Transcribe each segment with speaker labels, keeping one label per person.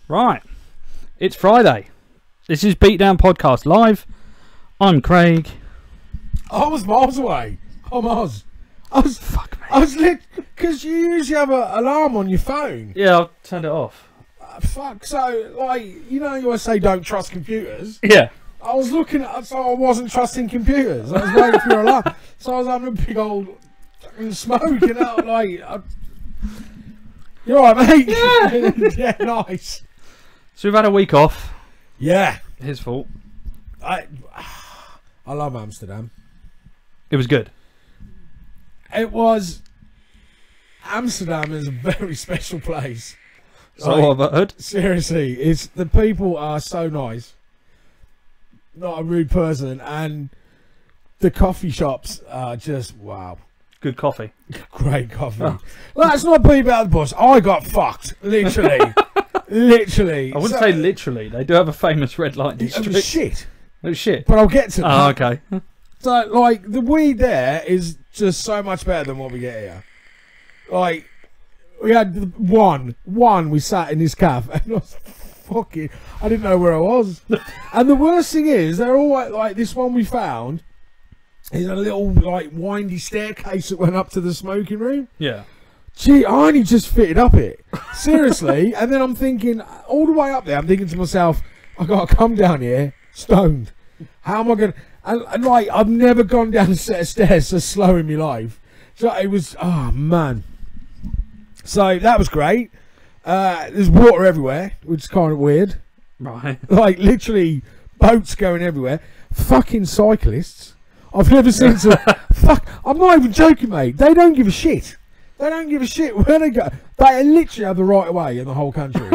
Speaker 1: Right. It's Friday. This is Beatdown Podcast Live. I'm Craig.
Speaker 2: I was miles away. I'm Oz.
Speaker 1: Fuck me.
Speaker 2: I was because you usually have an alarm on your phone.
Speaker 1: Yeah, I've turned it off.
Speaker 2: Fuck. So, like, you know, you always say don't trust computers.
Speaker 1: Yeah.
Speaker 2: I was looking at, so I wasn't trusting computers. I was waiting for your alarm. So I was having a big old fucking smoke, you know, like. You're alright, mate?
Speaker 1: Yeah.
Speaker 2: Yeah, nice.
Speaker 1: So we've had a week off.
Speaker 2: Yeah.
Speaker 1: His fault.
Speaker 2: I love Amsterdam.
Speaker 1: It was good.
Speaker 2: It was. Amsterdam is a very special place.
Speaker 1: So I've heard.
Speaker 2: Seriously, it's the people are so nice. Not a rude person, and the coffee shops are just wow.
Speaker 1: Good coffee.
Speaker 2: Great coffee.
Speaker 1: Oh.
Speaker 2: Let's not beat about the bush. I got fucked, literally, literally.
Speaker 1: I wouldn't say literally. They do have a famous red light district.
Speaker 2: It was shit.
Speaker 1: It was shit.
Speaker 2: But I'll get to that.
Speaker 1: Oh, okay.
Speaker 2: So, like, the weed there is just so much better than what we get here. Like, we had one. We sat in this cafe, and I was fucking. I didn't know where I was. And the worst thing is, they're all like this one we found is a little like windy staircase that went up to the smoking room.
Speaker 1: Yeah.
Speaker 2: Gee, I only just fitted up it. Seriously. And then I'm thinking, all the way up there, I'm thinking to myself, I gotta come down here stoned. How am I gonna? And like, I've never gone down a set of stairs so slow in my life. So it was, oh man. So that was great. There's water everywhere, which is kind of weird.
Speaker 1: Right.
Speaker 2: Like, literally, boats going everywhere. Fucking cyclists. I've never seen some... Fuck, I'm not even joking, mate. They don't give a shit. They don't give a shit where they go. They literally have the right of way in the whole country.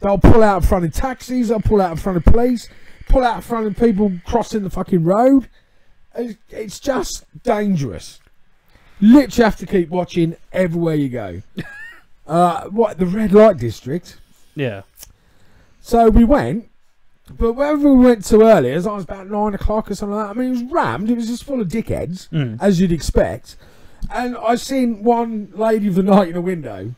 Speaker 2: They'll pull out in front of taxis. They'll pull out in front of police. Pull out in front of people crossing the fucking road. It's just dangerous. Literally have to keep watching everywhere you go. What, the red light district?
Speaker 1: Yeah. So
Speaker 2: we went, but wherever we went to earlier, as I was about 9 o'clock or something like that, I mean, it was rammed. It was just full of dickheads, as you'd expect. And I seen one lady of the night in a window,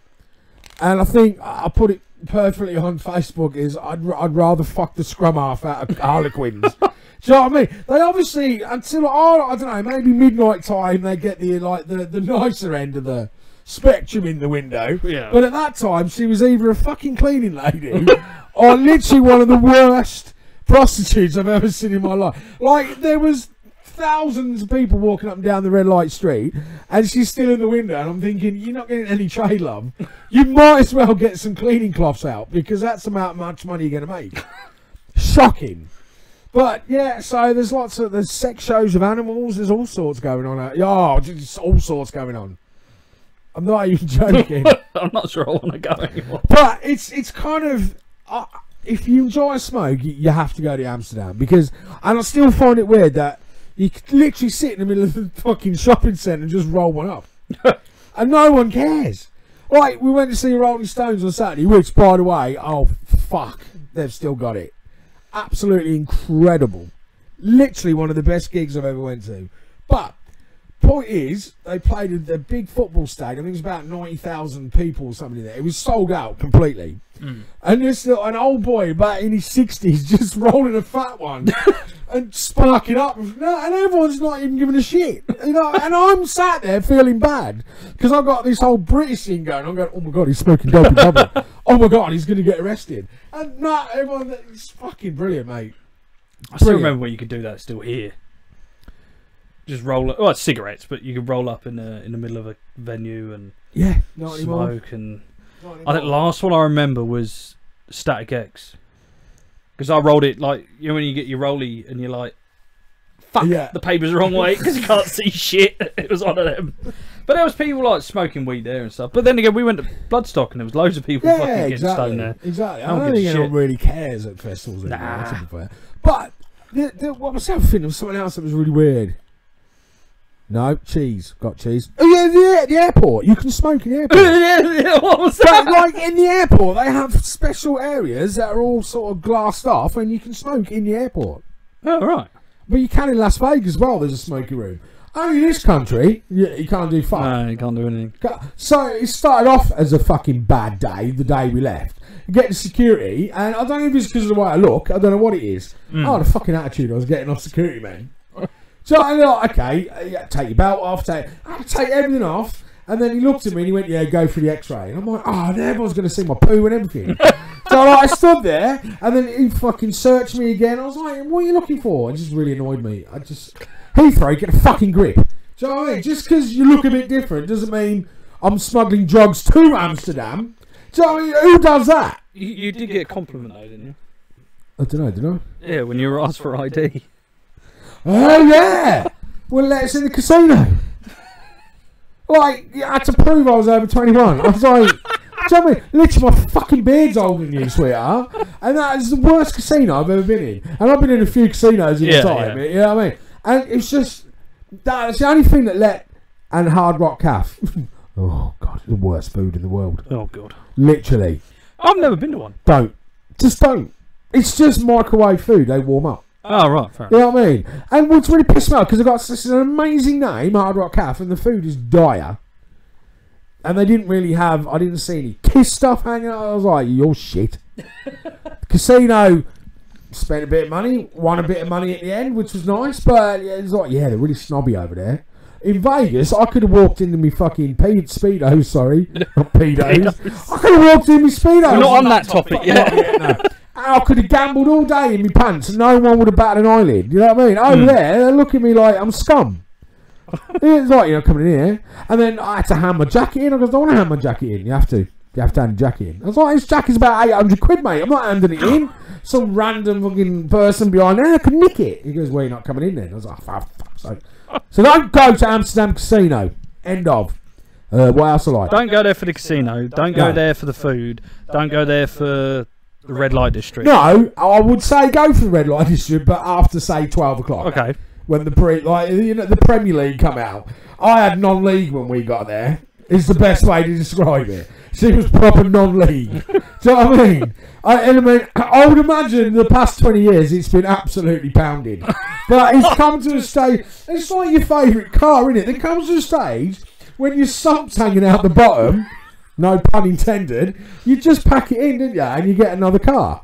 Speaker 2: and I think I put it perfectly on Facebook is I'd rather fuck the scrum half out of Harlequins. Do you know what I mean? They obviously, until, I don't know, maybe midnight time, they get the nicer end of the spectrum in the window.
Speaker 1: Yeah.
Speaker 2: But at that time, she was either a fucking cleaning lady or literally one of the worst prostitutes I've ever seen in my life. Like, there was thousands of people walking up and down the red light street, and she's still in the window, and I'm thinking, you're not getting any trade, love. You might as well get some cleaning cloths out, because that's how much money you're going to make. Shocking. But yeah, so there's sex shows of animals, there's all sorts going on out. Oh, just all sorts going on. I'm not even joking.
Speaker 1: I'm not sure I want to go anymore.
Speaker 2: But it's kind of, if you enjoy a smoke, you have to go to Amsterdam, because, and I still find it weird that you could literally sit in the middle of the fucking shopping centre and just roll one up. And no one cares. Like, we went to see Rolling Stones on Saturday, which, by the way, oh, fuck, they've still got it. Absolutely incredible. Literally one of the best gigs I've ever went to. But, point is, they played at the big football stadium. I think it was about 90,000 people or something there. It was sold out completely. And there's an old boy about in his 60s just rolling a fat one and sparking up. And everyone's not even giving a shit. You know, and I'm sat there feeling bad because I've got this whole British thing going. I'm going, oh my God, he's smoking dope in public. Oh my God, he's going to get arrested. And no, everyone, it's fucking brilliant, mate.
Speaker 1: I still remember when you could do that still here. Just roll up. Well, it's cigarettes, but you could roll up in the middle of a venue and
Speaker 2: not anymore.
Speaker 1: smoke. And I think the last one I remember was Static X, because I rolled it like, you know when you get your rollie and you're like, fuck, the paper's the wrong way because you can't see shit. It was one of them. But there was people like smoking weed there and stuff. But then again, we went to Bloodstock and there was loads of people fucking getting stoned there.
Speaker 2: Exactly. I don't think anyone really cares at festivals anymore, to be fair. But what was the other thing? There was something else that was really weird. No, cheese. Got cheese. Oh yeah, the airport. You can smoke in the airport.
Speaker 1: Yeah, what was that?
Speaker 2: But, like, in the airport, they have special areas that are all sort of glassed off, and you can smoke in the airport.
Speaker 1: Oh, right.
Speaker 2: But you can in Las Vegas as well. There's a smoking room. only in this country, you can't do fuck.
Speaker 1: No, you can't do anything.
Speaker 2: So it started off as a fucking bad day, the day we left. You get to security, and I don't know if it's because of the way I look, I don't know what it is. Oh, the fucking attitude I was getting off security, man. So I'm like, okay, take your belt off, I had to take everything off. And then he looked at me and he went, yeah, go for the x-ray. And I'm like, oh, and everyone's going to see my poo and everything. So I stood there, and then he fucking searched me again. I was like, what are you looking for? It just really annoyed me. Heathrow, get a fucking grip. Do you know what I mean? Just because you look a bit different doesn't mean I'm smuggling drugs to Amsterdam. Do you know what I mean? Who does that?
Speaker 1: You did get a compliment though, didn't you?
Speaker 2: I don't know, did I?
Speaker 1: Yeah, when you were asked for ID.
Speaker 2: Oh, yeah! Well, let us in the casino. Like, you had to prove I was over 21. I was like, do you know what I mean? Literally, my fucking beard's older than you, sweetheart. And that is the worst casino I've ever been in. And I've been in a few casinos in the time. Yeah. You know what I mean? And it's just, that's the only thing that let, and Hard Rock Cafe. Oh, God, the worst food in the world.
Speaker 1: Oh, God.
Speaker 2: Literally.
Speaker 1: I've never been to one.
Speaker 2: Don't. Just don't. It's just microwave food. They warm up.
Speaker 1: Oh, right, fair enough.
Speaker 2: You know what I mean? And what's really pissed me off, because they've got this an amazing name, Hard Rock Cafe, and the food is dire. And they didn't really have, I didn't see any Kiss stuff hanging out. I was like, you're shit. Casino spent a bit of money, won a bit of money at the end, which was nice, but it was like, yeah, they're really snobby over there. In Vegas, I could have walked into me fucking Speedos, sorry. Not pedos. I could have walked in my Speedos.
Speaker 1: We're not on that topic yet.
Speaker 2: No. I could have gambled all day in my pants and no one would have batted an eyelid. You know what I mean? Over there, they look at me like I'm scum. It's like, you know, coming in here. And then I had to hand my jacket in. I goes, I don't want to hand my jacket in. You have to hand the jacket in. I was like, this jacket's about 800 quid, mate. I'm not handing it in. Some random fucking person behind there could nick it. He goes, well, you're not coming in then. I was like, oh, fuck's sake. So don't go to Amsterdam Casino. End of. What else I like?
Speaker 1: Don't go there for the casino. Don't go there for the food. Don't go there for the red light district.
Speaker 2: No, I would say go for the red light district, but after say 12 o'clock.
Speaker 1: Okay.
Speaker 2: When the the Premier League come out, I had non-league when we got there. Is the best way to describe it. She was proper non-league. Do you know what I mean? I would imagine the past 20 years it's been absolutely pounded. But it's come to a stage. It's like your favourite car, isn't it? There comes to a stage when your sumps hanging out the bottom. No pun intended. You just pack it in, didn't you? And you get another car.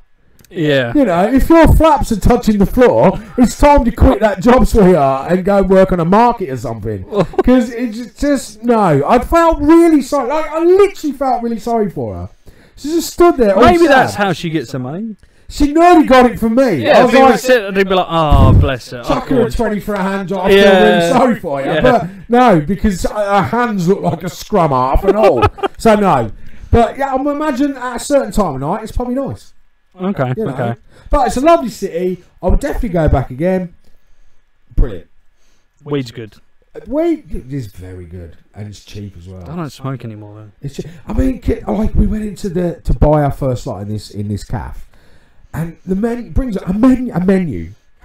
Speaker 1: Yeah.
Speaker 2: You know, if your flaps are touching the floor, it's time to quit that job, sweetheart, and go work on a market or something. Because it's just, no. I felt really sorry. Like, I literally felt really sorry for her. She just stood there.
Speaker 1: Maybe that's how she gets her money.
Speaker 2: She nearly got it from me.
Speaker 1: Yeah, people would sit and they'd be like, oh, bless her.
Speaker 2: Chuck her a 20 for a hand job. I feel really sorry for you. Yeah. But no, because her hands look like a scrum half and all. So no. But yeah, I imagine at a certain time of night, it's probably nice.
Speaker 1: Okay,
Speaker 2: you know?
Speaker 1: okay.
Speaker 2: But it's a lovely city. I would definitely go back again. Brilliant.
Speaker 1: Weed's good.
Speaker 2: Weed is very good. And it's cheap as well.
Speaker 1: I don't smoke anymore, though.
Speaker 2: It's cheap. I mean, like we went into to buy our first lot in this cafe. And the menu brings a menu.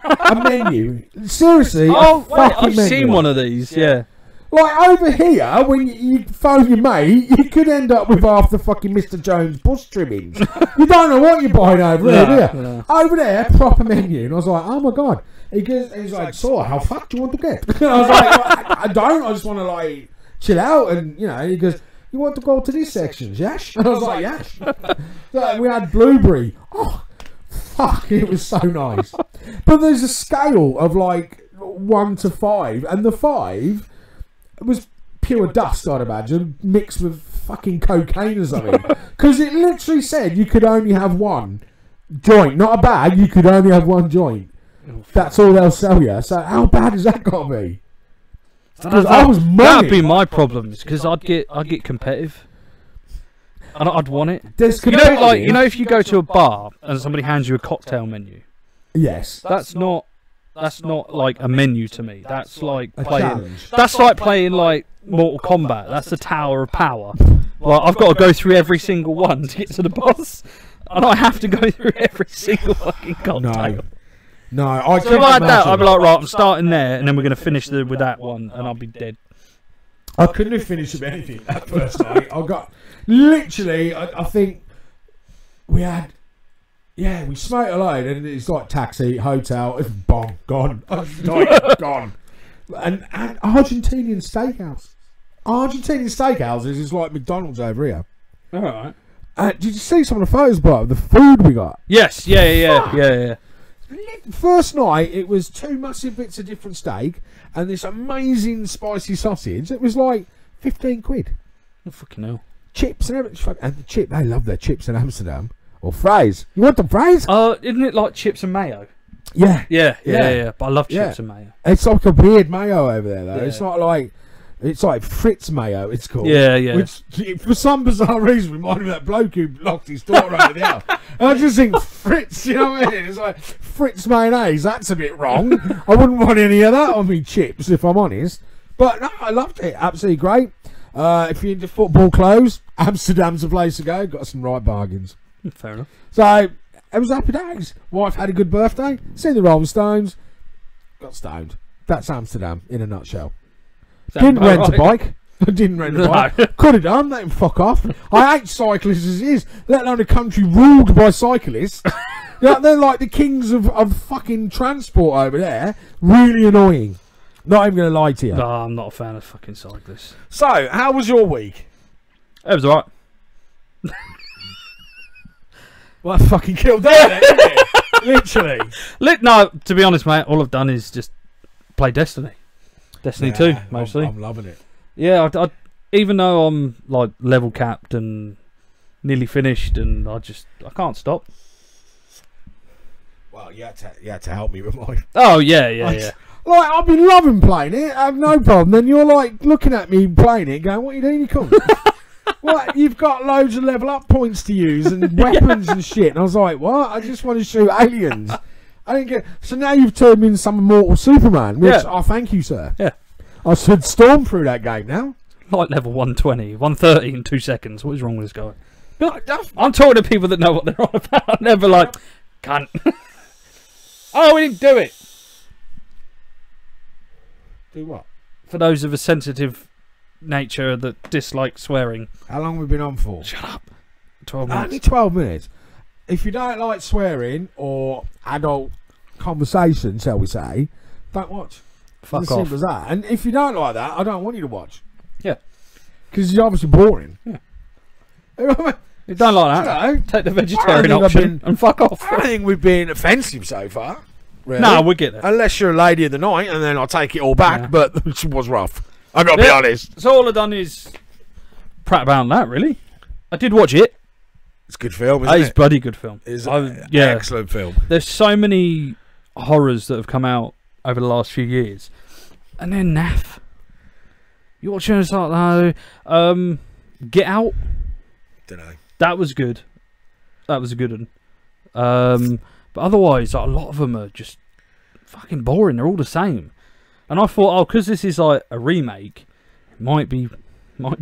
Speaker 2: A menu. Seriously.
Speaker 1: Oh, wait, I've seen one of these, yeah.
Speaker 2: Like over here, when you phone your mate, you could end up with half the fucking Mr. Jones bush trimmings. You don't know what you're buying over here, do you? No. Over there, proper menu. And I was like, oh my God. He's like, so how fuck do you want to get? And I was like, I don't. I just want to like chill out. And, you know, he goes, you want to go to this section, yes? And I was like, yes. So we had blueberry. Oh, fuck, it was so nice. But there's a scale of like 1 to 5. And the 5... it was pure dust, I'd imagine, mixed with fucking cocaine or something. Because it literally said you could only have one joint. Not a bag, you could only have one joint. That's all they'll sell you. So how bad has that got to be? I was money.
Speaker 1: That'd be my problems, because I'd get competitive. And I'd want it. You know, if you go to a bar and somebody hands you a cocktail menu.
Speaker 2: Yes.
Speaker 1: That's not like a menu to me. That's like playing.
Speaker 2: Challenge.
Speaker 1: That's like playing like Mortal Kombat. That's the Tower of Power. Well, I've got to go through every single one to get to the boss, and I have to go through every single fucking cocktail.
Speaker 2: No, I
Speaker 1: so like that, I'd be like, right, I'm starting there, and then we're gonna finish with that one, and I'll be dead.
Speaker 2: I couldn't have finished with anything that first night. I got literally. I think we had. Yeah, we smoked a load, and it's like taxi, hotel, it's gone. Like, gone. And Argentinian steakhouse. Argentinian steakhouses is like McDonald's over here.
Speaker 1: All right.
Speaker 2: Did you see some of the photos, bro, of the food we got?
Speaker 1: Yes. Yeah.
Speaker 2: First night, it was 2 massive bits of different steak and this amazing spicy sausage. It was like 15 quid.
Speaker 1: Oh, fucking hell.
Speaker 2: Chips and everything. And they love their chips in Amsterdam. Or fries. You want the fries?
Speaker 1: Isn't it like chips and mayo?
Speaker 2: Yeah.
Speaker 1: Yeah. But I love chips and mayo.
Speaker 2: It's like a weird mayo over there, though.
Speaker 1: Yeah.
Speaker 2: It's not like... It's like Fritz mayo, it's called.
Speaker 1: Yeah.
Speaker 2: Which, for some bizarre reason, reminded me of that bloke who locked his door over the house. And I just think, Fritz, you know what I mean? It's like, Fritz mayonnaise, that's a bit wrong. I wouldn't want any of that on me chips, if I'm honest. But, no, I loved it. Absolutely great. If you're into football clothes, Amsterdam's the place to go. Got some right bargains.
Speaker 1: Fair enough.
Speaker 2: So, it was happy days. Wife had a good birthday. Seen the Rolling Stones. Got stoned. That's Amsterdam, in a nutshell. Didn't rent a bike. I didn't rent a bike. Could have done. Let him fuck off. I hate cyclists as it is, let alone a country ruled by cyclists. They're like the kings of fucking transport over there. Really annoying. Not even going to lie to you.
Speaker 1: No, I'm not a fan of fucking cyclists.
Speaker 2: So, how was your week?
Speaker 1: It was alright.
Speaker 2: Well, I fucking killed that, didn't it? Literally.
Speaker 1: No, to be honest, mate, all I've done is just play Destiny. Destiny 2, mostly.
Speaker 2: I'm loving it.
Speaker 1: Yeah, I even though I'm like level capped and nearly finished, and I can't stop.
Speaker 2: Well, you had to help me with mine.
Speaker 1: Oh yeah.
Speaker 2: Like, I've been loving playing it. I have no problem. Then you're like looking at me playing it, going, "What are you doing? You can't." What? You've got loads of level up points to use and weapons and shit. And I was like, "What? I just want to shoot aliens." I didn't get. So now you've turned me into some immortal Superman, which I thank you, sir.
Speaker 1: Yeah.
Speaker 2: I should storm through that game now.
Speaker 1: Like level 120, 130 in 2 seconds. What is wrong with this guy? I'm talking to people that know what they're on about. I'm never like, cunt. Oh, we didn't do it.
Speaker 2: Do what?
Speaker 1: For those of a sensitive nature that dislike swearing.
Speaker 2: How long have we been on for?
Speaker 1: Shut up. 12 minutes.
Speaker 2: Only 12 minutes. If you don't like swearing or adult conversation, shall we say, don't watch.
Speaker 1: Fuck
Speaker 2: as
Speaker 1: off.
Speaker 2: simple as that. And if you don't like that, I don't want you to watch.
Speaker 1: Yeah.
Speaker 2: Because you're obviously boring.
Speaker 1: Yeah.
Speaker 2: You know what I mean?
Speaker 1: You don't like that?
Speaker 2: You know,
Speaker 1: take the vegetarian option and fuck off.
Speaker 2: I don't think we've been offensive so far. Really.
Speaker 1: No, we get it.
Speaker 2: Unless you're a lady of the night, and then I'll take it all back. Yeah. But it was rough. I've got to be honest.
Speaker 1: So all I've done is prat about that, really. I did watch it.
Speaker 2: It's a good film, isn't it?
Speaker 1: It's a bloody good film.
Speaker 2: It's an excellent film.
Speaker 1: There's so many horrors that have come out over the last few years. And then naff. You're watching it's like, no. Get Out.
Speaker 2: Dunno.
Speaker 1: That was good. That was a good one. But otherwise, like, a lot of them are just fucking boring. They're all the same. And I thought, because this is like a remake, it might be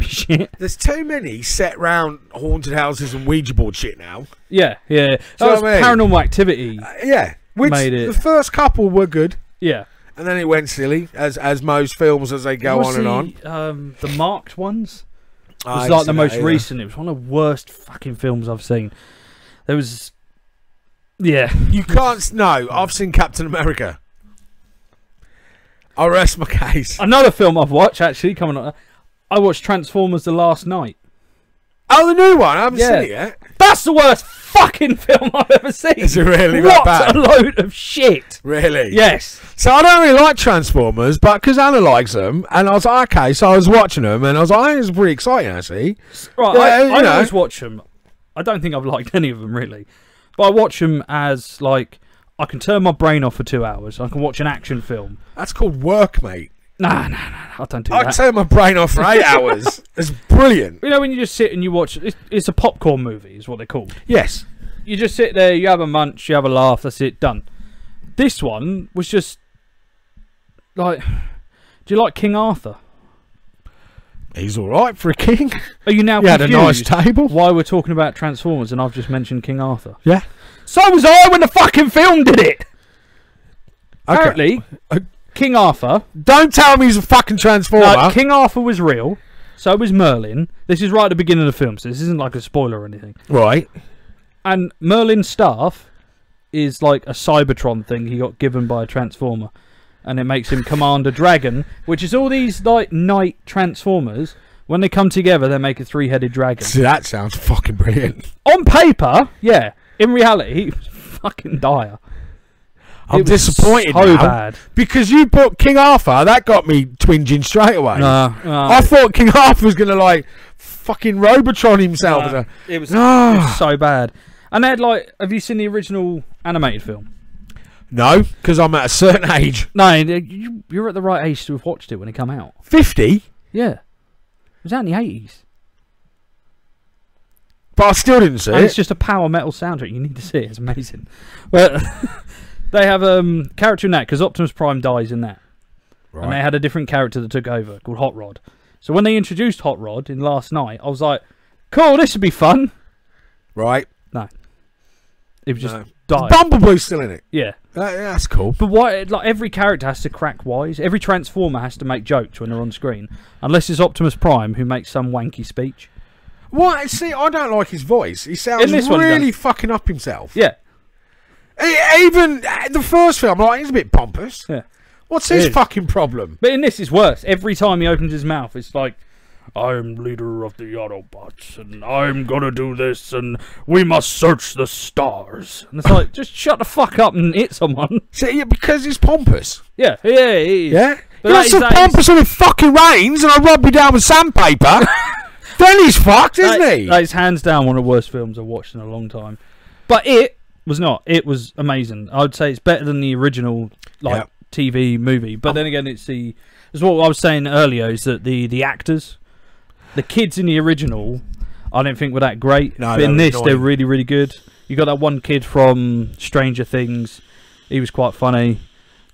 Speaker 1: shit.
Speaker 2: There's too many set round haunted houses and Ouija board shit now.
Speaker 1: Yeah. That was Paranormal Activity.
Speaker 2: Which
Speaker 1: made it.
Speaker 2: The first couple were good.
Speaker 1: Yeah.
Speaker 2: And then it went silly, as most films as they go on and on.
Speaker 1: The marked ones was like the most recent. It was one of the worst fucking films I've seen. There was... Yeah.
Speaker 2: You can't... No, I've seen Captain America. I rest my case.
Speaker 1: Another film I've watched, actually, coming on. I watched Transformers The Last Night.
Speaker 2: Oh, the new one? I haven't seen it yet.
Speaker 1: That's the worst fucking film I've ever seen.
Speaker 2: Is it really
Speaker 1: that
Speaker 2: bad?
Speaker 1: What a load of shit.
Speaker 2: Really?
Speaker 1: Yes.
Speaker 2: So I don't really like Transformers, but because Anna likes them, and I was like, okay, so I was watching them, and I was like, it was pretty exciting, actually.
Speaker 1: Right, I always watch them. I don't think I've liked any of them, really. But I watch them as, like, I can turn my brain off for 2 hours. I can watch an action film.
Speaker 2: That's called work, mate.
Speaker 1: Nah, I don't do that.
Speaker 2: I turn my brain off for 8 hours. It's brilliant.
Speaker 1: You know, when you just sit and you watch... It's a popcorn movie, is what they're called.
Speaker 2: Yes.
Speaker 1: You just sit there, you have a munch, you have a laugh, that's it, done. This one was just... Like... Do you like King Arthur?
Speaker 2: He's alright for a king.
Speaker 1: Are you now
Speaker 2: confused? Had a nice table.
Speaker 1: Why we're talking about Transformers and I've just mentioned King Arthur?
Speaker 2: Yeah.
Speaker 1: So was I when the fucking film did it!
Speaker 2: Okay.
Speaker 1: Apparently... King Arthur.
Speaker 2: Don't tell me he's a fucking Transformer.
Speaker 1: No, King Arthur was real. So was Merlin. This is right at the beginning of the film, so this isn't like a spoiler or anything.
Speaker 2: Right.
Speaker 1: And Merlin's staff is like a Cybertron thing he got given by a Transformer. and it makes him Commander Dragon, which is all these like knight transformers. When they come together, they make a 3-headed dragon.
Speaker 2: See, that sounds fucking brilliant.
Speaker 1: On paper, yeah. In reality, it was fucking dire.
Speaker 2: I'm disappointed
Speaker 1: so
Speaker 2: now,
Speaker 1: bad.
Speaker 2: because you put King Arthur. That got me twinging straight away. I thought King Arthur was gonna like fucking Robotron himself.
Speaker 1: It was so bad. And they had like, have you seen the original animated film?
Speaker 2: No, because I'm at a certain age.
Speaker 1: No, you're at the right age to have watched it when it came out.
Speaker 2: 50?
Speaker 1: Yeah, it was out in the 80s.
Speaker 2: But I still didn't see
Speaker 1: and
Speaker 2: it.
Speaker 1: It's just a power metal soundtrack. You need to see it. It's amazing. But they have a character in that because Optimus Prime dies in that. Right. And they had a different character that took over called Hot Rod. So when they introduced Hot Rod in last night, I was like, cool, this would be fun.
Speaker 2: Right.
Speaker 1: No. It was just died.
Speaker 2: Bumblebee's still in it.
Speaker 1: Yeah.
Speaker 2: That's cool.
Speaker 1: But why? Like every character has to crack wise. Every Transformer has to make jokes when they're on screen. Unless it's Optimus Prime who makes some wanky speech.
Speaker 2: What? See, I don't like his voice. He sounds really fucking up himself.
Speaker 1: Yeah.
Speaker 2: Even the first film, like, he's a bit pompous.
Speaker 1: Yeah.
Speaker 2: What's his fucking problem?
Speaker 1: But in this, it's worse. Every time he opens his mouth, it's like, I'm leader of the Autobots, and I'm gonna do this, and we must search the stars. And it's like, just shut the fuck up and hit someone.
Speaker 2: See, yeah, because he's pompous.
Speaker 1: Yeah, yeah, he is.
Speaker 2: Yeah?
Speaker 1: But
Speaker 2: You're so pompous when it fucking rains, and I rub you down with sandpaper. Then he's fucked, isn't he?
Speaker 1: That is hands down one of the worst films I've watched in a long time. But it was not. It was amazing. I would say it's better than the original TV movie. But then again, it's what I was saying earlier, is that the actors, the kids in the original, I don't think were that great. No, but in this, they're really, really good. You got that one kid from Stranger Things. He was quite funny.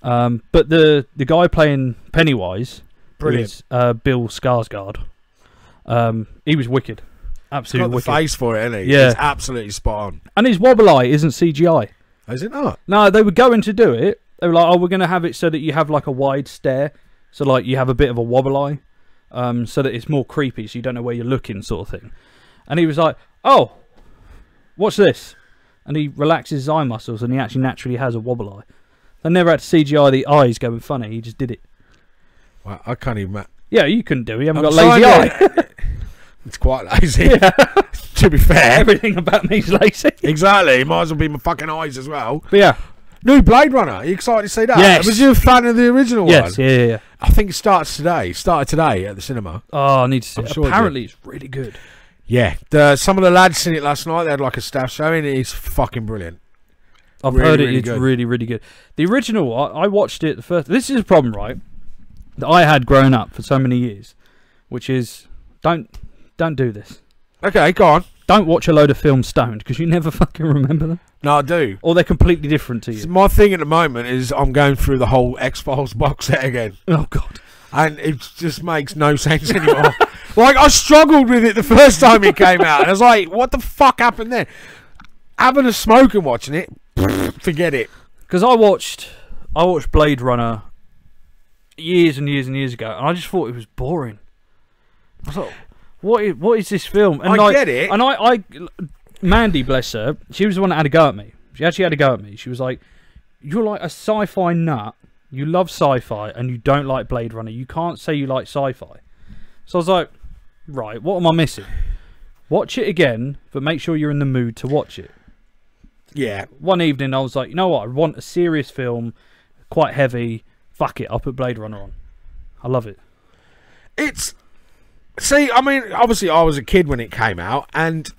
Speaker 1: But the guy playing Pennywise,
Speaker 2: brilliant,
Speaker 1: Bill Skarsgård. He was wicked. Absolutely wicked.
Speaker 2: He's got the face for it, isn't he?
Speaker 1: Yeah.
Speaker 2: He's absolutely spot on.
Speaker 1: And his wobble eye isn't CGI.
Speaker 2: Is it not?
Speaker 1: No, they were going to do it. They were like, oh, we're going to have it so that you have like a wide stare. So like you have a bit of a wobble eye. So that it's more creepy, so you don't know where you're looking, sort of thing. And he was like, oh, what's this? And he relaxes his eye muscles and he actually naturally has a wobble eye. They never had to CGI the eyes going funny. He just did it.
Speaker 2: Well, I can't even...
Speaker 1: Yeah, you couldn't do it. You haven't got lazy eye.
Speaker 2: It's quite lazy. Yeah. To be fair.
Speaker 1: Everything about me's lazy.
Speaker 2: Exactly. Might as well be my fucking eyes as well.
Speaker 1: But yeah.
Speaker 2: New Blade Runner. Are you excited to see that?
Speaker 1: Yes.
Speaker 2: Was you a fan of the original one?
Speaker 1: Yes, yeah.
Speaker 2: I think it started today at the cinema.
Speaker 1: Oh, I need to see it.
Speaker 2: Sure
Speaker 1: apparently it's really good.
Speaker 2: Yeah. Some of the lads seen it last night. They had like a staff showing. It's fucking brilliant.
Speaker 1: I've heard it. It's really, really good. The original, I watched it the first... This is a problem, right? That I had growing up for so many years, which is don't do this.
Speaker 2: Okay, go on.
Speaker 1: Don't watch a load of films stoned because you never fucking remember them.
Speaker 2: No, I do.
Speaker 1: Or they're completely different to you.
Speaker 2: So my thing at the moment is I'm going through the whole X-Files box set again.
Speaker 1: Oh god.
Speaker 2: And it just makes no sense anymore. Like, I struggled with it the first time it came out, and I was like, what the fuck happened there? Having a smoke and watching it, forget it.
Speaker 1: Because I watched Blade Runner years and years and years ago, and I just thought it was boring. I thought, what is this film? And
Speaker 2: I get it.
Speaker 1: And I Mandy, bless her, she was the one that had a go at me. She actually had a go at me. She was like, you're like a sci-fi nut. You love sci-fi, and you don't like Blade Runner. You can't say you like sci-fi. So I was like, right, what am I missing? Watch it again, but make sure you're in the mood to watch it.
Speaker 2: Yeah. One
Speaker 1: evening, I was like, you know what? I want a serious film, quite heavy. Fuck it, I'll put Blade Runner on. I love it.
Speaker 2: See, I mean, obviously I was a kid when it came out, and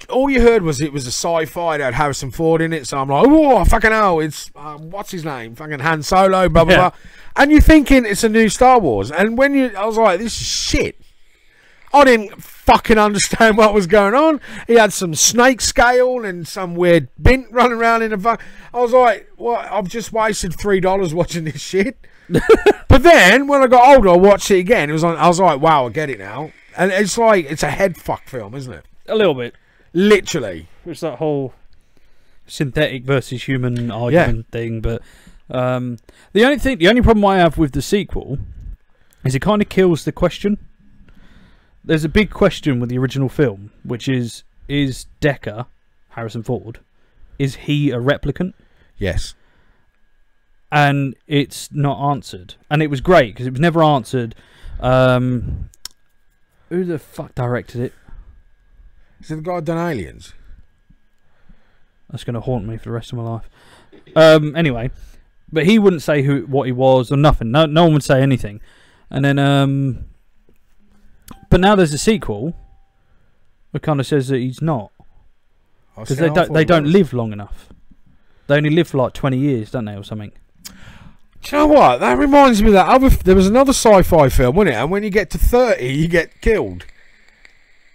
Speaker 2: all you heard was it was a sci-fi that had Harrison Ford in it, so I'm like, oh, fucking hell, it's, what's his name? Fucking Han Solo, blah, blah, blah. And you're thinking it's a new Star Wars, and I was like, this is shit. I didn't fucking understand what was going on. He had some snake scale and some weird bint running around in the... I was like, what? I've just wasted $3 watching this shit. But then, when I got older, I watched it again. I was like, wow, I get it now. And it's like, it's a head fuck film, isn't it?
Speaker 1: A little bit.
Speaker 2: Literally.
Speaker 1: It's that whole synthetic versus human argument thing. But the only problem I have with the sequel is it kind of kills the question. There's a big question with the original film, which is Deckard, Harrison Ford, is he a replicant?
Speaker 2: Yes.
Speaker 1: and it's not answered. And it was great because it was never answered. Who the fuck directed it?
Speaker 2: Is it the guy who done Aliens?
Speaker 1: That's going to haunt me for the rest of my life. Anyway, but he wouldn't say what he was or nothing. No one would say anything. And then, but now there's a sequel that kind of says that he's not. Because they don't live long enough. They only live for like 20 years, don't they, or something?
Speaker 2: Do you know what? That reminds me of that there was another sci-fi film, wasn't it? And when you get to 30, you get killed.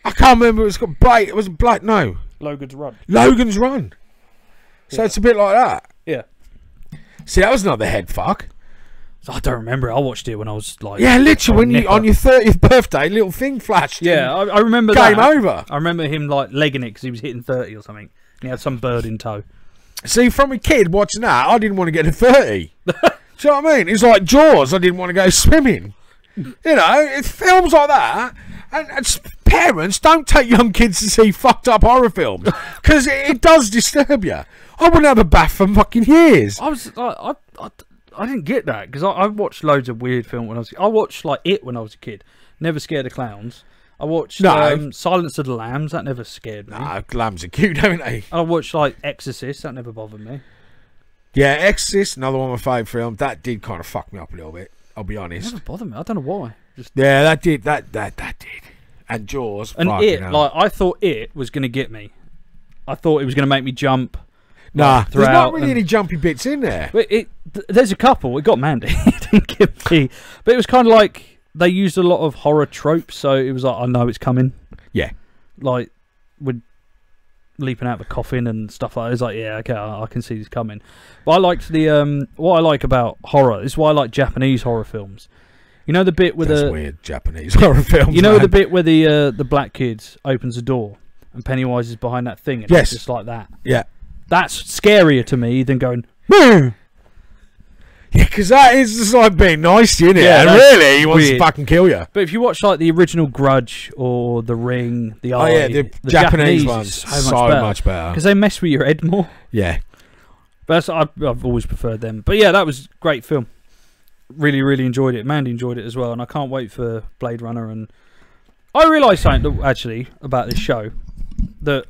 Speaker 2: I can't remember. It was Blake. No.
Speaker 1: Logan's Run.
Speaker 2: Logan's Run. So it's a bit like that.
Speaker 1: Yeah.
Speaker 2: See, that was another head fuck.
Speaker 1: So I don't remember. I watched it when I was like...
Speaker 2: Yeah, literally, when you on your 30th birthday, little thing flashed.
Speaker 1: Yeah, I remember that.
Speaker 2: Game over.
Speaker 1: I remember him like legging it because he was hitting 30 or something. He had some bird in tow.
Speaker 2: See, from a kid watching that, I didn't want to get to 30. Do you know what I mean? It's like Jaws. I didn't want to go swimming. You know, it's films like that. And parents, don't take young kids to see fucked up horror films because it does disturb you. I wouldn't have a bath for fucking years.
Speaker 1: I didn't get that because I watched loads of weird films when I watched like It when I was a kid. Never scared of clowns. I watched Silence of the Lambs. That never scared me.
Speaker 2: Nah, lambs are cute, don't they?
Speaker 1: I watched like Exorcist. That never bothered me.
Speaker 2: Yeah, Exorcist, another one of my favourite films. That did kind of fuck me up a little bit. I'll be honest.
Speaker 1: It never bothered me. I don't know why.
Speaker 2: Yeah, that did. That did. And Jaws.
Speaker 1: And It, like I thought It was going to get me. I thought it was going to make me jump.
Speaker 2: Nah, there's not really any jumpy bits in there.
Speaker 1: But there's a couple. It got Mandy. It didn't get me. But it was kind of like they used a lot of horror tropes, so it was like, I know it's coming.
Speaker 2: Yeah.
Speaker 1: Like, with leaping out of a coffin and stuff like that. It's like, yeah, okay, I can see this coming. But I liked the, what I like about horror, this is why I like Japanese horror films. You know the bit with
Speaker 2: That's weird, Japanese horror films.
Speaker 1: You know the bit where the black kid opens a door and Pennywise is behind that thing and it's just like that?
Speaker 2: Yeah.
Speaker 1: That's scarier to me than going, Boo!
Speaker 2: Yeah, because that is just like being nice to you, isn't it?
Speaker 1: Yeah,
Speaker 2: and really, he wants to fucking kill you.
Speaker 1: But if you watch like the original Grudge or The Ring, The Eye,
Speaker 2: the Japanese ones so much better
Speaker 1: because they mess with your head more.
Speaker 2: Yeah,
Speaker 1: but I've always preferred them. But yeah, that was a great film. Really, really enjoyed it. Mandy enjoyed it as well, and I can't wait for Blade Runner. And I realised something actually about this show that.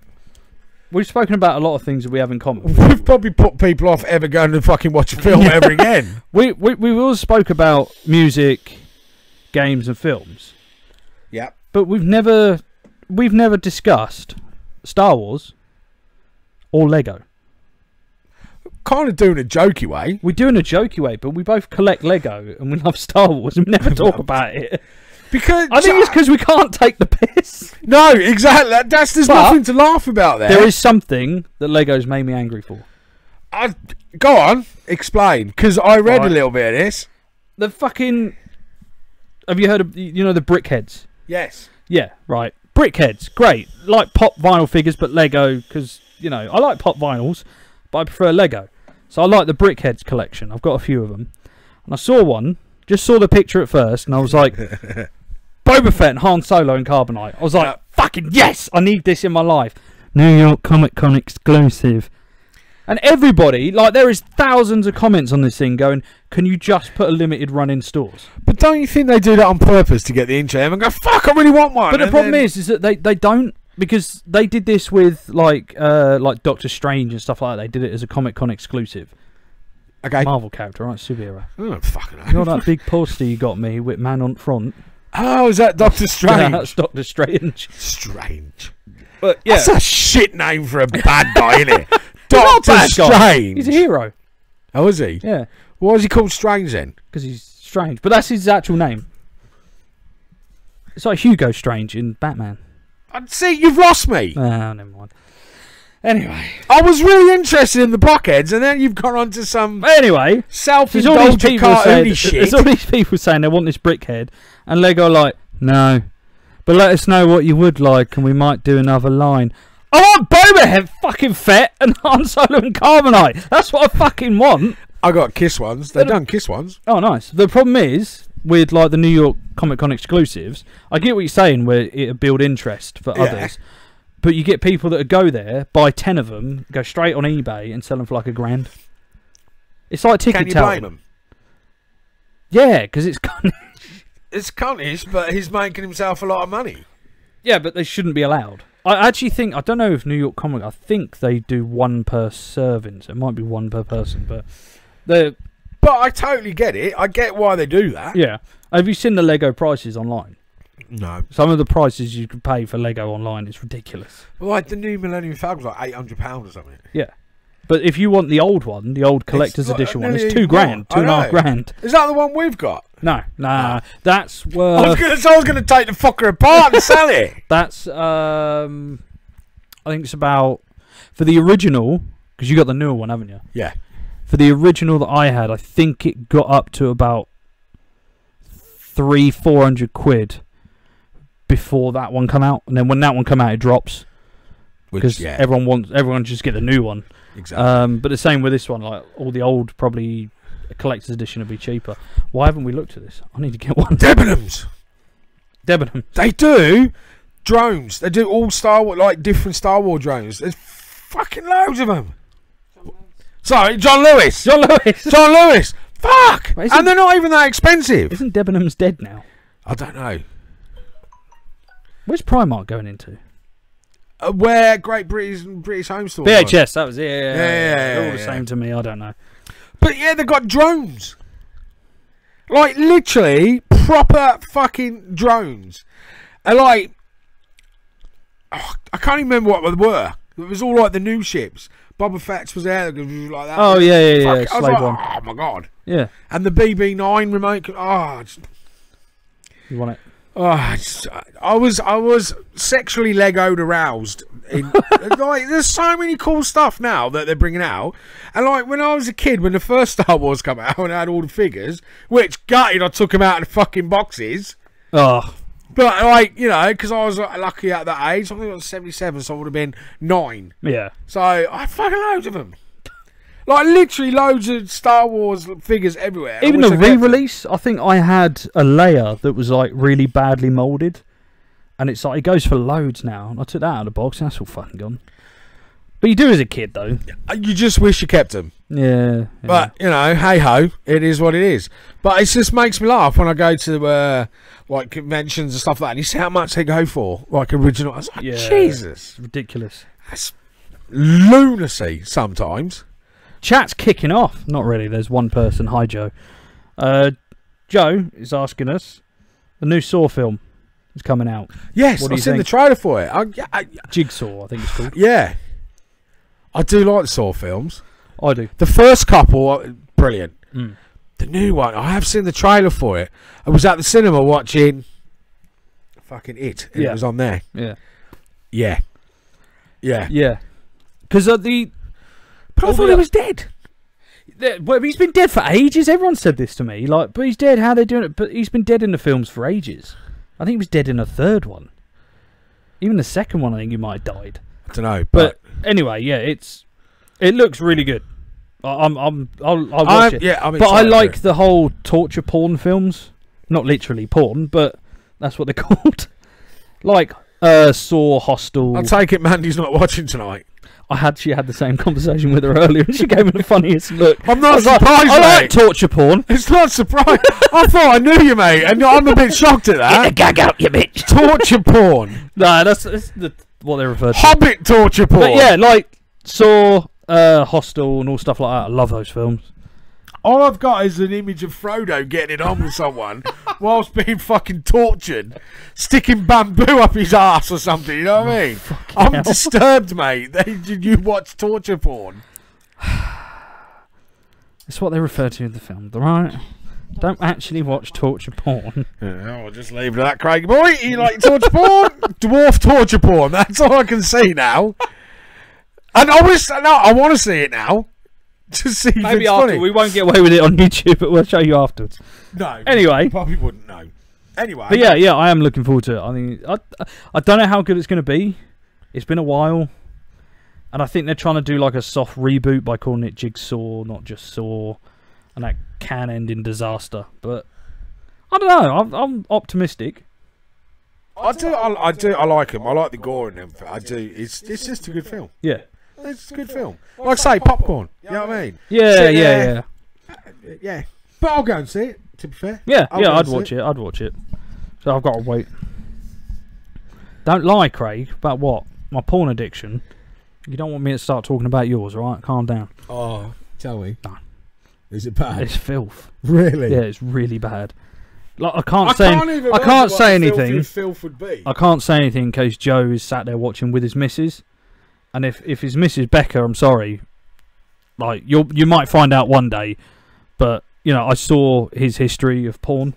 Speaker 1: We've spoken about a lot of things that we have in common.
Speaker 2: We've probably put people off ever going to fucking watch a film ever again.
Speaker 1: We all spoke about music, games, and films.
Speaker 2: Yeah.
Speaker 1: But we've never discussed Star Wars or Lego.
Speaker 2: Kind of doing a jokey way.
Speaker 1: We're doing a jokey way, but we both collect Lego and we love Star Wars and we never talk about it.
Speaker 2: Because
Speaker 1: I think it's because we can't take the piss.
Speaker 2: No, exactly. There's nothing to laugh about there.
Speaker 1: There is something that Lego's made me angry for.
Speaker 2: Go on, explain. Because I read a little bit of this.
Speaker 1: The fucking... Have you heard of, the brickheads?
Speaker 2: Yes.
Speaker 1: Yeah, right. Brickheads, great. Like pop vinyl figures, but Lego, because, I like pop vinyls, but I prefer Lego. So I like the brickheads collection. I've got a few of them. And I saw one, just saw the picture at first, and I was like... Boba Fett and Han Solo and Carbonite. I was like, fucking yes! I need this in my life. New York Comic Con exclusive. And everybody, like, there is thousands of comments on this thing going, can you just put a limited run in stores?
Speaker 2: But don't you think they do that on purpose to get the intro and go, fuck, I really want one?
Speaker 1: But the problem is that they don't, because they did this with, like Doctor Strange and stuff like that. They did it as a Comic Con exclusive.
Speaker 2: Okay.
Speaker 1: Marvel character, right? Superhero.
Speaker 2: Oh, fucking hell.
Speaker 1: You know that big poster you got me with Man on Front?
Speaker 2: Oh, is that Doctor Strange?
Speaker 1: Yeah, that's Doctor Strange.
Speaker 2: Strange.
Speaker 1: But yeah,
Speaker 2: that's a shit name for a bad guy, isn't it? Doctor Strange.
Speaker 1: He's a hero.
Speaker 2: Oh, is he?
Speaker 1: Yeah.
Speaker 2: Why is he called Strange then?
Speaker 1: Because he's strange. But that's his actual name. It's like Hugo Strange in Batman.
Speaker 2: See, you've lost me.
Speaker 1: Oh, never mind. Anyway,
Speaker 2: I was really interested in the blockheads, and then you've gone on to some self-indulgent cartoony shit.
Speaker 1: There's all these people saying they want this brickhead, and Lego are like, no, but let us know what you would like, and we might do another line. I want Boba fucking Fett and Han Solo and Carbonite. That's what I fucking want.
Speaker 2: I got Kiss ones. They've done Kiss ones.
Speaker 1: Oh, nice. The problem is with like the New York Comic Con exclusives. I get what you're saying, where it'll build interest for others. But you get people that go there, buy 10 of them, go straight on eBay and sell them for like $1,000. It's like ticket
Speaker 2: Can you
Speaker 1: touting.
Speaker 2: blame him?
Speaker 1: Yeah, because it's cunnish.
Speaker 2: It's cunnish, but he's making himself a lot of money.
Speaker 1: Yeah, but they shouldn't be allowed. I actually think, I don't know if New York Comic, I think they do one per serving, so it might be one per person, but
Speaker 2: I totally get it. I get why they do that.
Speaker 1: yeah. Have you seen the Lego prices online?
Speaker 2: No.
Speaker 1: Some of the prices you could pay for Lego online is ridiculous.
Speaker 2: Like the new Millennium Falcon's like £800 or something.
Speaker 1: Yeah. But if you want the old one, the old collector's edition one, it's $2,000, $2,500.
Speaker 2: Is that the one we've got?
Speaker 1: No, that's worth.
Speaker 2: I was going to take the fucker apart and sell it.
Speaker 1: That's I think it's about, for the original, because you got the newer one, haven't you?
Speaker 2: Yeah.
Speaker 1: For the original that I had, I think it got up to about 300-400 quid before that one come out, and then when that one come out, it drops because everyone just get the new one.
Speaker 2: Exactly.
Speaker 1: But the same with this one, like all the old, probably a collector's edition would be cheaper. Why haven't we looked at this? I need to get one.
Speaker 2: Debenhams.
Speaker 1: They
Speaker 2: do drones. They do all Star Wars, like different Star Wars drones. There's fucking loads of them. Sorry, John Lewis. Fuck! And they're not even that expensive.
Speaker 1: Isn't Debenhams dead now?
Speaker 2: I don't know.
Speaker 1: Where's Primark going into?
Speaker 2: Where Great British Home Store.
Speaker 1: VHS, that was it. Yeah. They're all the
Speaker 2: yeah.
Speaker 1: same to me. I don't know.
Speaker 2: But yeah, they've got drones. Like literally proper fucking drones. And like, I can't even remember what they were. It was all like the new ships. Boba Fett's was there, like that.
Speaker 1: Oh yeah.
Speaker 2: I was like,
Speaker 1: one.
Speaker 2: oh my god.
Speaker 1: Yeah.
Speaker 2: And the BB9 remote.
Speaker 1: You want it?
Speaker 2: I was sexually Legoed aroused. Like, there's so many cool stuff now that they're bringing out. And like when I was a kid, when the first Star Wars came out, and I had all the figures, which gutted, I took them out of the fucking boxes.
Speaker 1: Oh.
Speaker 2: But like, you know, because I was lucky at that age. I think I was 77, so I would have been 9.
Speaker 1: Yeah.
Speaker 2: So I had fucking loads of them. Like literally loads of Star Wars figures everywhere.
Speaker 1: Even the re-release, I think I had a layer that was like really badly moulded, and it's like it goes for loads now. And I took that out of the box, and that's all fucking gone. But you do as a kid, though.
Speaker 2: You just wish you kept them.
Speaker 1: Yeah.
Speaker 2: But you know, hey ho, it is what it is. But it just makes me laugh when I go to like conventions and stuff like that. And you see how much they go for, like original. I was like, Jesus,
Speaker 1: it's ridiculous.
Speaker 2: That's lunacy sometimes.
Speaker 1: Chat's kicking off. Not really. There's one person. Hi, Joe. Joe is asking us, the new Saw film is coming out.
Speaker 2: Yes, I've seen the trailer for it.
Speaker 1: Jigsaw, I think it's called.
Speaker 2: Yeah. I do like the Saw films.
Speaker 1: I do.
Speaker 2: The first couple, brilliant.
Speaker 1: Mm.
Speaker 2: The new one, I have seen the trailer for it. I was at the cinema watching fucking It. And it was on there.
Speaker 1: Yeah.
Speaker 2: Yeah. Yeah.
Speaker 1: Yeah. Because
Speaker 2: But I thought he was dead.
Speaker 1: Well, he's been dead for ages. Everyone said this to me. Like, but he's dead. How are they doing it? But he's been dead in the films for ages. I think he was dead in the third one. Even the second one, I think he might have died.
Speaker 2: I don't know.
Speaker 1: But anyway, yeah, it looks really good. I'll watch it.
Speaker 2: Yeah,
Speaker 1: but I like the whole torture porn films. Not literally porn, but that's what they're called. Like Saw, Hostel.
Speaker 2: I'll take it Mandy's not watching tonight.
Speaker 1: She had the same conversation with her earlier, and she gave me the funniest look.
Speaker 2: I'm not surprised,
Speaker 1: I like torture porn.
Speaker 2: It's not surprised. I thought I knew you, mate, and I'm a bit shocked at that.
Speaker 1: Get the gag out, you bitch.
Speaker 2: Torture porn.
Speaker 1: No, that's what they refer to.
Speaker 2: Hobbit torture porn.
Speaker 1: But yeah, like Saw, Hostel, and all stuff like that. I love those films.
Speaker 2: All I've got is an image of Frodo getting it on with someone whilst being fucking tortured, sticking bamboo up his ass or something, you know what I mean? I'm disturbed, mate. Did you watch torture porn?
Speaker 1: It's what they refer to in the film, right? Don't actually watch torture porn.
Speaker 2: Yeah, I'll just leave it at that, Craig boy. You like torture porn? Dwarf torture porn. That's all I can see now. And I want to see it now. To see
Speaker 1: maybe
Speaker 2: if it's
Speaker 1: after
Speaker 2: funny.
Speaker 1: We won't get away with it on YouTube, but we'll show you afterwards.
Speaker 2: No.
Speaker 1: Anyway,
Speaker 2: you probably wouldn't know. Anyway.
Speaker 1: But yeah, I am looking forward to it. I mean, I don't know how good it's going to be. It's been a while, and I think they're trying to do like a soft reboot by calling it Jigsaw, not just Saw, and that can end in disaster. But I don't know. I'm optimistic.
Speaker 2: I do. I like them. I like the gore in them. I do. It's just a good film.
Speaker 1: Yeah.
Speaker 2: It's a good film. Like I say, popcorn. You know what I mean?
Speaker 1: Yeah.
Speaker 2: yeah. But I'll go and see it, to be fair.
Speaker 1: Yeah, I'd watch it. I'd watch it. So I've got to wait. Don't lie, Craig, about what? My porn addiction. You don't want me to start talking about yours, right? Calm down.
Speaker 2: Oh, tell me.
Speaker 1: No.
Speaker 2: Is it bad?
Speaker 1: It's filth.
Speaker 2: Really?
Speaker 1: Yeah, it's really bad. Like, I can't say anything.
Speaker 2: Filth would be.
Speaker 1: I can't say anything in case Joe is sat there watching with his missus. And if his missus Becca, I'm sorry. Like, you might find out one day. But, you know, I saw his history of porn.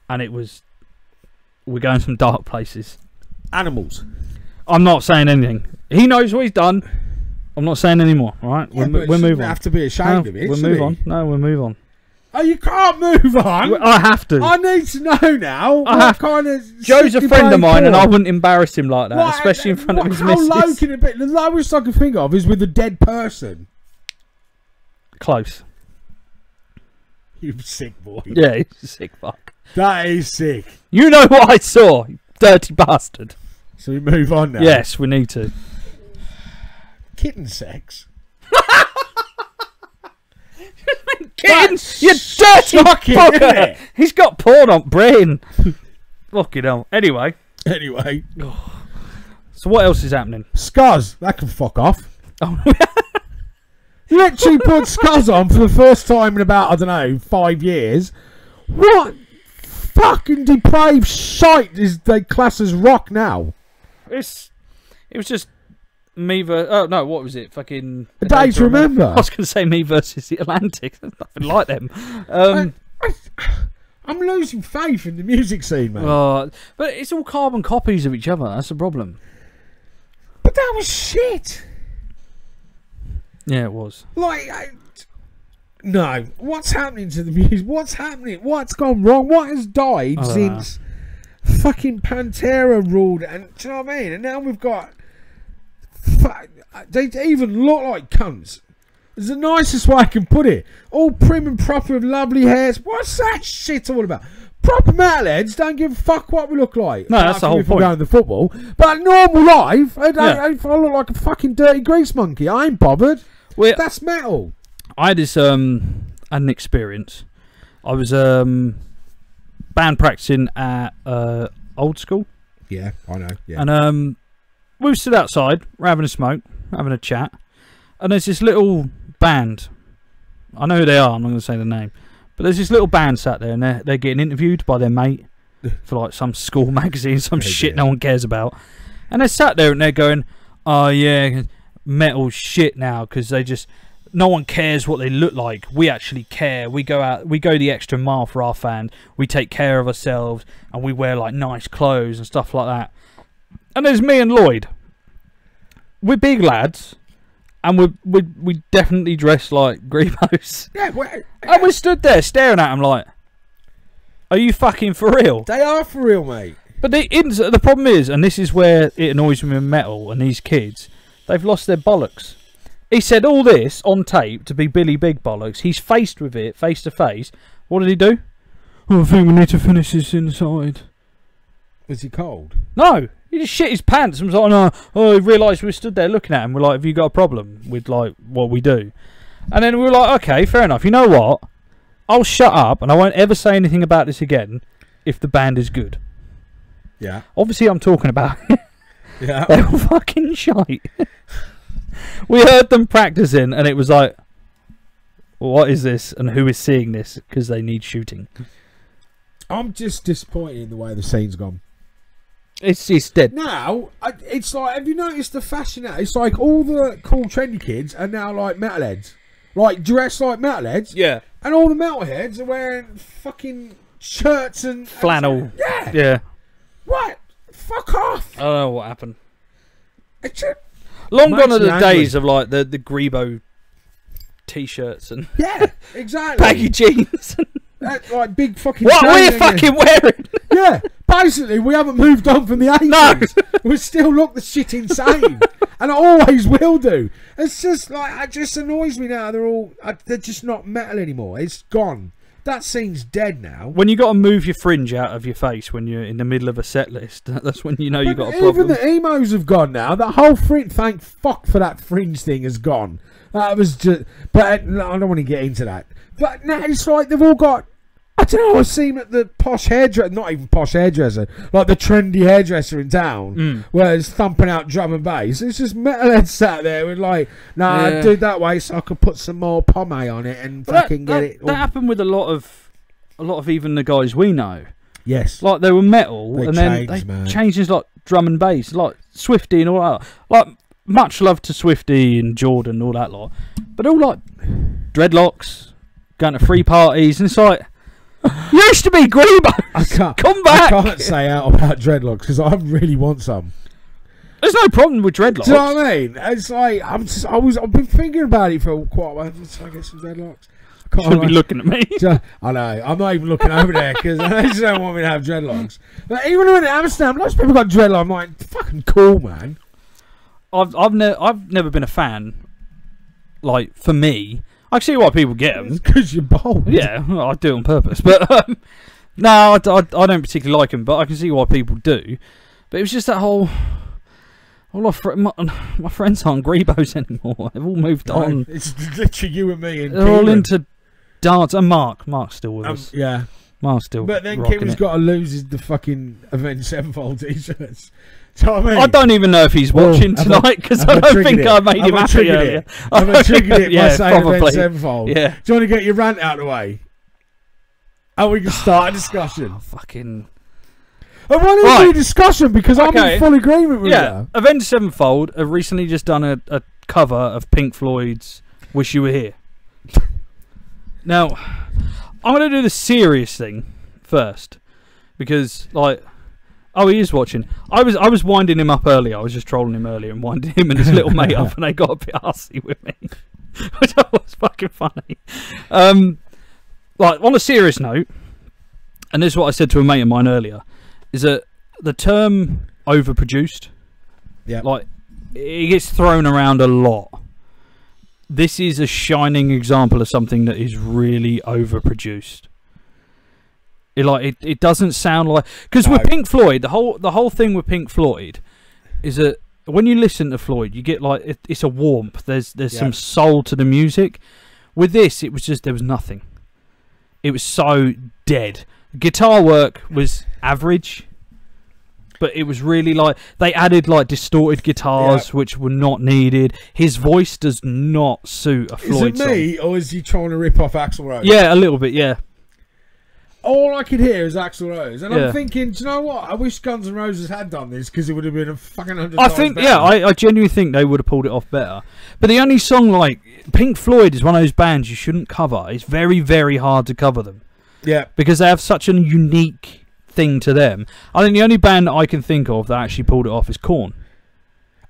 Speaker 1: And it was... We're going some dark places.
Speaker 2: Animals.
Speaker 1: I'm not saying anything. He knows what he's done. I'm not saying any more, all right?
Speaker 2: Yeah,
Speaker 1: we'll move on.
Speaker 2: Have to be ashamed of it.
Speaker 1: We'll move on. No, we'll move on.
Speaker 2: Oh, you can't move on.
Speaker 1: I have to.
Speaker 2: I need to know now. What kind of
Speaker 1: Joe's a friend of mine, and I wouldn't embarrass him like that, especially in front of his missus.
Speaker 2: How low can it be? The lowest I can think of is with a dead person.
Speaker 1: Close.
Speaker 2: You sick boy.
Speaker 1: Yeah, he's a sick fuck.
Speaker 2: That is sick.
Speaker 1: You know what I saw, you dirty bastard.
Speaker 2: So we move on now.
Speaker 1: Yes, we need to.
Speaker 2: Kitten sex.
Speaker 1: Kittens, you dirty fucker. He's got porn on brain. Fucking hell. Anyway. So what else is happening?
Speaker 2: Scuzz. That can fuck off.
Speaker 1: Oh.
Speaker 2: Literally put Scuzz on for the first time in about, I don't know, 5 years. What fucking depraved shite is they class as rock now? It
Speaker 1: was just me versus... Oh, no, what was it? Fucking...
Speaker 2: A Day to Remember. I
Speaker 1: was going to say me versus the Atlantic. There's nothing like them.
Speaker 2: I'm losing faith in the music scene, man.
Speaker 1: But it's all carbon copies of each other. That's the problem.
Speaker 2: But that was shit.
Speaker 1: Yeah, it was.
Speaker 2: No. What's happening to the music? What's happening? What's gone wrong? What has died since fucking Pantera ruled? And do you know what I mean? And now we've got... They even look like cunts. It's the nicest way I can put it. All prim and proper with lovely hairs. What's that shit all about? Proper metalheads don't give a fuck what we look like.
Speaker 1: No, that's the whole point.
Speaker 2: Going to football, but normal life, I look like a fucking dirty grease monkey. I ain't bothered. That's metal.
Speaker 1: I had this an experience. I was band practicing at Old School.
Speaker 2: Yeah, I know. Yeah,
Speaker 1: and we stood outside, we're having a smoke, having a chat, and there's this little band. I know who they are. I'm not going to say the name. But there's this little band sat there, and they're getting interviewed by their mate for like some school magazine, some shit no one cares about. And they're sat there and they're going, "Oh yeah, metal shit now because no one cares what they look like. We actually care. We go out, we go the extra mile for our fans. We take care of ourselves, and we wear like nice clothes and stuff like that." And there's me and Lloyd. We're big lads. And we definitely dress like Grebos. Yeah, and we stood there staring at them like, are you fucking for real?
Speaker 2: They are for real, mate.
Speaker 1: But the problem is, and this is where it annoys me with metal and these kids, they've lost their bollocks. He said all this on tape to be Billy Big Bollocks. He's faced with it, face to face. What did he do? Oh, I think we need to finish this inside.
Speaker 2: Was he cold?
Speaker 1: No. He just shit his pants and was like, "No." Oh, he realised we stood there looking at him. We're like, "Have you got a problem with like what we do?" And then we were like, "Okay, fair enough. You know what? I'll shut up and I won't ever say anything about this again if the band is good."
Speaker 2: Yeah.
Speaker 1: Obviously, I'm talking about.
Speaker 2: Yeah.
Speaker 1: They were fucking shite. We heard them practicing, and it was like, "What is this? And who is seeing this? Because they need shooting."
Speaker 2: I'm just disappointed in the way the scene's gone.
Speaker 1: It's dead.
Speaker 2: Now, it's like, have you noticed the fashion now? It's like all the cool trendy kids are now like metalheads. Like, dressed like metalheads.
Speaker 1: Yeah.
Speaker 2: And all the metalheads are wearing fucking shirts and...
Speaker 1: Flannel.
Speaker 2: Yeah.
Speaker 1: Yeah.
Speaker 2: What? Fuck off.
Speaker 1: I don't know what happened.
Speaker 2: It's just...
Speaker 1: Long gone are the days of like the Grebo t-shirts and...
Speaker 2: Yeah, exactly.
Speaker 1: Baggy jeans.
Speaker 2: Like big fucking...
Speaker 1: What are we fucking wearing?
Speaker 2: Yeah. Basically, we haven't moved on from the 80s. No. We still look the shit insane. And I always will do. It's just like, it just annoys me now. They're just not metal anymore. It's gone. That scene's dead now.
Speaker 1: When you got to move your fringe out of your face when you're in the middle of a set list, that's when you know you got a problem.
Speaker 2: Even the emos have gone now. That whole fringe, thank fuck for that fringe thing has gone. That was just... But I don't want to get into that. But now it's like they've all got. I don't know. I see him at the posh hairdresser, not even posh hairdresser, like the trendy hairdresser in town, where it's thumping out drum and bass. It's just metalheads sat there with like, I do it that way so I could put some more pomade on it and fucking get it.
Speaker 1: That happened with a lot of even the guys we know.
Speaker 2: Yes,
Speaker 1: like they were metal, and then they changed into like drum and bass, like Swifty and all that. Like much love to Swifty and Jordan and all that lot, but all like dreadlocks, going to free parties, and it's like. You used to be Grebo. Come back.
Speaker 2: I can't say out about dreadlocks because I really want some.
Speaker 1: There's no problem with dreadlocks.
Speaker 2: Do you know what I mean? It's like I've been thinking about it for quite a while. Should I get some dreadlocks?
Speaker 1: You shouldn't be looking at me.
Speaker 2: I know. I'm not even looking over there because they just don't want me to have dreadlocks. But even when in Amsterdam, lots of people got dreadlocks. I'm like, fucking cool, man.
Speaker 1: I've never been a fan. Like for me. I can see why people get them.
Speaker 2: It's because you're bold.
Speaker 1: Yeah, well, I do it on purpose. But no, I don't particularly like them. But I can see why people do. But it was just that whole my friends aren't Grebos anymore. They've all moved on.
Speaker 2: It's literally you and me. And
Speaker 1: they're all into dance. And Mark's still with us.
Speaker 2: Yeah,
Speaker 1: Mark's still.
Speaker 2: But then Kieran's got to lose the fucking Avenged Sevenfold t-shirts. So I
Speaker 1: don't even know if he's watching tonight because I don't think I made him happy earlier.
Speaker 2: I've triggered it by saying
Speaker 1: probably.
Speaker 2: Avenged Sevenfold.
Speaker 1: Yeah.
Speaker 2: Do you want to get your rant out of the way? And we can start a discussion.
Speaker 1: Fucking.
Speaker 2: I want to do a discussion because I'm in full agreement with you.
Speaker 1: Avenged Sevenfold have recently just done a cover of Pink Floyd's "Wish You Were Here." Now, I'm going to do the serious thing first because, like. Oh, he is watching. I was winding him up earlier. I was just trolling him earlier and winding him and his little mate up, and they got a bit arsey with me, which was fucking funny. Like on a serious note, and this is what I said to a mate of mine earlier, is that the term overproduced, like it gets thrown around a lot. This is a shining example of something that is really overproduced. It doesn't sound like because with Pink Floyd, the whole thing with Pink Floyd is that when you listen to Floyd, you get like it's a warmth. There's some soul to the music. With this, it was just there was nothing. It was so dead. Guitar work was average, but it was really like they added like distorted guitars which were not needed. His voice does not suit a Floyd song.
Speaker 2: Is it me or is he trying to rip off Axl Rose?
Speaker 1: Yeah, a little bit. Yeah.
Speaker 2: All I could hear is Axl Rose, and I'm thinking, do you know what? I wish Guns N' Roses had done this because it would have been a fucking 100 times better.
Speaker 1: I genuinely think they would have pulled it off better. But the only song like Pink Floyd is one of those bands you shouldn't cover. It's very, very hard to cover them. Yeah, because they have such a unique thing to them. I think the only band that I can think of that actually pulled it off is Korn.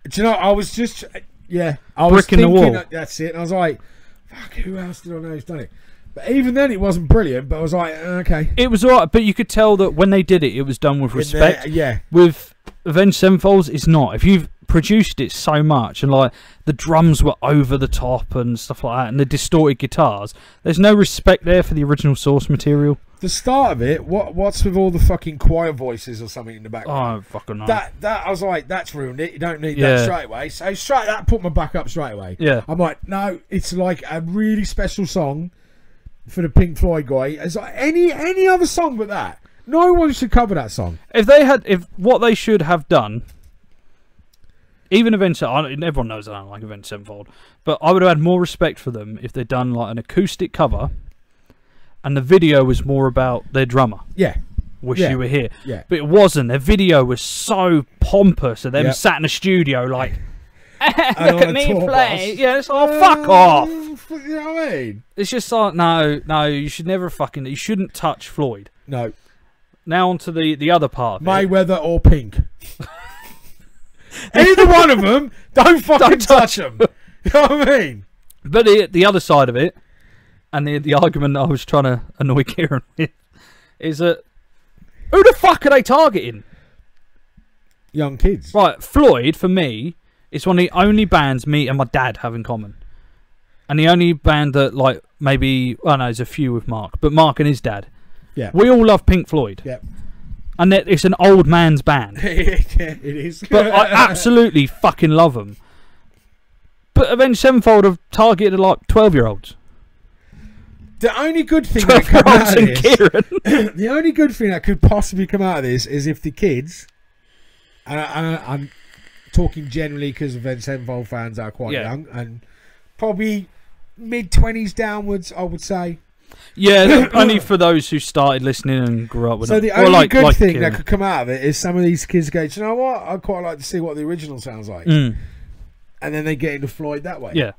Speaker 2: Do you know? I was just I was
Speaker 1: thinking in the wall.
Speaker 2: That's it, and I was like, fuck, who else did I know who's done it? But even then, it wasn't brilliant. But I was like, okay.
Speaker 1: It was alright, but you could tell that when they did it, it was done with respect. With Avenged Sevenfold, it's not. If you've produced it so much, and like the drums were over the top and stuff like that, and the distorted guitars, there's no respect there for the original source material.
Speaker 2: The start of it, what's with all the fucking choir voices or something in the background?
Speaker 1: Oh, fucking no.
Speaker 2: That I was like, that's ruined it. You don't need that straight away. So that put my back up straight away.
Speaker 1: Yeah.
Speaker 2: I'm like, no, it's like a really special song for the Pink Floyd guy. It's like any other song but that. No one should cover that song.
Speaker 1: If what they should have done, even Avenged, everyone knows I don't like Avenged Sevenfold, but I would have had more respect for them if they'd done like an acoustic cover, and the video was more about their drummer.
Speaker 2: Yeah.
Speaker 1: Wish You Were Here.
Speaker 2: Yeah.
Speaker 1: But it wasn't. Their video was so pompous of them sat in a studio like, look at me play. Yeah, it's like, fuck off.
Speaker 2: You know what I mean?
Speaker 1: It's just like, no, you should never you shouldn't touch Floyd.
Speaker 2: No.
Speaker 1: Now on to the other part.
Speaker 2: Mayweather or Pink. Either one of them, don't touch them. You know what I mean?
Speaker 1: But the other side of it, and the argument that I was trying to annoy Kieran with, is that who the fuck are they targeting?
Speaker 2: Young kids.
Speaker 1: Right, Floyd, for me, is one of the only bands me and my dad have in common. And the only band that, like, maybe, I know there's a few with Mark, but Mark and his dad.
Speaker 2: Yeah.
Speaker 1: We all love Pink Floyd.
Speaker 2: Yeah.
Speaker 1: And it's an old man's band.
Speaker 2: It is.
Speaker 1: But I absolutely fucking love them. But Avenged Sevenfold have targeted like 12-year-olds.
Speaker 2: The only good thing that could come out of this,
Speaker 1: Kieran.
Speaker 2: the only good thing that could possibly come out of this is if the kids, and I'm talking generally because Avenged Sevenfold fans are quite young and probably mid-20s downwards, I would say.
Speaker 1: Yeah, only for those who started listening and grew up with it.
Speaker 2: So the only good thing that could come out of it is some of these kids go, do you know what? I'd quite like to see what the original sounds like. And then they get into Floyd that way.
Speaker 1: Yeah.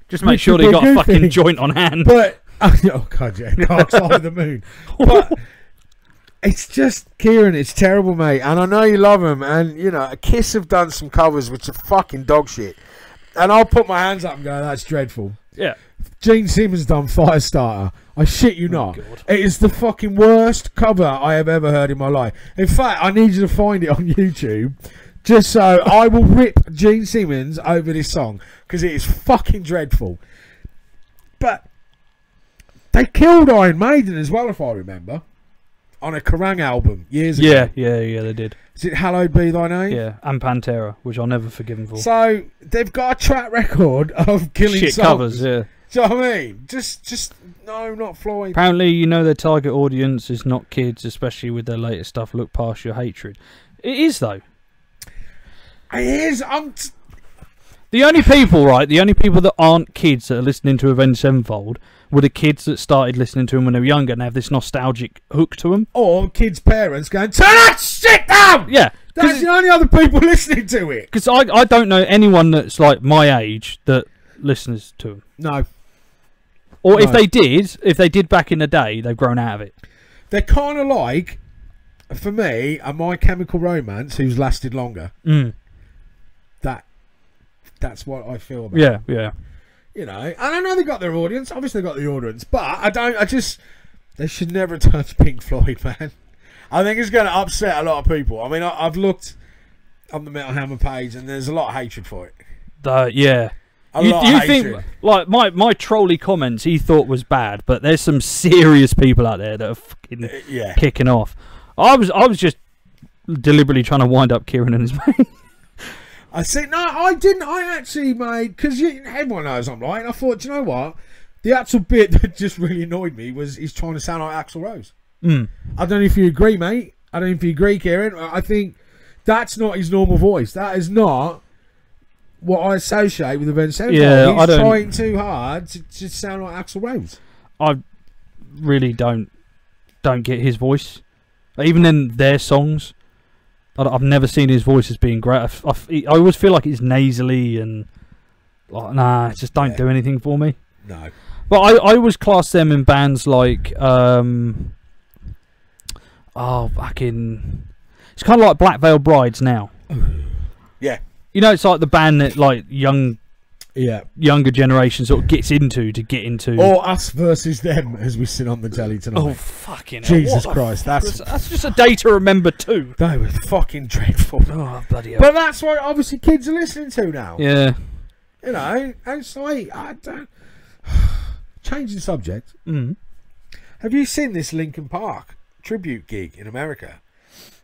Speaker 1: Just make sure they got a fucking joint on hand.
Speaker 2: But, oh God, yeah, Dark Side of the Moon. But it's just, Kieran, it's terrible, mate. And I know you love them. And, you know, Kiss have done some covers which are fucking dog shit. And I'll put my hands up and go, that's dreadful.
Speaker 1: Yeah.
Speaker 2: Gene Simmons done Firestarter. I shit you not.
Speaker 1: God.
Speaker 2: It is the fucking worst cover I have ever heard in my life. In fact, I need you to find it on YouTube. Just so I will rip Gene Simmons over this song. Because it is fucking dreadful. But they killed Iron Maiden as well, if I remember. On a Kerrang album years ago.
Speaker 1: Yeah, they did.
Speaker 2: Is it Hallowed Be Thy Name?
Speaker 1: Yeah, and Pantera, which I'll never forgive them for.
Speaker 2: So they've got a track record of killing
Speaker 1: shit
Speaker 2: songs.
Speaker 1: Covers, yeah.
Speaker 2: Do you know what I mean? Just no, not Floyd.
Speaker 1: Apparently, you know their target audience is not kids, especially with their latest stuff. Look past your hatred. It is though.
Speaker 2: It is.
Speaker 1: The only people, right? The only people that aren't kids that are listening to Avenged Sevenfold were the kids that started listening to them when they were younger and have this nostalgic hook to them.
Speaker 2: Or kids' parents going, turn that shit down!
Speaker 1: Yeah.
Speaker 2: That's the only other people listening to it.
Speaker 1: Because I don't know anyone that's like my age that listens to them.
Speaker 2: No.
Speaker 1: Or if they did back in the day, they've grown out of it.
Speaker 2: They're kind of like, for me, a My Chemical Romance who's lasted longer. That's what I feel about it.
Speaker 1: Yeah.
Speaker 2: You know, and I know they got their audience. Obviously, they got the audience, but they should never touch Pink Floyd, man. I think it's going to upset a lot of people. I mean, I've looked on the Metal Hammer page, and there's a lot of hatred for it.
Speaker 1: Yeah. You think like my trolley comments he thought was bad, but there's some serious people out there that are fucking kicking off. I was just deliberately trying to wind up Kieran and his mate.
Speaker 2: I said, no, I didn't. I actually made, because everyone knows I'm right. And I thought, do you know what? The actual bit that just really annoyed me was he's trying to sound like Axl Rose. I don't know if you agree, mate. I don't know if you agree, Kieran. I think that's not his normal voice. That is not what I associate with Avenged Sevenfold.
Speaker 1: Yeah,
Speaker 2: he's trying too hard to sound like Axl Rose. I
Speaker 1: really don't get his voice. Even in their songs. I've never seen his voice as being great. I always feel like it's nasally and like, nah, it just don't do anything for me.
Speaker 2: No.
Speaker 1: But I always class them in bands like it's kind of like Black Veil Brides now.
Speaker 2: Yeah.
Speaker 1: You know, it's like the band that like younger generation sort of gets into to get into.
Speaker 2: Or Us Versus Them, as we sit on the telly tonight.
Speaker 1: Oh, fucking hell.
Speaker 2: Jesus Christ. That's
Speaker 1: just a day to remember too.
Speaker 2: They were fucking dreadful.
Speaker 1: Oh, bloody hell.
Speaker 2: But that's what obviously kids are listening to now.
Speaker 1: Yeah.
Speaker 2: You know, and it's like, I don't... Changing subject. Have you seen this Linkin Park tribute gig in America?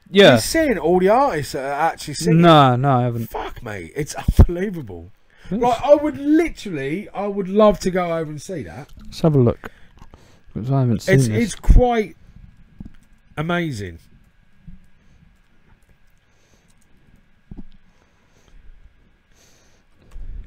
Speaker 1: Yeah.
Speaker 2: You've seen all the artists that are actually singing?
Speaker 1: No, I haven't.
Speaker 2: Fuck, mate. It's unbelievable. Like, I would love to go over and see that.
Speaker 1: Let's have a look. Because I haven't seen this.
Speaker 2: It's quite amazing.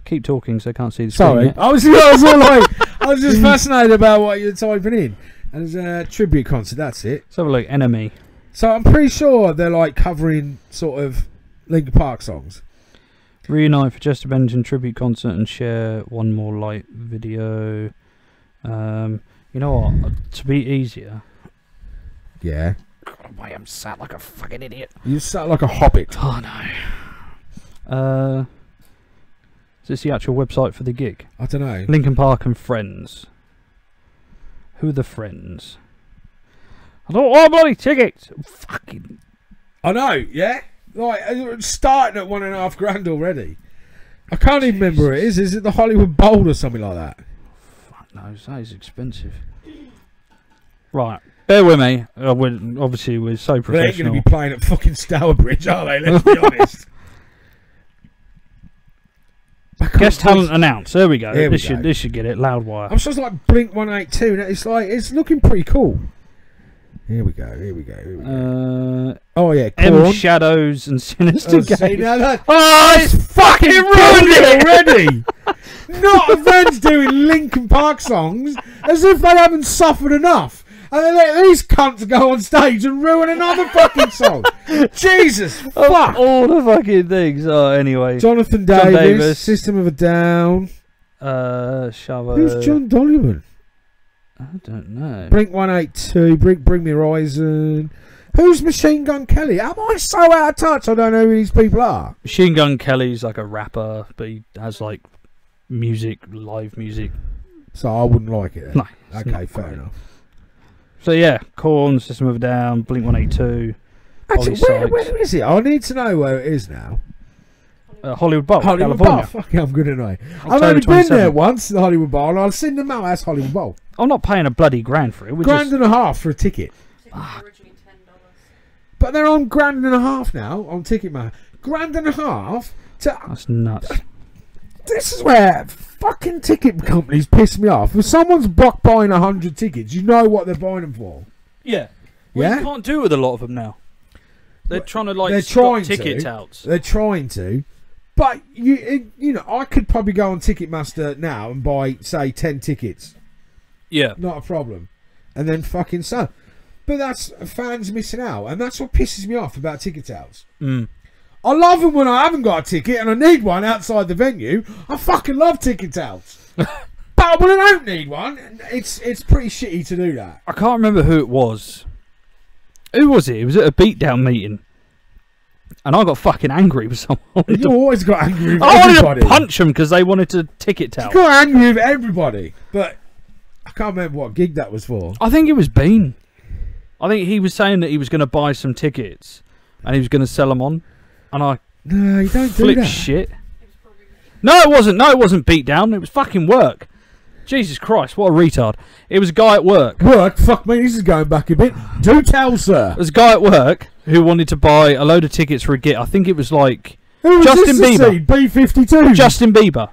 Speaker 1: Keep talking so I can't see the screen.
Speaker 2: Sorry.
Speaker 1: Yet.
Speaker 2: I was all like, I was just fascinated about what you're typing in. And there's a tribute concert, that's it.
Speaker 1: Let's have a look. Enemy.
Speaker 2: So I'm pretty sure they're like covering sort of Linkin Park songs.
Speaker 1: Reunite for Chester Bennington tribute concert and share one more light video. You know what? To be easier.
Speaker 2: Yeah.
Speaker 1: God, why I'm sat like a fucking idiot.
Speaker 2: You sat like a hobbit.
Speaker 1: Oh no. Is this the actual website for the gig?
Speaker 2: I don't know.
Speaker 1: Linkin Park and Friends. Who are the friends? I don't want bloody tickets. Fucking.
Speaker 2: I know. Yeah. Like, it's starting at $1.5 grand already. I can't even remember where it is. Is it the Hollywood Bowl or something like that?
Speaker 1: Fuck knows. That is expensive. Right. Bear with me. Obviously, we're so professional.
Speaker 2: They ain't going to be playing at fucking Stourbridge, are they? Let's be honest.
Speaker 1: Guest talent announced. There we go. This should get it. Loudwire.
Speaker 2: I'm just like Blink 182. It's looking pretty cool. Here we go. Oh yeah,
Speaker 1: M Shadows and Sinister Games.
Speaker 2: It's fucking ruined it already. Not a band's doing Linkin Park songs as if they haven't suffered enough. And they let these cunts go on stage and ruin another fucking song. Jesus, fuck.
Speaker 1: All the fucking things. Oh, anyway.
Speaker 2: Jonathan Davis, System of a Down.
Speaker 1: Shove.
Speaker 2: Who's John Dollyman?
Speaker 1: I don't know.
Speaker 2: Blink 182, Bring Me Horizon. Who's Machine Gun Kelly? Am I so out of touch I don't know who these people are?
Speaker 1: Machine Gun Kelly's like a rapper, but he has like live music.
Speaker 2: So I wouldn't like it then?
Speaker 1: No.
Speaker 2: Okay, fair enough.
Speaker 1: So yeah, Korn, System of a Down, Blink 182.
Speaker 2: Actually, where is it? I need to know where it is now.
Speaker 1: Hollywood Bowl,
Speaker 2: Hollywood
Speaker 1: California.
Speaker 2: Bowl. Fucking, I'm good at know. I've only been there once, the Hollywood Bowl, and I've seen them out as Hollywood Bowl.
Speaker 1: I'm not paying a bloody grand for it.
Speaker 2: £1.50 for a ticket.
Speaker 3: Originally $10.
Speaker 2: But they're on £1.50 now on Ticketmaster. £1.50 to.
Speaker 1: That's nuts.
Speaker 2: This is where fucking ticket companies piss me off. If someone's buying 100 tickets, you know what they're buying them for.
Speaker 1: Yeah. Well,
Speaker 2: yeah.
Speaker 1: You can't do it with a lot of them now. They're trying to
Speaker 2: they're trying
Speaker 1: ticket touts.
Speaker 2: They're trying to. But you know, I could probably go on Ticketmaster now and buy, say, 10 tickets.
Speaker 1: Yeah,
Speaker 2: not a problem, and then fucking so. But that's fans missing out, and that's what pisses me off about ticket touts. I love them when I haven't got a ticket and I need one outside the venue. I fucking love ticket touts. But when I don't need one, it's pretty shitty to do that.
Speaker 1: I can't remember who it was. Who was it? It was at a Beatdown meeting. And I got fucking angry with someone.
Speaker 2: You always got angry with
Speaker 1: everybody.
Speaker 2: everybody.
Speaker 1: I wanted to punch them because they wanted to ticket tout.
Speaker 2: You got angry with everybody. But I can't remember what gig that was for.
Speaker 1: I think it was Bean. I think he was saying that he was going to buy some tickets and he was going to sell them on. And I
Speaker 2: no, you don't do that.
Speaker 1: Shit. No, it wasn't. No, it wasn't Beatdown. It was fucking work. Jesus Christ, what a retard. It was a guy at work.
Speaker 2: Work? Fuck me, this is going back a bit. Do tell, sir.
Speaker 1: There was a guy at work who wanted to buy a load of tickets for a gig. I think it was like
Speaker 2: who was
Speaker 1: Justin
Speaker 2: this
Speaker 1: Bieber.
Speaker 2: B-52.
Speaker 1: Justin Bieber.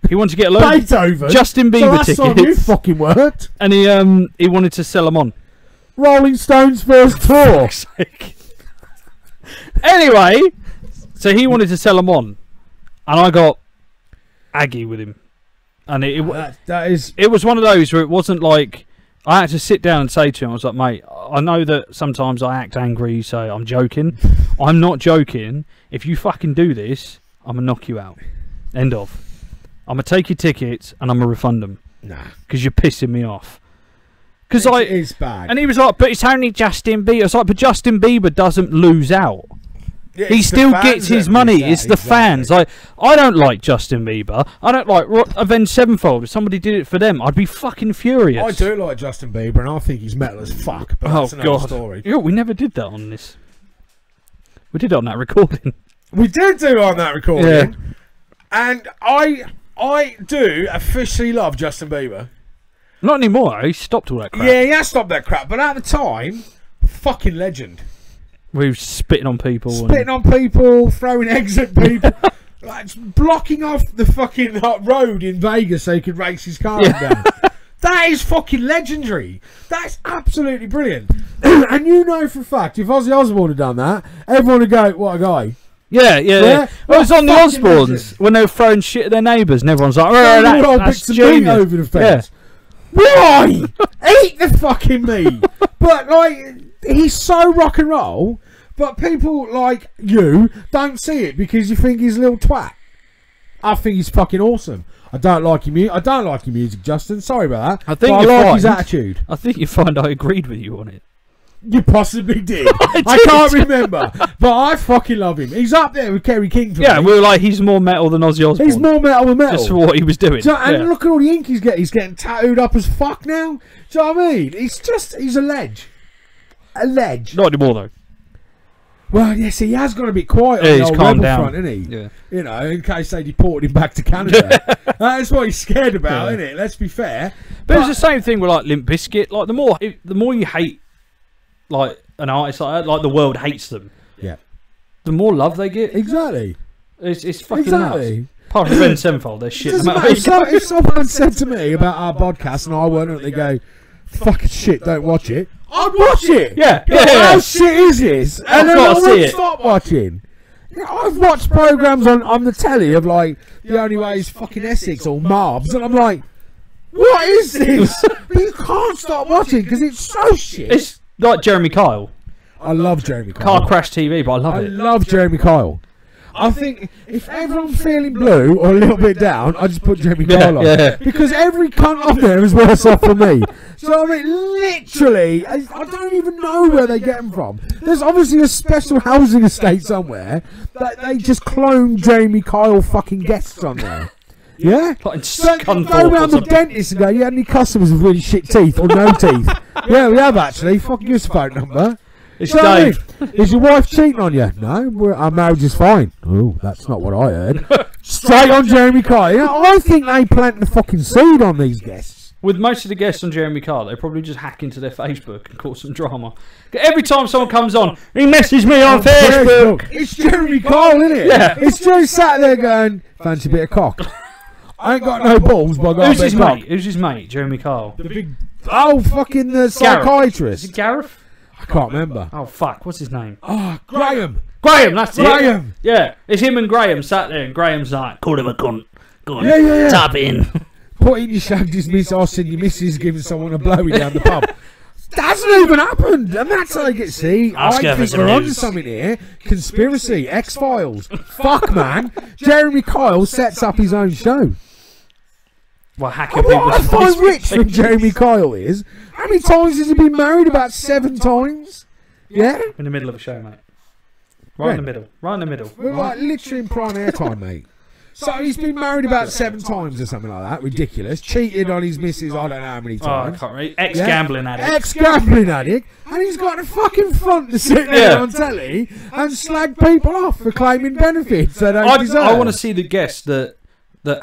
Speaker 1: He wanted to get a load
Speaker 2: Beethoven.
Speaker 1: of Justin Bieber
Speaker 2: so
Speaker 1: tickets.
Speaker 2: On you fucking worked.
Speaker 1: And he wanted to sell them on.
Speaker 2: Rolling Stones first tour.
Speaker 1: Anyway, so he wanted to sell them on. And I got aggy with him. And it was one of those where it wasn't like I had to sit down and say to him, I was like, mate, I know that sometimes I act angry, so I'm joking. I'm not joking. If you fucking do this, I'm going to knock you out. End of. I'm going to take your tickets and I'm going to refund them.
Speaker 2: Nah.
Speaker 1: Because you're pissing me off. Because
Speaker 2: it is bad.
Speaker 1: And he was like, but it's only Justin Bieber. I was like, but Justin Bieber doesn't lose out.
Speaker 2: Yeah,
Speaker 1: he still gets his money. It's the fans. Like, I don't like Justin Bieber. I don't like Avenged Sevenfold. If somebody did it for them, I'd be fucking furious.
Speaker 2: I do like Justin Bieber, and I think he's metal as fuck. But that's another story.
Speaker 1: Yeah, we never did that on this. We did it on that recording.
Speaker 2: We did do it on that recording.
Speaker 1: Yeah.
Speaker 2: And I do officially love Justin Bieber.
Speaker 1: Not anymore. He stopped all that crap.
Speaker 2: Yeah, he has stopped that crap. But at the time, fucking legend.
Speaker 1: We were spitting on people.
Speaker 2: Spitting on people, throwing eggs at people. Like, blocking off the fucking road in Vegas so he could race his car down. That is fucking legendary. That's absolutely brilliant. And you know for a fact, if Ozzy Osbourne had done that, everyone would go, what a guy.
Speaker 1: Yeah. Well, it was on the Osbournes when they were throwing shit at their neighbours and everyone's like, oh, that's genius.
Speaker 2: Over the fence. Yeah. Why? Eat the fucking meat. But, like, he's so rock and roll, but people like you don't see it because you think he's a little twat. I think he's fucking awesome. I don't like your music. I don't like your music, Justin. Sorry about that.
Speaker 1: I
Speaker 2: like his attitude.
Speaker 1: I think you find I agreed with you on it.
Speaker 2: You possibly did. I can't remember, but I fucking love him. He's up there with Kerry King.
Speaker 1: Yeah, we were like, he's more metal than Ozzy Osbourne.
Speaker 2: He's more metal than metal.
Speaker 1: Just for what he was doing.
Speaker 2: And look at all the ink he's getting. He's getting tattooed up as fuck now. Do you know what I mean? He's a ledge. A ledge.
Speaker 1: Not anymore though.
Speaker 2: Well, yes, he has got a bit quiet on the old Rebel front, isn't he? Yeah. You know, in case they deported him back to Canada. That's what he's scared about, isn't it? Let's be fair.
Speaker 1: But it's the same thing with like Limp Bizkit. Like the more you hate like an artist like that, like the world hates them.
Speaker 2: Yeah.
Speaker 1: The more love they get.
Speaker 2: Exactly.
Speaker 1: It's fucking nuts. Apart from Ben Sevenfold, they're shit.
Speaker 2: If someone said to me about our podcast and I weren't, they go, fucking shit, don't watch it. I'd watch it.
Speaker 1: Yeah.
Speaker 2: How shit is this? And then I won't stop watching. Yeah, I've watched programmes on the telly of like The Only Way is fucking Essex or Marbs, and I'm like, what is this? But you can't stop watching because it's so shit.
Speaker 1: It's like Jeremy Kyle.
Speaker 2: I love Jeremy Kyle.
Speaker 1: Car Crash TV, but I love it.
Speaker 2: I love Jeremy Kyle. I think if ever I'm feeling blue or a little bit down, I just put Jeremy Kyle on. Yeah. Because every cunt on there is worse off for me. So I mean, literally, I don't even know where they get them from. There's obviously a special housing estate somewhere that they just clone Jeremy Kyle fucking guests on there. Yeah? So go around the dentist and go, you had any customers with really shit teeth or no teeth? Yeah, we have actually. Fucking give us a phone number.
Speaker 1: It's Dave.
Speaker 2: Is your wife cheating on you? No, our marriage is fine. Oh, that's not what I heard. Straight on Jeremy Kyle. Yeah, I think they plant the fucking seed on these guests.
Speaker 1: With most of the guests on Jeremy Kyle, they probably just hack into their Facebook and cause some drama. Every time someone comes on, he messages me on Facebook.
Speaker 2: It's Jeremy Kyle, isn't it?
Speaker 1: Yeah.
Speaker 2: It's just sat there going, fancy a bit of cock. I ain't got no balls, but I got a bit of cock.
Speaker 1: Who's his mate? Jeremy Kyle.
Speaker 2: The big... Oh, fucking the psychiatrist.
Speaker 1: Is it Gareth?
Speaker 2: I can't remember.
Speaker 1: Oh, fuck. What's his name?
Speaker 2: Oh, Graham.
Speaker 1: Graham, that's it.
Speaker 2: Graham.
Speaker 1: Yeah. It's him and Graham sat there, and Graham's like, call him a cunt. Go on.
Speaker 2: Yeah.
Speaker 1: Tap in.
Speaker 2: Put in your shagged his miss, or send your missus giving someone a blowy down the pub. Hasn't even happened. And that's how I get, see, I think we're onto something here. Conspiracy, X-Files. Fuck, man. Jeremy Kyle sets up his own show.
Speaker 1: Well, hacking
Speaker 2: what I find rich from Jeremy Kyle is, how many times has he been married? About 7 times? Yeah?
Speaker 1: In the middle of a show, mate. Right in the middle. Right in the middle.
Speaker 2: We're like literally in prime airtime, mate. So he's been married about 7 times or something like that. Ridiculous. Cheated on his missus, I don't know how many times.
Speaker 1: I can't remember. Ex-gambling addict.
Speaker 2: Ex-gambling addict. And he's got a fucking front to sit there on telly and slag people off for claiming benefits they don't deserve.
Speaker 1: I want to see the guest that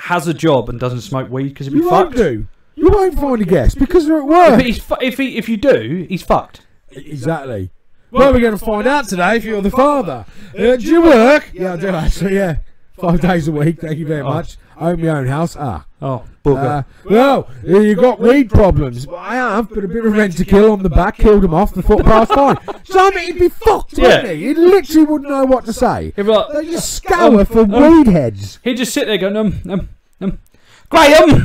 Speaker 1: has a job and doesn't smoke weed because he'd be fucked.
Speaker 2: You won't find a guest because they're at work.
Speaker 1: If you do, he's fucked.
Speaker 2: Exactly. Well, we're going to find out today if you're the father. Do you work? Yeah, I do actually, yeah. 5 days a week, thank you very much. I own my own house.
Speaker 1: Bugger.
Speaker 2: Well, you got weed problems. Well, I have, but a bit of rent to kill on the back, killed him off, the footpath's fine. So I mean, he'd be fucked, wouldn't he? He literally wouldn't know what to say. They just scour for weed heads.
Speaker 1: He'd just sit there going, Graham!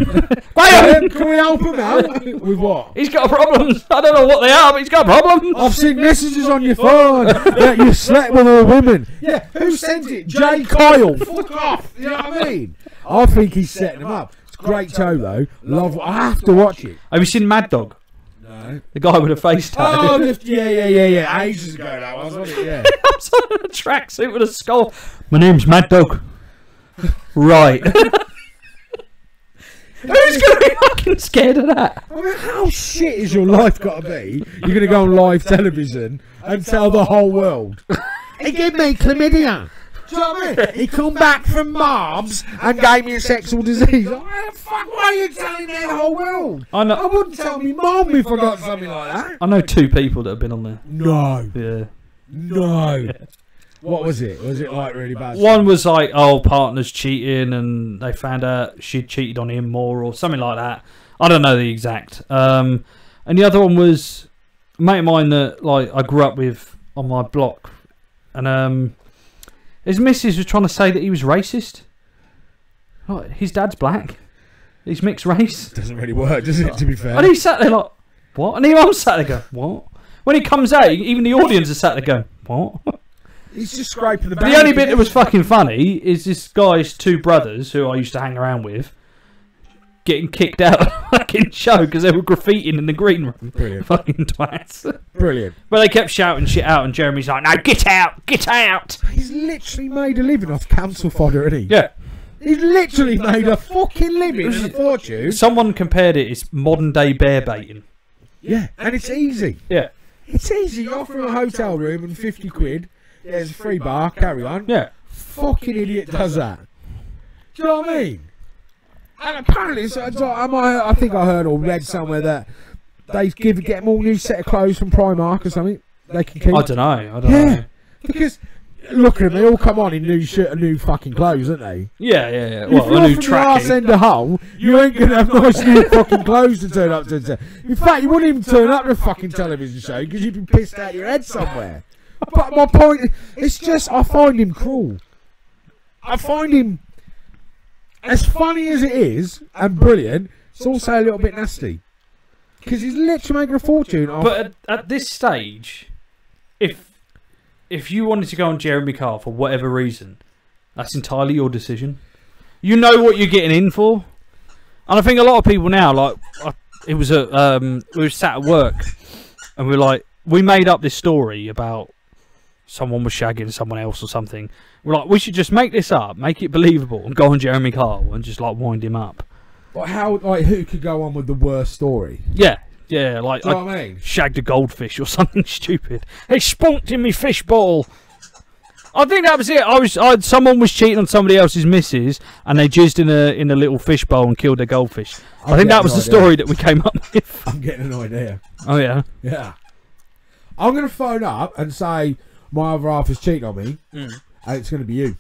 Speaker 1: Graham!
Speaker 2: Can we help him out? With what?
Speaker 1: He's got problems. I don't know what they are, but he's got problems.
Speaker 2: I've seen messages on your phone that you slept with all women. Yeah, who sent it? Jay Kyle. Fuck off. You know what I mean? I think he's setting them up. It's a great show, though. I have to watch it.
Speaker 1: Have you seen Mad Dog?
Speaker 2: No.
Speaker 1: The guy with a face tattoo.
Speaker 2: Oh, yeah. Ages ago, that was, wasn't it? Yeah.
Speaker 1: I'm on a tracksuit with a skull. My name's Mad Dog. Right. Who's going to be fucking scared of that?
Speaker 2: I mean, how shit is your life got to be? You're going to go on live television and tell the whole world. He gave me chlamydia. Do you know what I mean? He come back from Marbs and gave me a sexual disease. Why the fuck why are you telling the whole world? I wouldn't tell me mum if I got something like that.
Speaker 1: I know 2 people that have been on there.
Speaker 2: No.
Speaker 1: Yeah.
Speaker 2: No. Yeah. What was it? Was it like really bad?
Speaker 1: One was like, partner's cheating and they found out she'd cheated on him more or something like that. I don't know the exact. And the other one was a mate of mine that like I grew up with on my block. And his missus was trying to say that he was racist. Like, his dad's black. He's mixed race.
Speaker 2: Doesn't really work, does it, to be fair?
Speaker 1: And he sat there like, what? And I'm sat there going, what? When he comes out, even the audience is sat there going, what?
Speaker 2: He's just scraping the back.
Speaker 1: The only bit that was fucking funny is this guy's 2 brothers, who I used to hang around with, getting kicked out of the fucking show because they were graffitiing in the green room.
Speaker 2: Brilliant.
Speaker 1: Fucking twats.
Speaker 2: Brilliant.
Speaker 1: But they kept shouting shit out, and Jeremy's like, no, get out, get out.
Speaker 2: He's literally made a living off council fodder, isn't he?
Speaker 1: Yeah.
Speaker 2: He's literally made a fucking living and a fortune.
Speaker 1: Someone compared it as modern day bear baiting.
Speaker 2: Yeah, and it's easy.
Speaker 1: Yeah.
Speaker 2: It's easy. You offer a hotel room and 50 quid. There's a free bar, carry on.
Speaker 1: Yeah.
Speaker 2: Fucking idiot does that. Do you know what I mean? And apparently, I think I heard or read somewhere that they get them all new set of clothes from Primark or something. They can keep.
Speaker 1: I don't know.
Speaker 2: Because look at them, they all come on in new shirt and new fucking clothes, aren't they?
Speaker 1: Yeah.
Speaker 2: Well,
Speaker 1: Well,
Speaker 2: if you're
Speaker 1: a new
Speaker 2: from the arse
Speaker 1: trackie.
Speaker 2: end of Hull, you ain't going to have nice new fucking clothes to turn up to. In fact, you wouldn't even turn up to a fucking television show because you'd be pissed out your head somewhere. But my point, it's just, I find him cruel. I find him, as funny as it is, and brilliant, it's also a little bit nasty. Because he's literally making a fortune off...
Speaker 1: But at this stage, if you wanted to go on Jeremy Kyle for whatever reason, that's entirely your decision. You know what you're getting in for. And I think a lot of people now, like, it was we were sat at work, and we made up this story about someone was shagging someone else or something. We're like, we should just make this up, make it believable, and go on Jeremy Kyle and just like wind him up.
Speaker 2: But how, like, who could go on with the worst story?
Speaker 1: Yeah, like
Speaker 2: Do you know what I mean?
Speaker 1: shagged a goldfish or something stupid. They spunked in me fish ball. I think that was it. Someone was cheating on somebody else's missus, and they jizzed in a little fish bowl and killed a goldfish. I think that was the story that we came up with.
Speaker 2: I'm getting an idea.
Speaker 1: Oh yeah.
Speaker 2: Yeah. I'm going to phone up and say my other half is cheating on me, and it's going to be you.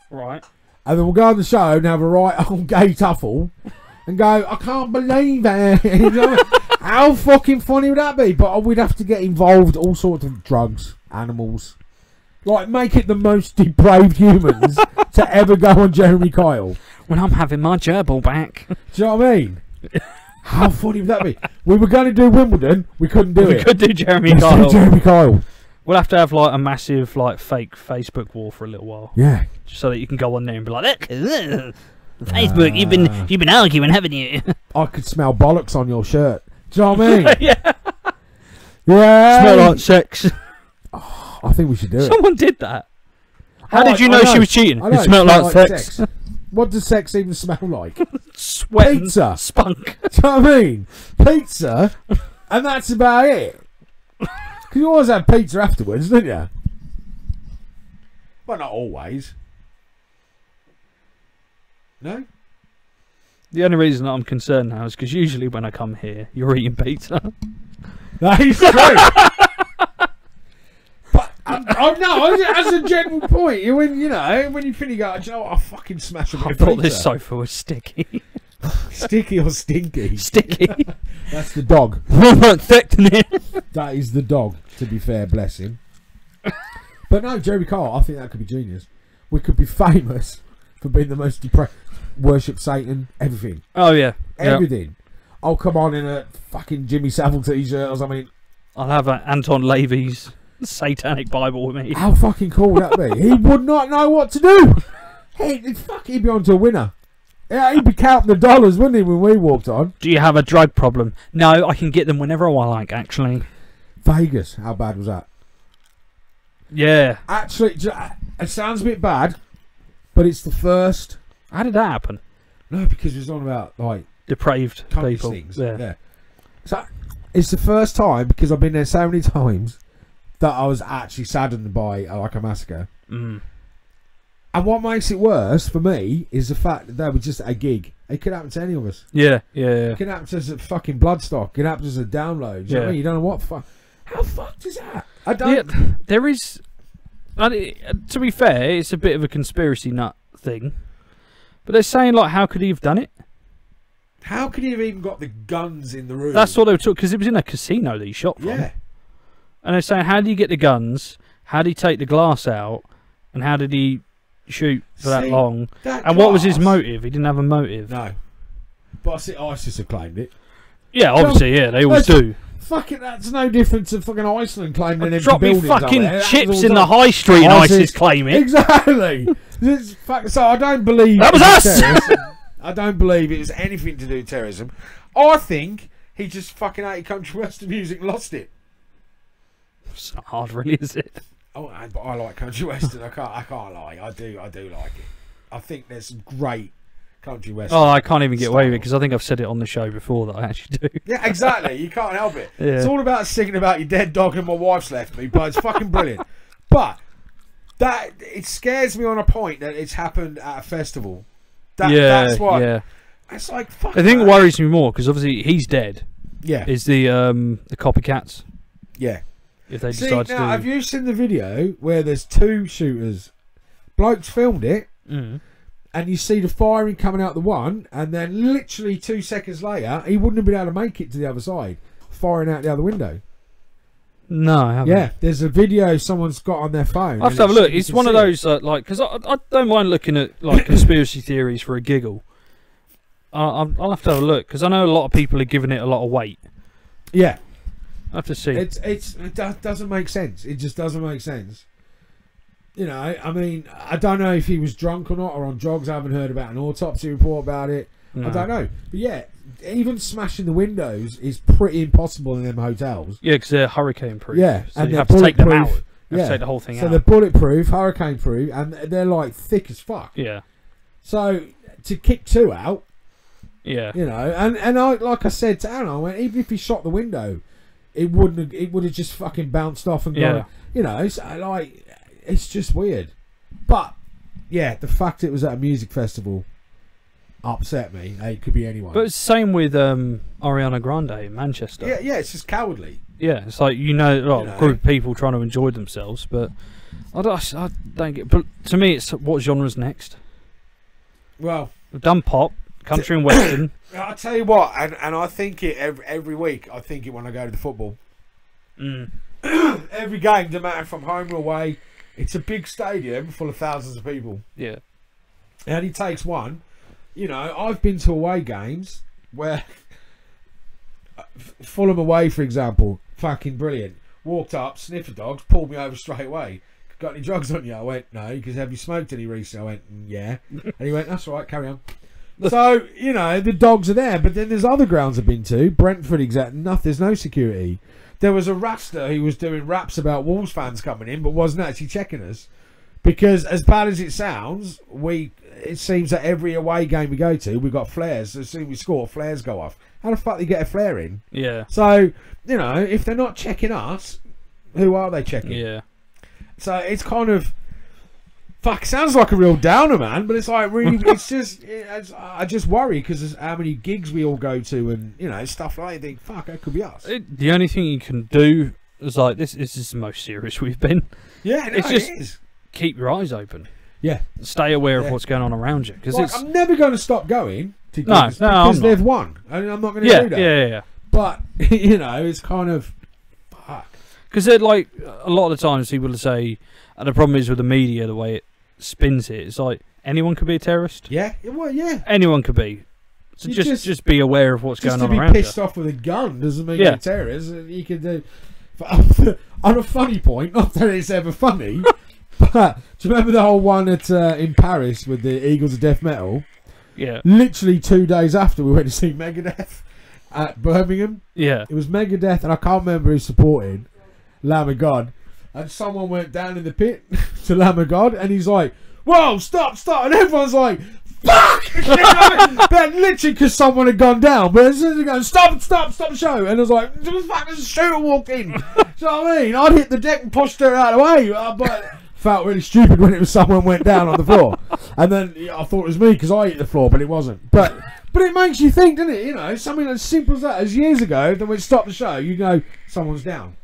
Speaker 1: Right.
Speaker 2: And then we'll go on the show and have a right old gay tuffle and go, I can't believe it. You know? How fucking funny would that be? But we'd have to get involved, all sorts of drugs, animals. Like, make it the most depraved humans to ever go on Jeremy Kyle.
Speaker 1: When I'm having my gerbil back.
Speaker 2: Do you know what I mean? How funny would that be? We were going to do Wimbledon. We couldn't do it.
Speaker 1: We could do Jeremy
Speaker 2: Let's
Speaker 1: Kyle.
Speaker 2: do Jeremy Kyle.
Speaker 1: We'll have to have like a massive like fake Facebook war for a little while.
Speaker 2: Yeah.
Speaker 1: Just so that you can go on there and be like, look, Facebook, you've been arguing, haven't you?
Speaker 2: I could smell bollocks on your shirt. Do you know what I mean?
Speaker 1: Yeah.
Speaker 2: Yeah.
Speaker 1: Smell like sex.
Speaker 2: Oh, I think we should do it.
Speaker 1: Someone did that. How did you know she was cheating?
Speaker 2: I know,
Speaker 1: It smelled like sex.
Speaker 2: What does sex even smell like?
Speaker 1: Sweat.
Speaker 2: Pizza.
Speaker 1: Spunk.
Speaker 2: Do you know what I mean? Pizza, and that's about it. Because you always have pizza afterwards, don't you? Well, not always. No?
Speaker 1: The only reason that I'm concerned now is because usually when I come here, you're eating pizza.
Speaker 2: That is true. But no, as a general point, when you finish, you go, do you know what? I'll fucking smash a bit
Speaker 1: I
Speaker 2: of
Speaker 1: thought
Speaker 2: pizza.
Speaker 1: this sofa was sticky.
Speaker 2: Sticky or stinky?
Speaker 1: Sticky.
Speaker 2: That's the dog. That is the dog, to be fair, bless him. But no, Jeremy Kyle, I think that could be genius. We could be famous for being the most depressed, worship Satan, everything.
Speaker 1: Oh, yeah.
Speaker 2: Everything. I'll come on in a fucking Jimmy Savile t-shirt or something.
Speaker 1: I'll have Anton Levy's satanic Bible with me.
Speaker 2: How fucking cool would that be? He would not know what to do. He'd be on to a winner. Yeah, he'd be counting the dollars, wouldn't he, when we walked on?
Speaker 1: Do you have a drug problem? No, I can get them whenever I like, actually.
Speaker 2: Vegas, how bad was that?
Speaker 1: Yeah.
Speaker 2: Actually, it sounds a bit bad, but it's the first.
Speaker 1: How did that happen?
Speaker 2: No, because it's on about, like,
Speaker 1: Depraved people.
Speaker 2: things.
Speaker 1: Yeah.
Speaker 2: So, it's the first time, because I've been there so many times, that I was actually saddened by, like, a massacre.
Speaker 1: Mm.
Speaker 2: And what makes it worse for me is the fact that they were just a gig. It could happen to any of us.
Speaker 1: Yeah.
Speaker 2: It could happen to us at fucking Bloodstock. It could happen to us at Download. You know what I mean? You don't know what fuck. How fucked is that? I don't.
Speaker 1: Yeah, there is. To be fair, it's a bit of a conspiracy nut thing. But they're saying, like, how could he have done it?
Speaker 2: How could he have even got the guns in the room?
Speaker 1: That's what they were talking, because it was in a casino that he shot from.
Speaker 2: Yeah.
Speaker 1: And they're saying, how did he get the guns? How did he take the glass out? And how did he shoot for that long? And what was his motive? He didn't have a motive.
Speaker 2: No. But I see ISIS have claimed it.
Speaker 1: Yeah, obviously, yeah, they always do.
Speaker 2: Fucking, that's no different to fucking Iceland claiming an empty
Speaker 1: Drop me
Speaker 2: buildings
Speaker 1: fucking
Speaker 2: up there.
Speaker 1: chips in the high street and ISIS claim it.
Speaker 2: Exactly. So I don't believe
Speaker 1: that was us.
Speaker 2: I don't believe it was anything to do with terrorism. I think he just fucking hated country western music and lost it.
Speaker 1: It's not hard, really, is it?
Speaker 2: Oh, but I like country western. I can't lie. I do like it. I think there's some great country western.
Speaker 1: Oh, I can't even get away with it because I think I've said it on the show before that I actually do.
Speaker 2: Yeah, exactly. You can't help it.
Speaker 1: Yeah.
Speaker 2: It's all about singing about your dead dog and my wife's left me, but it's fucking brilliant. But that it scares me on a point that it's happened at a festival. That's what.
Speaker 1: Yeah.
Speaker 2: It's like fuck.
Speaker 1: I think it worries me more because obviously he's dead.
Speaker 2: Yeah.
Speaker 1: Is the copycats?
Speaker 2: Yeah.
Speaker 1: if they decide to do.
Speaker 2: Have you seen the video where there's 2 shooters? Blokes filmed it, and you see the firing coming out the one, and then literally 2 seconds later, he wouldn't have been able to make it to the other side, firing out the other window.
Speaker 1: No, I haven't.
Speaker 2: Yeah, there's a video someone's got on their phone.
Speaker 1: I have to have a look. It's one of those, like, because I don't mind looking at like conspiracy theories for a giggle. I'll have to have a look because I know a lot of people are giving it a lot of weight.
Speaker 2: Yeah,
Speaker 1: I have to see.
Speaker 2: It doesn't make sense. It just doesn't make sense. You know, I mean, I don't know if he was drunk or not, or on drugs. I haven't heard about an autopsy report about it. No. I don't know. But yeah, even smashing the windows is pretty impossible in them hotels.
Speaker 1: Yeah, because they're hurricane proof.
Speaker 2: Yeah,
Speaker 1: so
Speaker 2: and
Speaker 1: you
Speaker 2: they're
Speaker 1: have to take them out.
Speaker 2: bulletproof.
Speaker 1: You have to take the whole thing out.
Speaker 2: So they're bulletproof, hurricane proof, and they're like thick as fuck.
Speaker 1: Yeah.
Speaker 2: So to kick 2 out,
Speaker 1: yeah,
Speaker 2: you know, and I, like I said to Anna, I went, even if he shot the window, it would have just fucking bounced off and gone. You know, so like, it's just weird. But yeah, the fact it was at a music festival upset me. It could be anyone.
Speaker 1: But it's the same with Ariana Grande in Manchester.
Speaker 2: Yeah, it's just cowardly.
Speaker 1: Yeah, it's like a group of people trying to enjoy themselves, but I don't get. But to me, it's what genre's next.
Speaker 2: Well,
Speaker 1: we've done pop, country, and western.
Speaker 2: I'll tell you what, and I think it every week. I think it when I go to the football. Every game, no matter from home or away, it's a big stadium full of thousands of people.
Speaker 1: Yeah,
Speaker 2: and he takes one. You know, I've been to away games where Fulham away, for example, fucking brilliant. Walked up, sniffed dogs, pulled me over straight away. Got any drugs on you? I went, no. Because have you smoked any recently? I went, yeah. And he went, that's all right, carry on. So, you know, the dogs are there. But then there's other grounds I've been to. Brentford, exactly. Nothing. There's no security. There was a Rasta who was doing raps about Wolves fans coming in, but wasn't actually checking us. Because as bad as it sounds, it seems that every away game we go to, we've got flares. As soon as we score, flares go off. How the fuck do you get a flare in?
Speaker 1: Yeah.
Speaker 2: So, you know, if they're not checking us, who are they checking?
Speaker 1: Yeah.
Speaker 2: So it's kind of... Fuck, sounds like a real downer, man. But it's like, really, it's just... I just worry because how many gigs we all go to and, you know, stuff like that. You think, fuck, that could be us.
Speaker 1: The only thing you can do is like, this is the most serious we've been.
Speaker 2: Yeah, no,
Speaker 1: it's just...
Speaker 2: It is.
Speaker 1: Keep your eyes open.
Speaker 2: Yeah.
Speaker 1: Stay aware of what's going on around you. Because
Speaker 2: like, I'm never going to stop going to gigs because they've won. And I'm not going to do that.
Speaker 1: Yeah.
Speaker 2: But, you know, it's kind of... Fuck.
Speaker 1: Because they're like, a lot of the times people say, and the problem is with the media, the way it spins it, it's like, anyone could be a terrorist.
Speaker 2: Yeah, well, yeah.
Speaker 1: Anyone could be. So just be aware of what's going on around you.
Speaker 2: Just to be pissed off with a gun doesn't mean you're a terrorist. You could do... On a funny point, not that it's ever funny... But do you remember the whole one at in Paris with the Eagles of Death Metal?
Speaker 1: Yeah.
Speaker 2: Literally 2 days after we went to see Megadeth at Birmingham. Yeah. It was Megadeth, and I can't remember who supported Lamb of God. And someone went down in the pit to Lamb of God, and he's like, "Whoa, stop!" And everyone's like, "Fuck!" But literally because someone had gone down. But as soon as they go, stop the show. And I was like, "Fuck, there's a shooter walking." Do you know what I mean? I'd hit the deck and pushed her out of the way, but... Felt really stupid when it was someone went down on the floor, and then I thought it was me because I hit the floor, but it wasn't. But it makes you think, doesn't it? You know, something as simple as that. As years ago, then we'd stop the show, you know, someone's down,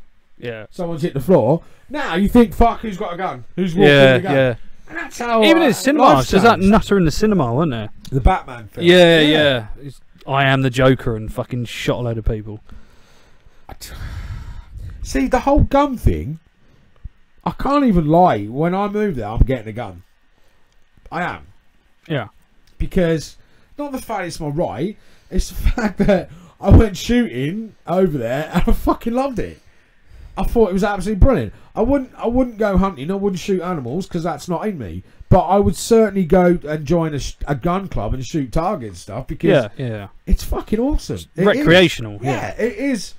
Speaker 2: someone's hit the floor. Now you think, fuck, who's got a gun? Who's walking with a gun? Yeah. And that's how
Speaker 1: even in cinema, there's that nutter in the cinema, wasn't there?
Speaker 2: The Batman film.
Speaker 1: Yeah. I am the Joker and fucking shot a load of people.
Speaker 2: See, the whole gun thing. I can't even lie. When I move there, I'm getting a gun. I am.
Speaker 1: Yeah.
Speaker 2: Because, not the fact it's my right, it's the fact that I went shooting over there and I fucking loved it. I thought it was absolutely brilliant. I wouldn't go hunting. I wouldn't shoot animals because that's not in me. But I would certainly go and join a gun club and shoot targets and stuff because it's fucking awesome.
Speaker 1: It's recreational.
Speaker 2: Yeah, it is.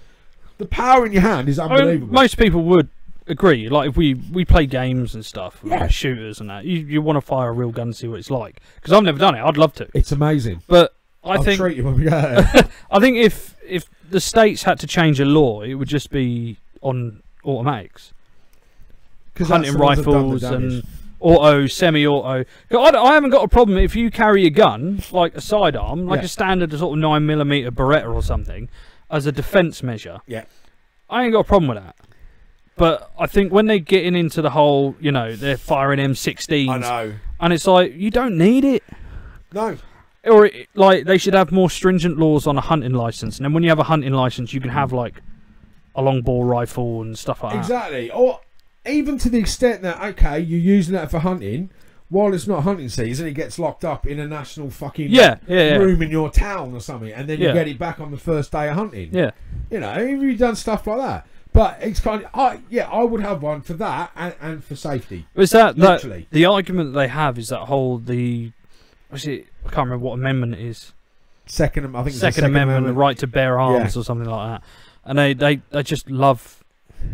Speaker 2: The power in your hand is unbelievable.
Speaker 1: I mean, most people would agree. Like if we play games and stuff, like shooters and that, you want to fire a real gun and see what it's like. Because I've never done it. I'd love to.
Speaker 2: It's amazing.
Speaker 1: But I'll
Speaker 2: treat you when we go.
Speaker 1: I think if the states had to change a law, it would just be on automatics, hunting rifles and auto, semi-auto. I haven't got a problem if you carry a gun like a sidearm, like a standard sort of 9mm Beretta or something, as a defence measure.
Speaker 2: Yeah,
Speaker 1: I ain't got a problem with that. But I think when they're getting into the whole, you know, they're firing M16s.
Speaker 2: I know.
Speaker 1: And it's like, you don't need it.
Speaker 2: No.
Speaker 1: Or, like, they should have more stringent laws on a hunting license. And then when you have a hunting license, you can have, like, a long bore rifle and stuff like that.
Speaker 2: Exactly. Or even to the extent that, okay, you're using that for hunting, while it's not hunting season, it gets locked up in a national fucking room in your town or something, and then you get it back on the first day of hunting.
Speaker 1: Yeah.
Speaker 2: You know, you've done stuff like that. But it's kind of, I would have one for that and for safety.
Speaker 1: Is that the argument that they have is that whole I can't remember what amendment it is.
Speaker 2: Second
Speaker 1: Amendment, the right to bear arms or something like that. And they just love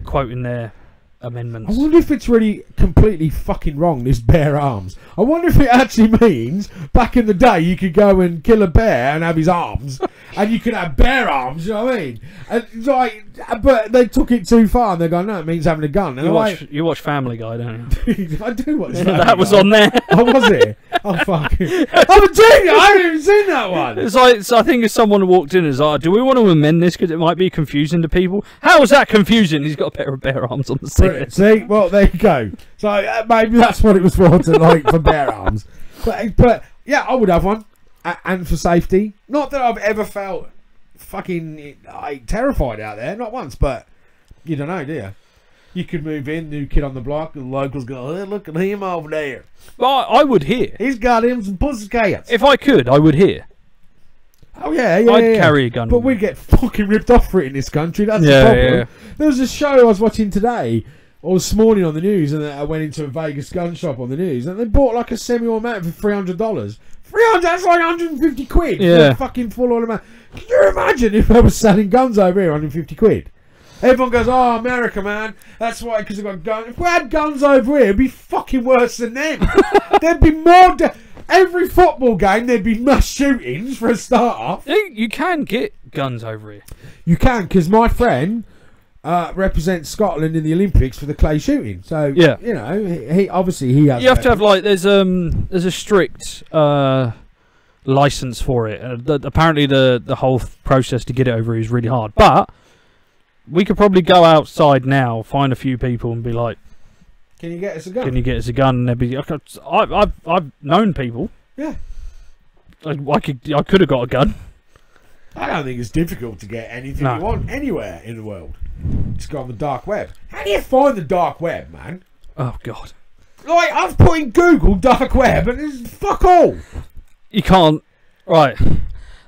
Speaker 1: quoting their amendments.
Speaker 2: I wonder if it's really completely fucking wrong, this bear arms. I wonder if it actually means back in the day you could go and kill a bear and have his arms, and you could have bear arms, you know what I mean? And like, but they took it too far and they're going, no, it means having a gun. And
Speaker 1: you watch Family Guy, don't
Speaker 2: you? I do watch Family
Speaker 1: That was
Speaker 2: Guy.
Speaker 1: on there.
Speaker 2: Oh, was it? Oh, fuck. I'm a genius. I haven't even seen that one.
Speaker 1: It's like, so I think if someone walked in and was like, do we want to amend this because it might be confusing to people? How is that confusing? He's got a pair of bear arms on the scene.
Speaker 2: See, well, there you go. So maybe that's what it was for, for bear arms. But yeah, I would have one, and for safety. Not that I've ever felt fucking terrified out there, not once. But you don't know, do you? You could move in, new kid on the block, and the locals go, hey, look at him over there.
Speaker 1: Well, I would hear.
Speaker 2: He's got him some pussycats.
Speaker 1: If I could, I would hear.
Speaker 2: Oh yeah,
Speaker 1: I'd carry a gun.
Speaker 2: But we'd get fucking ripped off for it in this country. That's the problem. Yeah. There was a show I was watching today, or this morning on the news, and I went into a Vegas gun shop on the news, and they bought like a semi-automatic for $300. $300, that's like 150 quid.
Speaker 1: Yeah.
Speaker 2: For a fucking full automatic. Can you imagine if they were selling guns over here, 150 quid? Everyone goes, oh, America, man. That's why, because they've got guns. If we had guns over here, it'd be fucking worse than them. There'd be more. Every football game, there'd be mass shootings for a start off.
Speaker 1: You can get guns over here.
Speaker 2: You can, because my friend represents Scotland in the Olympics for the clay shooting. So,
Speaker 1: yeah,
Speaker 2: you know, he obviously he has.
Speaker 1: You have to have, like, there's a strict license for it. Apparently, the whole process to get it over here is really hard. But we could probably go outside now, find a few people, and be like,
Speaker 2: can you get us a gun?
Speaker 1: Can you get us a gun? And be, I've known people.
Speaker 2: Yeah.
Speaker 1: I could have got a gun.
Speaker 2: I don't think it's difficult to get anything you want anywhere in the world. Just go on the dark web. How do you find the dark web, man?
Speaker 1: Oh, God.
Speaker 2: Like, I've put in Google dark web and it's fuck all.
Speaker 1: You can't. Right.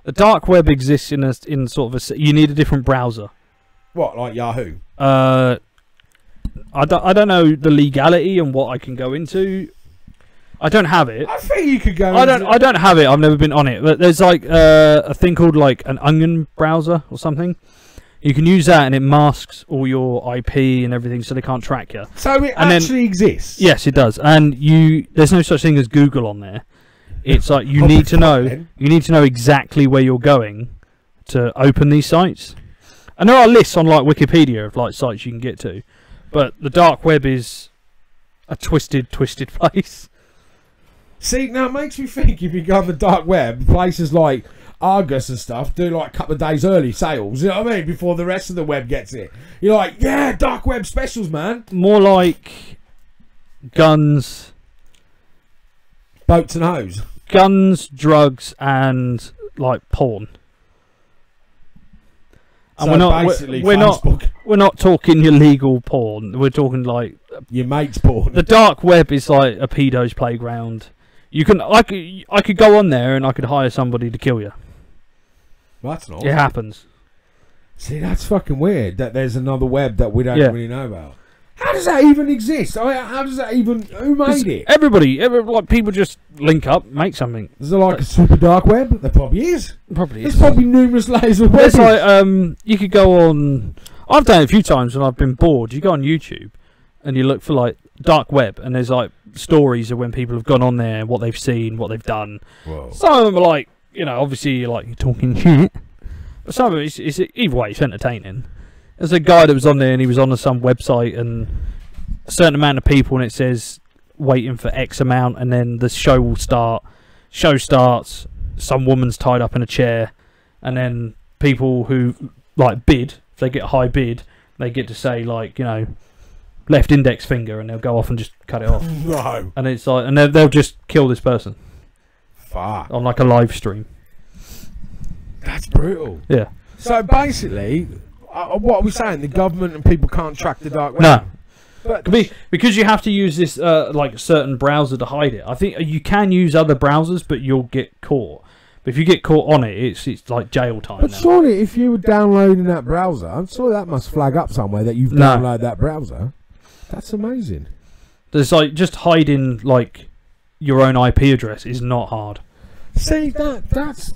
Speaker 1: The dark web exists in sort of a... You need a different browser.
Speaker 2: What, like Yahoo?
Speaker 1: I don't know the legality and what I can go into. I don't have it.
Speaker 2: I think you could go.
Speaker 1: I don't have it. I've never been on it. But there's like a thing called like an Onion browser or something. You can use that and it masks all your IP and everything, so they can't track you.
Speaker 2: So it actually exists.
Speaker 1: Yes, it does. And there's no such thing as Google on there. It's like you need to know. You need to know exactly where you're going to open these sites. And there are lists on like Wikipedia of like sites you can get to. But the dark web is a twisted place.
Speaker 2: See, now it makes me think if you go on the dark web, places like Argus and stuff do like a couple of days early sales, you know what I mean, before the rest of the web gets it. You're like, yeah, dark web specials, man.
Speaker 1: More like guns,
Speaker 2: boats and hoes.
Speaker 1: Guns, drugs, and like porn. And
Speaker 2: so
Speaker 1: we're not talking illegal porn. We're talking like
Speaker 2: your mate's porn.
Speaker 1: The dark web is like a pedo's playground. I could go on there and I could hire somebody to kill you.
Speaker 2: Well, that's not.
Speaker 1: It happens.
Speaker 2: See, that's fucking weird. That there's another web that we don't really know about. How does that even exist? I mean, how does that even? Who made it?
Speaker 1: Everybody, like people just link up, make something.
Speaker 2: Is there like a super dark web? There probably is.
Speaker 1: Probably is.
Speaker 2: There's probably numerous layers of web.
Speaker 1: It's like you could go on. I've done it a few times when I've been bored. You go on YouTube and you look for like dark web, and there's like stories of when people have gone on there, what they've seen, what they've done.
Speaker 2: Whoa.
Speaker 1: Some of them are like, you know, obviously you're talking shit, but some of it's either way, it's entertaining. There's a guy that was on there, and he was on some website, and a certain amount of people, and it says waiting for X amount, and then the show will start. Show starts, some woman's tied up in a chair, and then people who like bid, if they get a high bid, they get to say like, you know, left index finger, and they'll go off and just cut it off.
Speaker 2: No.
Speaker 1: And it's like, and they'll just kill this person.
Speaker 2: Fuck.
Speaker 1: On like a live stream.
Speaker 2: That's brutal.
Speaker 1: Yeah.
Speaker 2: So basically, what are we saying? The government and people can't track the dark web?
Speaker 1: No.
Speaker 2: But
Speaker 1: because you have to use this like a certain browser to hide it. I think you can use other browsers, but you'll get caught. But if you get caught on it, it's like jail time.
Speaker 2: But
Speaker 1: now.
Speaker 2: surely, if you were downloading that browser, I'm sure that must flag up somewhere that you've downloaded that browser. That's amazing.
Speaker 1: There's like just hiding like your own IP address is not hard.
Speaker 2: See that's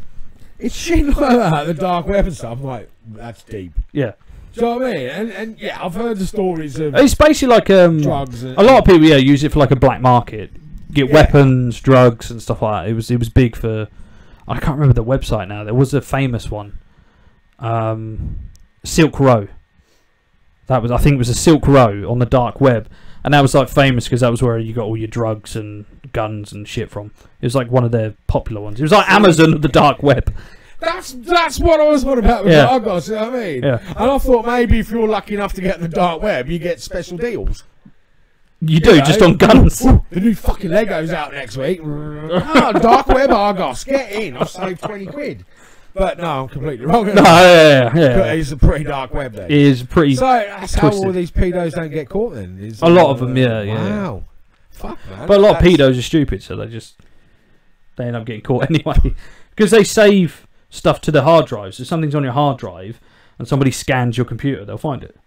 Speaker 2: it's shit like that. The dark web and stuff. I'm like, that's deep.
Speaker 1: Yeah.
Speaker 2: Do you know what I mean? And yeah, I've heard the stories of
Speaker 1: it's basically like
Speaker 2: drugs.
Speaker 1: A lot of people use it for like a black market, get weapons, drugs, and stuff like that. It was big for. I can't remember the website now. There was a famous one, Silk Row. I think it was a Silk Row on the dark web, and that was like famous because that was where you got all your drugs and guns and shit from. It was like one of their popular ones. It was like Amazon of the dark web.
Speaker 2: That's what I was on about with Argos, you know what I mean?
Speaker 1: Yeah.
Speaker 2: And I thought maybe if you're lucky enough to get in the dark web, you get special deals.
Speaker 1: You do, just on guns.
Speaker 2: Ooh, the new fucking Lego's out next week. Dark web Argos, get in. I'll save 20 quid. But no, I'm completely wrong.
Speaker 1: No, yeah.
Speaker 2: It's a pretty dark web then.
Speaker 1: It is pretty.
Speaker 2: So that's how all these pedos don't get caught then.
Speaker 1: A lot of them, yeah.
Speaker 2: Wow. Fuck, man.
Speaker 1: But a lot of pedos are stupid, so they end up getting caught anyway. Because they save stuff to the hard drive. So if something's on your hard drive and somebody scans your computer, they'll find it.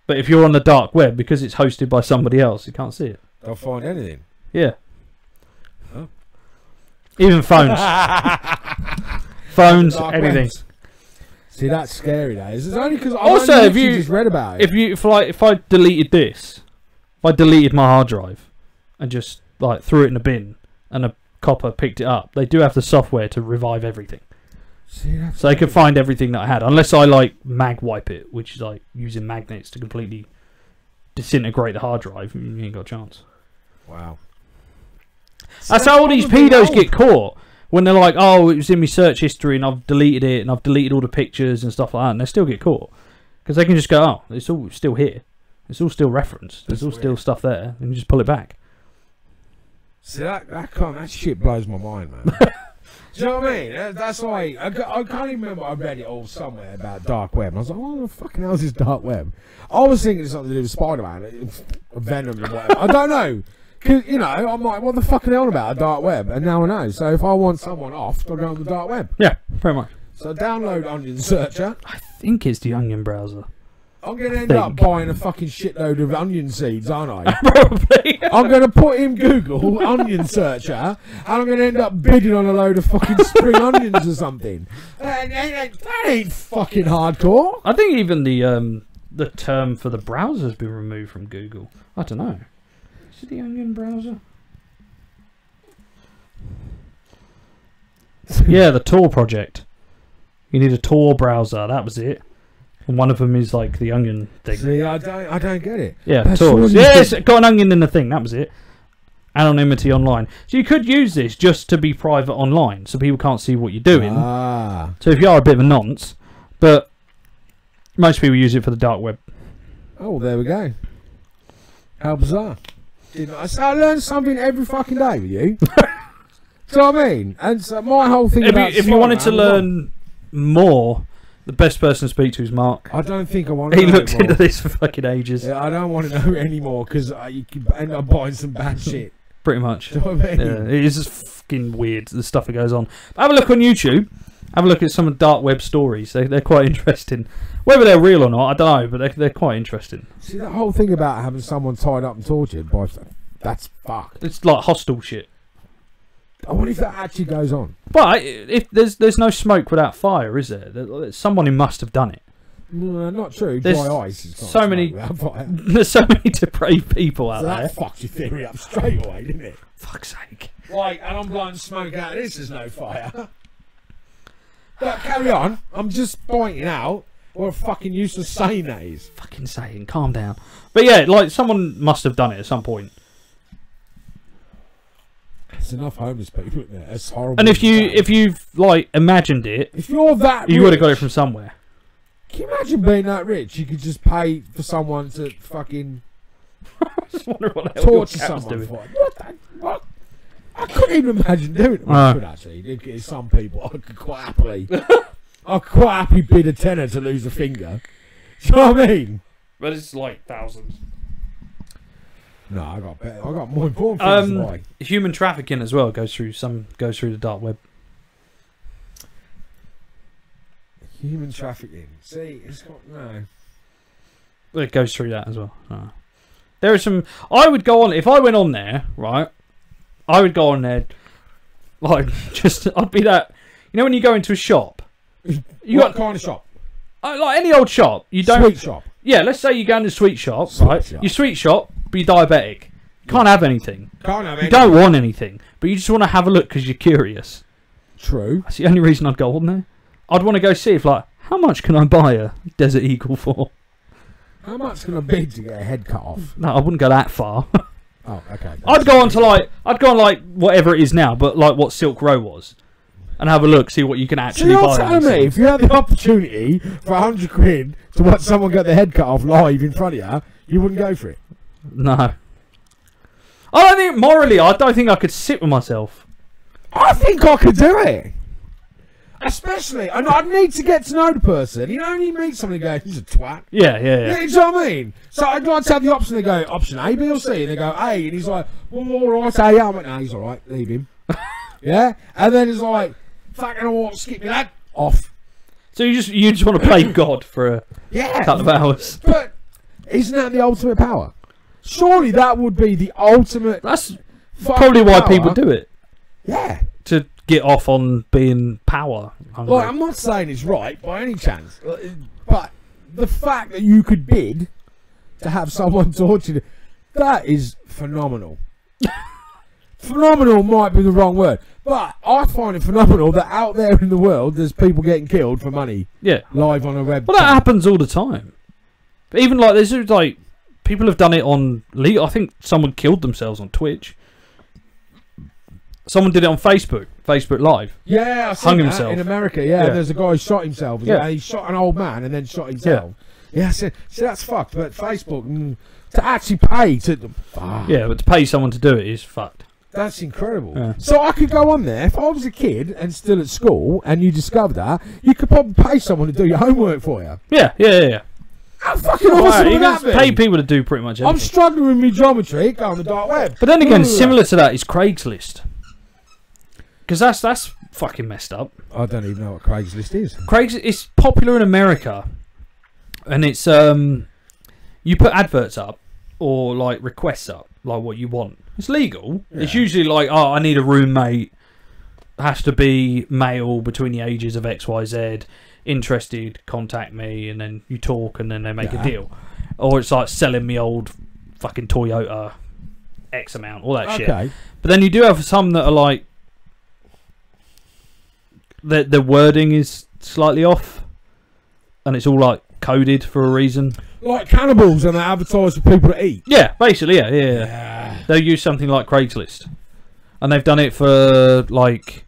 Speaker 1: But if you're on the dark web, because it's hosted by somebody else, you can't see it.
Speaker 2: They'll find anything.
Speaker 1: Yeah.
Speaker 2: Oh.
Speaker 1: Even phones. Phones, anything.
Speaker 2: Webs. See, that's scary, that is. It's only because I
Speaker 1: also,
Speaker 2: just read about it.
Speaker 1: If I deleted this, if I deleted my hard drive and just like threw it in a bin and a copper picked it up, they do have the software to revive everything.
Speaker 2: See,
Speaker 1: so they can find everything that I had, unless I like mag wipe it, which is like using magnets to completely disintegrate the hard drive. You ain't got a chance.
Speaker 2: Wow.
Speaker 1: That's how all these pedos get caught. When they're like, oh, it was in my search history and I've deleted it and I've deleted all the pictures and stuff like that, and they still get caught. Because they can just go, oh, it's all still here. It's all still referenced. There's all still stuff there. And you just pull it back.
Speaker 2: See, that shit blows my mind, man. Do you know what I mean? That's why I can't even remember. I read it all somewhere about dark web, and I was like, "What the fucking hell is this dark web?" I was thinking it's something to do with Spider-Man, Venom, or whatever. I don't know, because I'm like, "What the fuck are they on about a dark web?" And now I know. So if I want someone off, I'll go on the dark web.
Speaker 1: Yeah, pretty much.
Speaker 2: So download Onion Searcher.
Speaker 1: I think it's the Onion browser.
Speaker 2: I'm going to end up buying a fucking shitload of onion seeds, aren't I?
Speaker 1: Probably.
Speaker 2: I'm going to put in Google Onion Searcher, and I'm going to end up bidding on a load of fucking spring onions or something. That ain't fucking hardcore.
Speaker 1: I think even the term for the browser has been removed from Google. I don't know. Is it the Onion browser? Yeah, the Tor project. You need a Tor browser. That was it. And one of them is like the onion thing.
Speaker 2: See, I don't get it.
Speaker 1: Yeah, Tor. Yeah, it's got an onion in the thing. That was it. Anonymity online. So you could use this just to be private online, so people can't see what you're doing. So if you are a bit of a nonce, but most people use it for the dark web.
Speaker 2: Oh, there we go. How bizarre. I learn something every fucking day with you. Do you know what I mean? And so my whole thing
Speaker 1: if you wanted to learn more, the best person to speak to is Mark.
Speaker 2: I don't think I want to know.
Speaker 1: He looked into this for fucking ages.
Speaker 2: Yeah, I don't want to know anymore because you could end up buying some bad shit.
Speaker 1: Pretty much.
Speaker 2: Do you know what I mean?
Speaker 1: Yeah, it is just fucking weird, the stuff that goes on. But have a look on YouTube. Have a look at some of the dark web stories. They're quite interesting. Whether they're real or not, I don't know, but they're quite interesting.
Speaker 2: See, that whole thing about having someone tied up and tortured, that's fucked.
Speaker 1: It's like hostile shit.
Speaker 2: I wonder if that actually goes on.
Speaker 1: But if there's no smoke without fire, is there? Someone who must have done it.
Speaker 2: No, not true.
Speaker 1: There's
Speaker 2: dry ice is
Speaker 1: so many. There's so many depraved people out there.
Speaker 2: That fucks your theory up straight away, didn't it?
Speaker 1: Fuck's sake.
Speaker 2: Like, and I'm blowing smoke out of this, there's no fire. But carry on. I'm just pointing out what a fucking useless saying that is.
Speaker 1: Fucking saying. Calm down. But yeah, like someone must have done it at some point.
Speaker 2: There's enough homeless people in there. It's horrible.
Speaker 1: And if you've like imagined it,
Speaker 2: if you're that
Speaker 1: you would have got it from somewhere.
Speaker 2: Can you imagine being that rich? You could just pay for someone to fucking
Speaker 1: just wonder what
Speaker 2: torture someone for. What? I couldn't even imagine doing it. Well, I could actually. Some people I could quite happily. I could quite happily bid a tenner to lose a finger. Do you know what I mean?
Speaker 1: But it's like thousands.
Speaker 2: No, I got better. I got more important things to buy.
Speaker 1: Human trafficking as well goes through the dark web.
Speaker 2: Human trafficking. See, it's got no.
Speaker 1: It goes through that as well. Oh. There are some. I would go on if I went on there, right? I would go on there, like just. I'd be that. You know when you go into a shop.
Speaker 2: What kind of shop?
Speaker 1: Like any old shop. You don't.
Speaker 2: Sweet shop.
Speaker 1: Yeah, let's say you go into a sweet shop, right? Your sweet shop, but you're diabetic. You can't have anything.
Speaker 2: Can't have anything.
Speaker 1: You don't want anything, but you just want to have a look because you're curious.
Speaker 2: True.
Speaker 1: That's the only reason I'd go on there. I'd want to go see if, like, how much can I buy a Desert Eagle for?
Speaker 2: How much can I bid to get a head cut off?
Speaker 1: No, I wouldn't go that far.
Speaker 2: Oh, okay.
Speaker 1: I'd go on like whatever it is now, but like what Silk Row was, and have a look, see what you can actually buy.
Speaker 2: You're telling me if you had the opportunity for 100 quid to watch someone get their head cut off live in front of you, you wouldn't go for it?
Speaker 1: No. I don't think morally. I don't think I could sit with myself.
Speaker 2: I think I could do it. Especially, and I'd need to get to know the person. You know, when you meet someone and go, he's a twat.
Speaker 1: Yeah.
Speaker 2: You know what I mean? So I'd like to have the option to go, option A, B or C. And they go, A. And he's like, well, alright, A. I'm like, no, he's alright, leave him. Yeah? And then he's like, fucking I want to skip me that off.
Speaker 1: So you just want to play God for a couple of hours.
Speaker 2: But isn't that the ultimate power? Surely that would be the ultimate.
Speaker 1: That's probably why people do it.
Speaker 2: Yeah.
Speaker 1: To get off on being power hungry.
Speaker 2: Well, I'm not saying it's right by any chance, but the fact that you could bid to have someone tortured, that is phenomenal. Phenomenal might be the wrong word, but I find it phenomenal that out there in the world there's people getting killed for money.
Speaker 1: Yeah.
Speaker 2: Live on a web.
Speaker 1: Well, that happens all the time. But even like there's like people have done it on legal. I think someone killed themselves on Twitch. Someone did it on Facebook Live.
Speaker 2: Yeah, I
Speaker 1: hung himself
Speaker 2: in America. Yeah, there's a guy who shot himself. Yeah, he shot an old man and then shot himself. Yeah, see, that's fucked. But Facebook to actually pay to.
Speaker 1: Yeah, but to pay someone to do it is fucked.
Speaker 2: That's incredible. Yeah. So I could go on there if I was a kid and still at school, and you discovered that you could probably pay someone to do your homework for you.
Speaker 1: Yeah.
Speaker 2: How fucking awesome would that be?
Speaker 1: Pay people to do pretty much everything.
Speaker 2: I'm struggling with my geometry. Go on the dark web.
Speaker 1: But then again, similar to that is Craigslist. Because that's fucking messed up.
Speaker 2: I don't even know what Craigslist is.
Speaker 1: Craigslist is popular in America, and it's you put adverts up or like requests up, like what you want. It's legal. Yeah. It's usually like, oh, I need a roommate. Has to be male between the ages of X, Y, Z. Interested, contact me, and then you talk, and then they make a deal. Or it's like selling me old fucking Toyota X amount, all that shit. But then you do have some that are like. The wording is slightly off, and it's all like coded for a reason. Like
Speaker 2: cannibals, and they advertise for people to eat.
Speaker 1: Yeah, basically, yeah. They'll use something like Craigslist, and they've done it for like.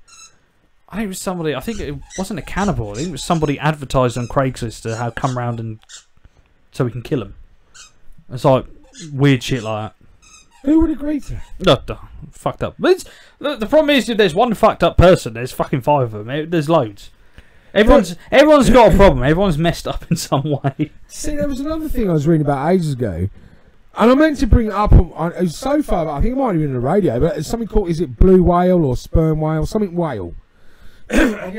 Speaker 1: I think it was somebody. I think it wasn't a cannibal. I think it was somebody advertised on Craigslist to have come round and so we can kill him. It's like weird shit like that.
Speaker 2: Who would agree to
Speaker 1: that? No, fucked up. But the problem is, if there's one fucked up person, there's fucking 5 of them. There's loads. Everyone's got a problem. Everyone's messed up in some way.
Speaker 2: See, there was another thing I was reading about ages ago, and I meant to bring it up on it was so far, but I think it might have been on the radio, but it's something called, is it blue whale or sperm whale? Something whale. And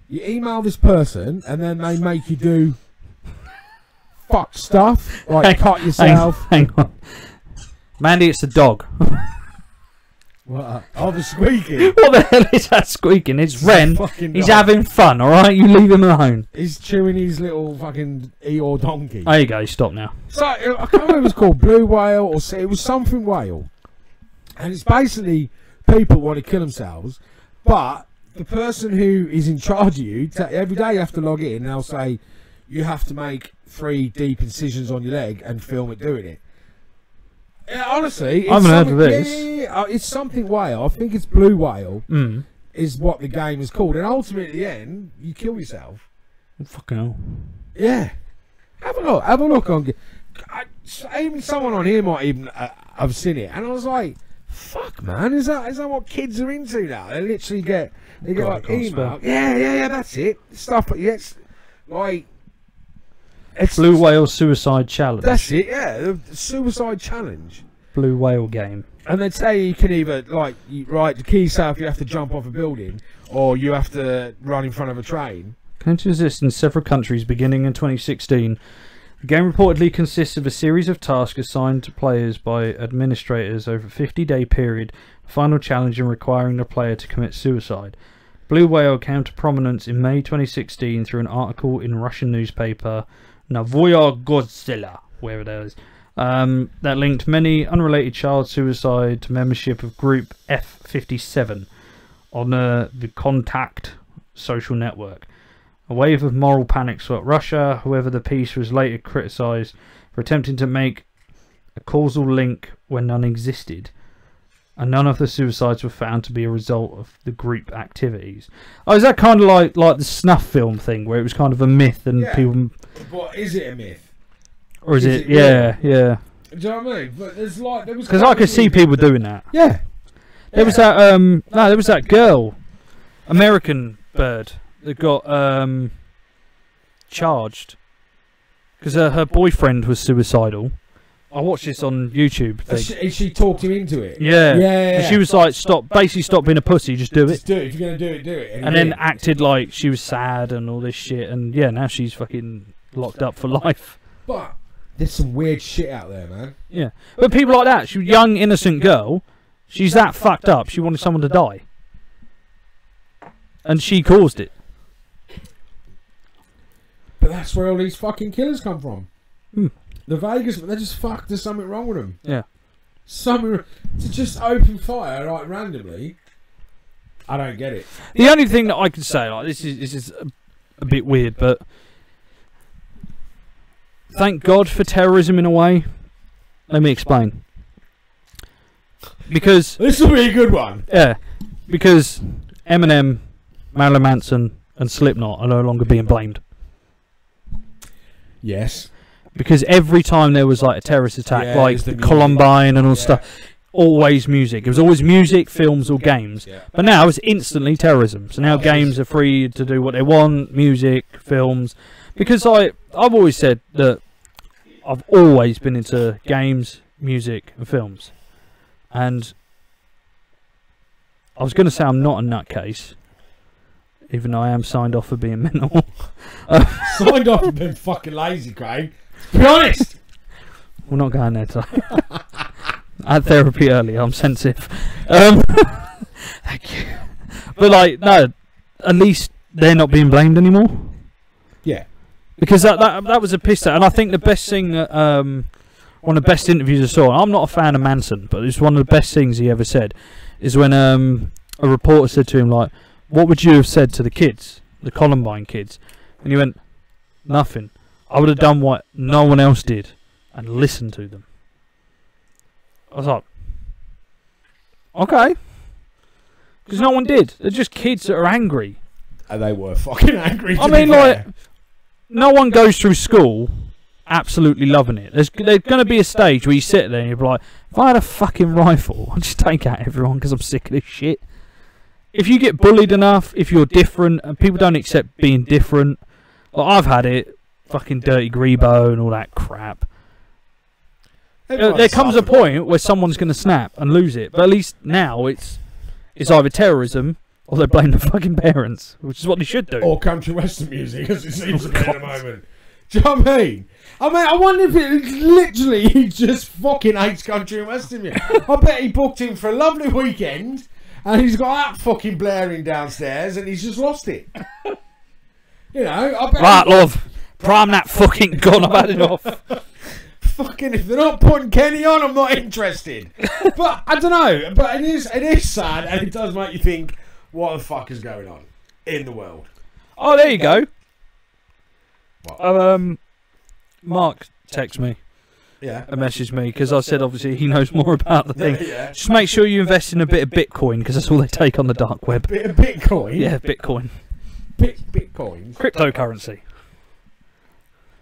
Speaker 2: you email this person, and then they make you do fuck stuff, like cut yourself.
Speaker 1: Hang on. Mandy, it's a dog.
Speaker 2: What? Oh, the squeaking.
Speaker 1: What the hell is that squeaking? It's Ren. He's having fun, alright? You leave him alone.
Speaker 2: He's chewing his little fucking Eeyore donkey.
Speaker 1: There you go, stop now.
Speaker 2: So, I can't remember if it was called blue whale or it was something whale. And it's basically people want to kill themselves, but the person who is in charge of you, every day you have to log in, and they'll say, you have to make 3 deep incisions on your leg and film it doing it. Yeah, honestly,
Speaker 1: I haven't heard of this.
Speaker 2: Yeah, it's something whale. I think it's blue whale is what the game is called. And ultimately, at the end, you kill yourself.
Speaker 1: Fucking hell.
Speaker 2: Yeah. Have a look. Have a look on. Even someone on here might even have seen it, and I was like, "Fuck, man! Is that what kids are into now? They literally get like email. Yeah. That's it. Stuff. Yes, like it's
Speaker 1: Blue Whale Suicide Challenge.
Speaker 2: That's it. Yeah, the Suicide Challenge.
Speaker 1: Blue Whale game.
Speaker 2: And they say you can either the key safe, you have to jump off a building, or you have to run in front of a train.
Speaker 1: Came to exist in several countries beginning in 2016. The game reportedly consists of a series of tasks assigned to players by administrators over a 50-day period, a final challenge and requiring the player to commit suicide. Blue Whale came to prominence in May 2016 through an article in Russian newspaper Novoya Gazeta, wherever that is, that linked many unrelated child suicide to membership of group F57 on the Contact social network. A wave of moral panic swept Russia. However, the piece was later criticised for attempting to make a causal link when none existed, and none of the suicides were found to be a result of the group activities. Oh, is that kind of like the snuff film thing, where it was kind of a myth and people...
Speaker 2: But is it a myth?
Speaker 1: Or is it? Yeah.
Speaker 2: Do you know what I mean? But there's
Speaker 1: because I could see people doing that.
Speaker 2: Yeah.
Speaker 1: There was that there was that girl, American bird, that got charged because her boyfriend was suicidal. I watched this on YouTube.
Speaker 2: She talked him into it.
Speaker 1: Yeah. And she was like, stop being a pussy, just do it.
Speaker 2: Just do it. If you're going to do it, do it.
Speaker 1: And then acted like she was sad and all this shit. And yeah, now she's fucking locked up for life.
Speaker 2: But there's some weird shit out there, man.
Speaker 1: Yeah. But people like that, she's a young, innocent girl. She's that fucked up. She wanted someone to die. And she caused it.
Speaker 2: But that's where all these fucking killers come from. The Vegas, they're just fucked. There's something wrong with them.
Speaker 1: Yeah.
Speaker 2: Something to just open fire like randomly. I don't get it.
Speaker 1: The only thing that I can say, like this is a bit weird, but thank God for terrorism in a way. Let me explain. Because
Speaker 2: this will be a good one.
Speaker 1: Yeah. Because Eminem, Marilyn Manson, and Slipknot are no longer being blamed.
Speaker 2: Yes.
Speaker 1: Because every time there was like a terrorist attack, like the Columbine and all stuff, always music. It was always music, films, or games. Yeah. But now it's instantly terrorism. So now games are free to do what they want, music, films. Because I've always said that I've always been into games, music, and films. And I was going to say I'm not a nutcase, even though I am signed off for being mental.
Speaker 2: Signed off for being fucking lazy, Craig. Be honest.
Speaker 1: We're not going there today. I had therapy earlier. I'm sensitive. Thank you. But like, no, at least they're not being blamed anymore.
Speaker 2: Yeah.
Speaker 1: Because that was a piss out. And I think the best thing, one of the best interviews I saw, I'm not a fan of Manson, but it's one of the best things he ever said, is when a reporter said to him, like, what would you have said to the kids, the Columbine kids? And he went, nothing. I would have done what no one else did and listened to them. I was like, okay. Because no one did. They're just kids that are angry.
Speaker 2: And they were fucking angry.
Speaker 1: I mean, like, no one goes through school absolutely loving it. There's going to be a stage where you sit there and you're like, if I had a fucking rifle, I'd just take out everyone because I'm sick of this shit. If you get bullied enough, if you're different, and people don't accept being different, like I've had it, fucking Dirty Grebo and all that crap. There comes a point where someone's going to snap and lose it, but at least now it's either terrorism or they blame the fucking parents, which is what they should do.
Speaker 2: Or country western music, as it seems to be at the moment. Do you know what I mean? I wonder if it literally he just fucking hates country and western music. I bet he booked him for a lovely weekend and he's got that fucking blaring downstairs and he's just lost it. You know, I bet.
Speaker 1: Right, love. Prime that fucking gun. I've had enough.
Speaker 2: Fucking, if they're not putting Kenny on, I'm not interested. But I don't know. But it is sad, and it does make you think, what the fuck is going on in the world?
Speaker 1: Oh, there you go.
Speaker 2: What?
Speaker 1: Mark texted me.
Speaker 2: Yeah.
Speaker 1: And messaged me because I said obviously he knows more about the thing.
Speaker 2: Yeah.
Speaker 1: Just make sure you invest in a bit of Bitcoin because that's all they take on the dark web.
Speaker 2: Bit of Bitcoin.
Speaker 1: Yeah, Bitcoin.
Speaker 2: Bitcoins.
Speaker 1: Cryptocurrency.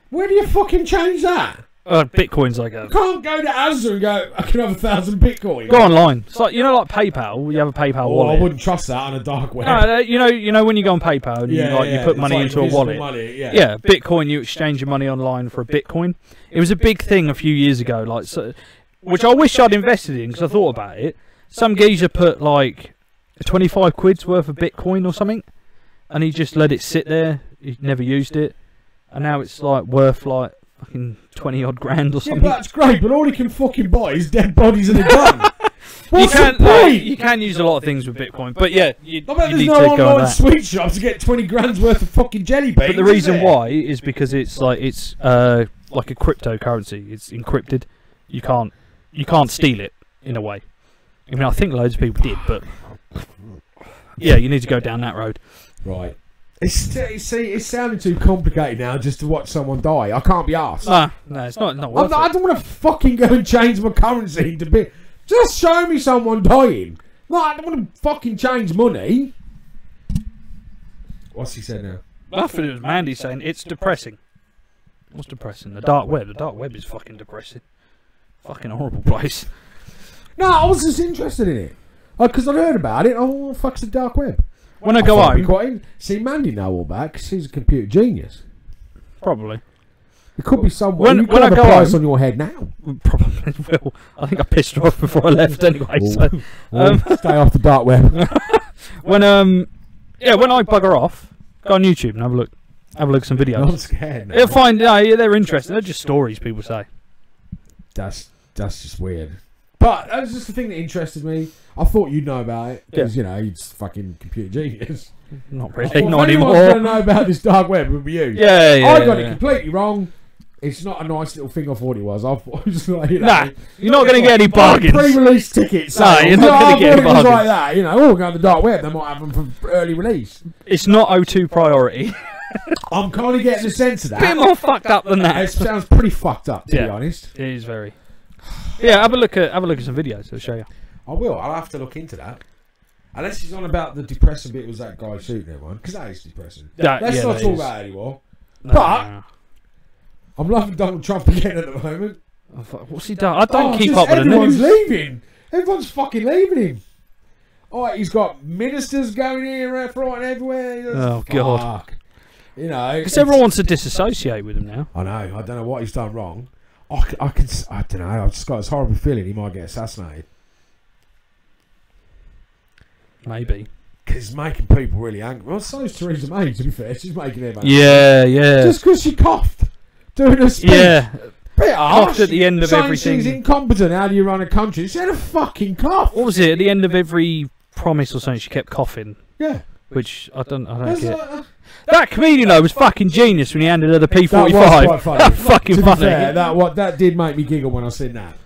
Speaker 2: Where do you fucking change that?
Speaker 1: Bitcoins, I guess.
Speaker 2: You can't go to Asda and go, I can have 1,000 Bitcoins.
Speaker 1: Go online. It's like, you know, like PayPal. You have a PayPal wallet.
Speaker 2: I wouldn't trust that on a dark web.
Speaker 1: No, you know when you go on PayPal and you put money into a wallet. Yeah, Bitcoin. You exchange your money online for a Bitcoin. It was a big thing a few years ago, which I wish I'd invested in because I thought about it. Some geezer put like 25 quid's worth of Bitcoin or something, and he just let it sit there. He never used it, and now it's like worth like fucking 20 odd grand or something.
Speaker 2: Yeah, that's great, but all he can fucking buy is dead bodies and a gun.
Speaker 1: You can use a lot of things with Bitcoin, but yeah, you need
Speaker 2: no
Speaker 1: to go on that.
Speaker 2: Sweet shop to get 20 grand's worth of fucking jelly beans.
Speaker 1: But the reason why is because it's like a cryptocurrency. It's encrypted. You can't steal it in a way. I mean, I think loads of people did, but yeah, you need to go down that road.
Speaker 2: Right. It's sounding too complicated now just to watch someone die. I can't be arsed.
Speaker 1: No, it's not worth it.
Speaker 2: I don't want to fucking go and change my currency to be... Just show me someone dying. No, I don't want to fucking change money. What's he said now?
Speaker 1: Nothing. It was Mandy saying it's depressing. What's depressing? The dark web. The dark web is fucking depressing. Fucking horrible place.
Speaker 2: No, I was just interested in it. Because I'd heard about it. Oh, what the fuck's the dark web?
Speaker 1: When I go home...
Speaker 2: See, Mandy know all that because she's a computer genius.
Speaker 1: Probably.
Speaker 2: It could be someone. When I go home, on your head now.
Speaker 1: Probably will. I think I pissed her off before I left anyway. So,
Speaker 2: stay off the dark web.
Speaker 1: when I bugger off, go on YouTube and have a look. Have a look at some videos.
Speaker 2: I'm scared now.
Speaker 1: You'll find they're interesting. They're just stories people say.
Speaker 2: That's just weird. But that was just the thing that interested me. I thought you'd know about it because you're fucking computer genius.
Speaker 1: Not really, not anymore.
Speaker 2: If anyone's going to know about this dark web, it would be you.
Speaker 1: Yeah.
Speaker 2: I got it completely wrong. It's not a nice little thing I thought it was. I thought it was like,
Speaker 1: you're not going to get any bargains.
Speaker 2: Pre-release tickets.
Speaker 1: No, you're not going to get any bargains.
Speaker 2: Like that, go on the dark web. They might have them for early release.
Speaker 1: It's not O2 priority.
Speaker 2: I'm kind of getting the sense of that.
Speaker 1: Bit more fucked up than that.
Speaker 2: It sounds pretty fucked up, to be honest.
Speaker 1: It is very. Yeah, have a look at some videos. I'll show you.
Speaker 2: I will. I'll have to look into that. Unless he's on about the depressing bit was that guy shooting everyone, because that is depressing. Let's not talk about it anymore. No. I'm loving Donald Trump again at the moment.
Speaker 1: What's he done? I don't keep up with the news.
Speaker 2: Everyone's leaving. Everyone's fucking leaving him. He's got ministers going here, left, right, and everywhere.
Speaker 1: Oh, God.
Speaker 2: Because
Speaker 1: everyone wants to disassociate with him now.
Speaker 2: I know. I don't know what he's done wrong. I don't know. I've just got this horrible feeling he might get assassinated.
Speaker 1: Maybe.
Speaker 2: Because he's making people really angry. Well, so is Theresa May, to be fair. She's making them angry.
Speaker 1: Yeah.
Speaker 2: Just because she coughed doing a speech.
Speaker 1: Yeah.
Speaker 2: Bit
Speaker 1: coughed at the end of everything.
Speaker 2: She's incompetent. How do you run a country? She had a fucking cough.
Speaker 1: What was it? At the end of every promise or something, she kept coughing.
Speaker 2: Yeah.
Speaker 1: Which I don't get. That comedian though was fucking genius when he handed her the P45.
Speaker 2: That was quite funny.
Speaker 1: That fucking funny.
Speaker 2: Fair, that did make me giggle when I seen that.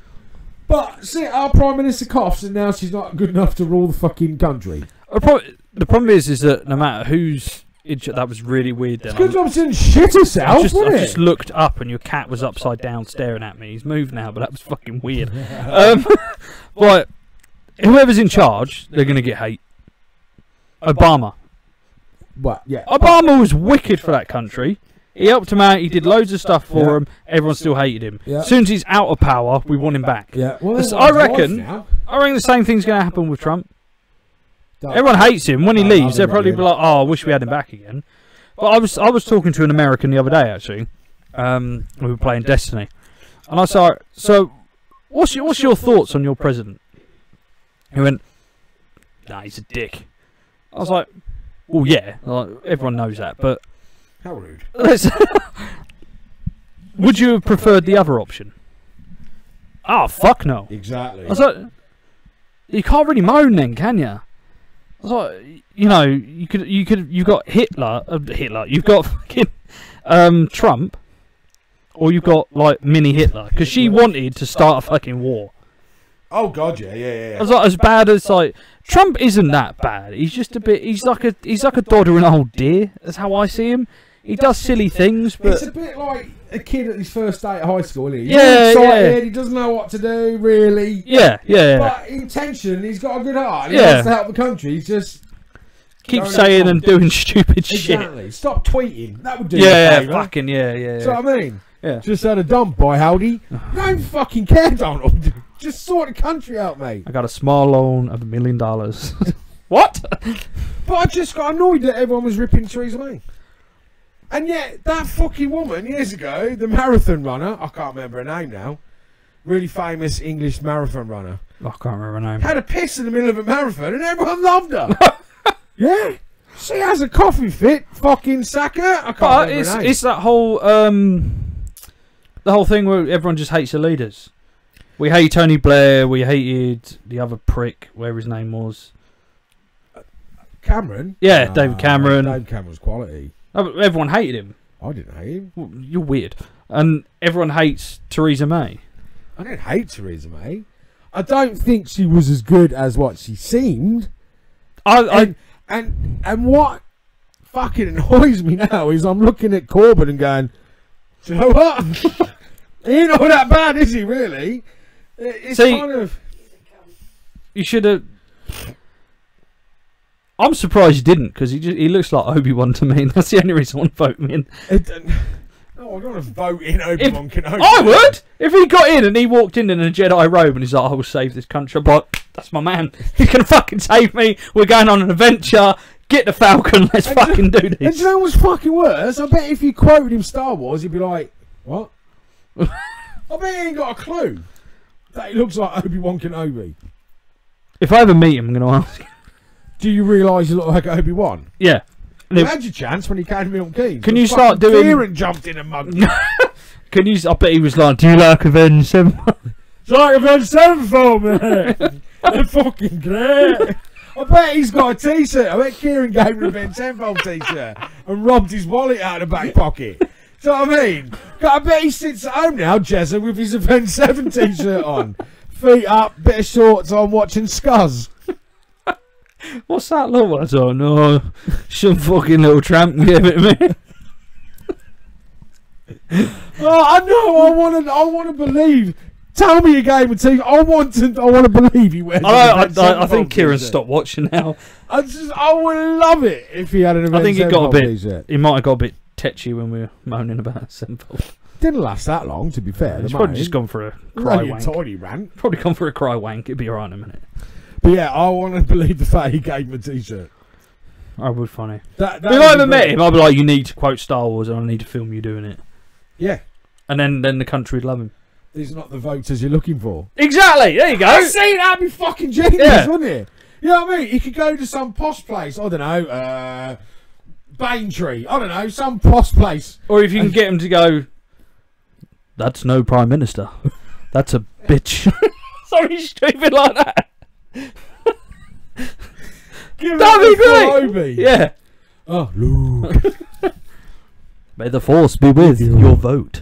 Speaker 2: But see, our Prime Minister coughs and now she's not good enough to rule the fucking country.
Speaker 1: The problem is that no matter who's... That was really weird then.
Speaker 2: It's good job she didn't shit herself,
Speaker 1: I just looked up and your cat was upside down staring at me. He's moved now, but that was fucking weird. But whoever's in charge, they're going to get hate. Obama.
Speaker 2: What? Yeah.
Speaker 1: Obama was wicked for that country. He helped him out. He did loads of stuff for him. Everyone still hated him. Yeah. As soon as he's out of power, we want him back.
Speaker 2: Yeah. Well,
Speaker 1: I reckon the same thing's going to happen with Trump. Everyone hates him. When he leaves, they'll probably be like, "Oh, I wish we had him back again." But I was talking to an American the other day actually. We were playing Destiny, and I said, "So, what's your thoughts on your president?" He went, "Nah, he's a dick." I was like, "Well, yeah, everyone knows that, but."
Speaker 2: How rude.
Speaker 1: Would you have preferred the other option? Oh, fuck no.
Speaker 2: Exactly.
Speaker 1: I was like, you can't really moan then, can you? I was like, you've got Hitler, you've got fucking Trump, or you've got like mini Hitler, because she wanted to start a fucking war.
Speaker 2: Oh god, yeah.
Speaker 1: I was like, as bad as like Trump isn't that bad. He's just a bit. He's like a doddering old deer. That's how I see him. He does silly things, but
Speaker 2: it's a bit like a kid at his first day at high school, isn't he? He's
Speaker 1: excited,
Speaker 2: he doesn't know what to do, really.
Speaker 1: Yeah.
Speaker 2: But intention, he's got a good heart. He wants to help the country. He's just
Speaker 1: Keep saying and doing stupid shit.
Speaker 2: Exactly. Stop tweeting. That would do.
Speaker 1: Yeah, fucking yeah.
Speaker 2: See what I mean?
Speaker 1: Yeah.
Speaker 2: Just had a dump, boy, howdy. Don't fucking care, Donald. Just sort the country out, mate.
Speaker 1: I got a small loan of $1 million. What?
Speaker 2: But I just got annoyed that everyone was ripping Theresa May. And yet, that fucking woman, years ago, the marathon runner, I can't remember her name now, really famous English marathon runner,
Speaker 1: I can't remember her name.
Speaker 2: had a piss in the middle of a marathon and everyone loved her. Yeah. She has a coffee fit, fucking sack her. I can't remember her name.
Speaker 1: It's that whole, the whole thing where everyone just hates the leaders. We hate Tony Blair, we hated the other prick, whatever his name was.
Speaker 2: Cameron?
Speaker 1: Yeah, David Cameron.
Speaker 2: David Cameron's quality.
Speaker 1: Everyone hated him.
Speaker 2: I didn't hate him.
Speaker 1: Well, you're weird. And everyone hates Theresa May.
Speaker 2: I didn't hate Theresa May. I don't think she was as good as what she seemed. And what fucking annoys me now is I'm looking at Corbyn and going, do you know what? He ain't all that bad, is he, really? It's kind of...
Speaker 1: You should have... I'm surprised you didn't, because he looks like Obi-Wan to me. That's the only reason I want to vote him in.
Speaker 2: No, I don't want to vote in Obi-Wan Kenobi.
Speaker 1: I would! If he got in and he walked in a Jedi robe and he's like, I will save this country, I'm like, that's my man. He's going to fucking save me. We're going on an adventure. Get the Falcon. Let's fucking do this.
Speaker 2: And do you know what's fucking worse? I bet if you quoted him Star Wars, he'd be like, what? I bet he ain't got a clue that he looks like Obi-Wan Kenobi.
Speaker 1: If I ever meet him, I'm going to ask him.
Speaker 2: Do you realise you look like Obi-Wan?
Speaker 1: Yeah.
Speaker 2: You had your chance when he came to Milton Keynes.
Speaker 1: Can you start doing...
Speaker 2: Kieran jumped in a mug.
Speaker 1: Can you... I bet he was like, do you like Avenged Sevenfold?
Speaker 2: It's like Avenged Sevenfold, man. They're fucking great. I bet he's got a t-shirt. I bet Kieran gave him an Avenged Sevenfold t-shirt and robbed his wallet out of the back pocket. Do you know what I mean? I bet he sits at home now, Jezza, with his Avenged Seven t-shirt on. Feet up, bit of shorts on, watching Scuzz.
Speaker 1: What's that little one? I don't know. Some fucking little tramp gave it to me.
Speaker 2: Oh, I know. I want to believe. Tell me a game of TV. I want to believe he wears.
Speaker 1: I think Kieran stopped watching now.
Speaker 2: I would love it if he had an event.
Speaker 1: I think he might have got a bit tetchy when we were moaning about Sevenfold.
Speaker 2: Didn't last that long, to be fair.
Speaker 1: He's probably just gone for a cry wank.
Speaker 2: Tiny rant.
Speaker 1: Probably gone for a cry wank. It'd be alright in a minute.
Speaker 2: But yeah, I want to believe the fact he gave him a t-shirt.
Speaker 1: I would funny.
Speaker 2: If
Speaker 1: I ever met him, I'd be like, you need to quote Star Wars and I need to film you doing it.
Speaker 2: Yeah.
Speaker 1: And then the country would love him.
Speaker 2: These are not the voters you're looking for.
Speaker 1: Exactly. There you go.
Speaker 2: I see, that'd be fucking genius, wouldn't it? You know what I mean? He could go to some posh place. I don't know, Baintree. I don't know, some posh place.
Speaker 1: Or if you can get him to go, that's no Prime Minister. That's a bitch. Something stupid like that. That'd be great. Yeah.
Speaker 2: Oh, Luke.
Speaker 1: May the force be with your vote.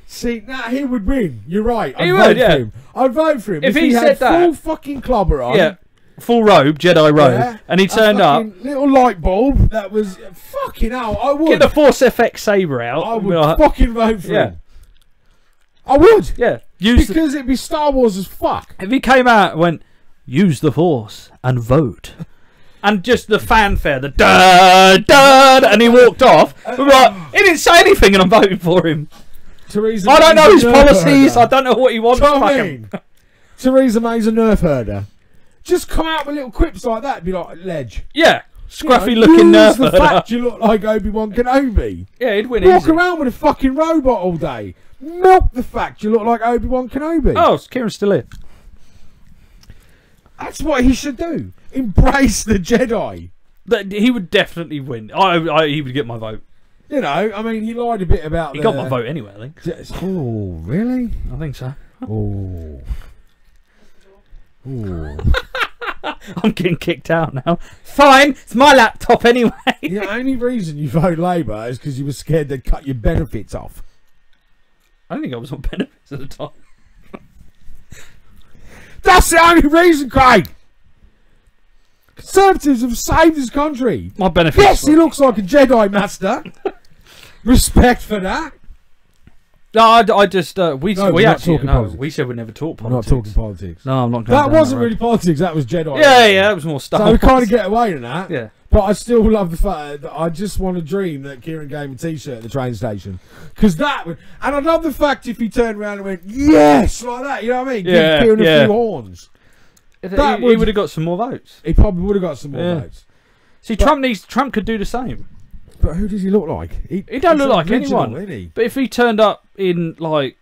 Speaker 2: See, he would win. You're right.
Speaker 1: He would, yeah.
Speaker 2: Him. I'd vote for him.
Speaker 1: If he
Speaker 2: had
Speaker 1: said that,
Speaker 2: full fucking clobber on.
Speaker 1: Yeah. Full robe, Jedi robe, and he turned up.
Speaker 2: Little light bulb. That was fucking hell. I would
Speaker 1: get the Force FX saber out.
Speaker 2: I would fucking vote for him. I would.
Speaker 1: Yeah.
Speaker 2: Because it'd be Star Wars as fuck.
Speaker 1: If he came out and went, use the Force and vote. And just the fanfare, the da and he walked off. We're like, he didn't say anything and I'm voting for him.
Speaker 2: Theresa
Speaker 1: I don't know his policies.
Speaker 2: Herder.
Speaker 1: I don't know what he wants.
Speaker 2: Theresa May's a nerf herder. Just come out with little quips like that and be like, ledge.
Speaker 1: Yeah. Scruffy looking nerf herder.
Speaker 2: The fact you look like Obi-Wan Kenobi.
Speaker 1: Yeah, he'd win
Speaker 2: Walk
Speaker 1: easy.
Speaker 2: around with a fucking robot all day. Milk the fact you look like Obi-Wan Kenobi.
Speaker 1: Oh, Kieran's still here.
Speaker 2: That's what he should do. Embrace the Jedi.
Speaker 1: He would definitely win. He would get my vote.
Speaker 2: You know, I mean, he lied a bit about.
Speaker 1: He got my vote anyway, I think.
Speaker 2: Oh, really?
Speaker 1: I think so.
Speaker 2: Oh. Ooh.
Speaker 1: I'm getting kicked out now. Fine, it's my laptop anyway.
Speaker 2: The only reason you vote Labour is because you were scared they'd cut your benefits off.
Speaker 1: I don't think I was on benefits at the time.
Speaker 2: That's the only reason, Craig. Conservatives have saved this country.
Speaker 1: My benefits.
Speaker 2: Yes, he looks like a Jedi Master. Respect for that.
Speaker 1: No, I just we actually
Speaker 2: we
Speaker 1: said we'd never talk politics.
Speaker 2: We're not talking politics.
Speaker 1: No, I'm not going
Speaker 2: that wasn't really politics. That was Jedi.
Speaker 1: Yeah, that was more stuff.
Speaker 2: So we kind of get away with that.
Speaker 1: Yeah.
Speaker 2: But I still love the fact that I just want to dream that Kieran gave me a t-shirt at the train station. Because that would... And I love the fact if he turned around and went, yes, like that, you know what I mean?
Speaker 1: Yeah,
Speaker 2: Give Kieran a few horns.
Speaker 1: He would have got some more votes.
Speaker 2: He probably would have got some more votes.
Speaker 1: See, Trump could do the same.
Speaker 2: But who does he look like?
Speaker 1: He don't look like anyone.
Speaker 2: Isn't he?
Speaker 1: But if he turned up in, like,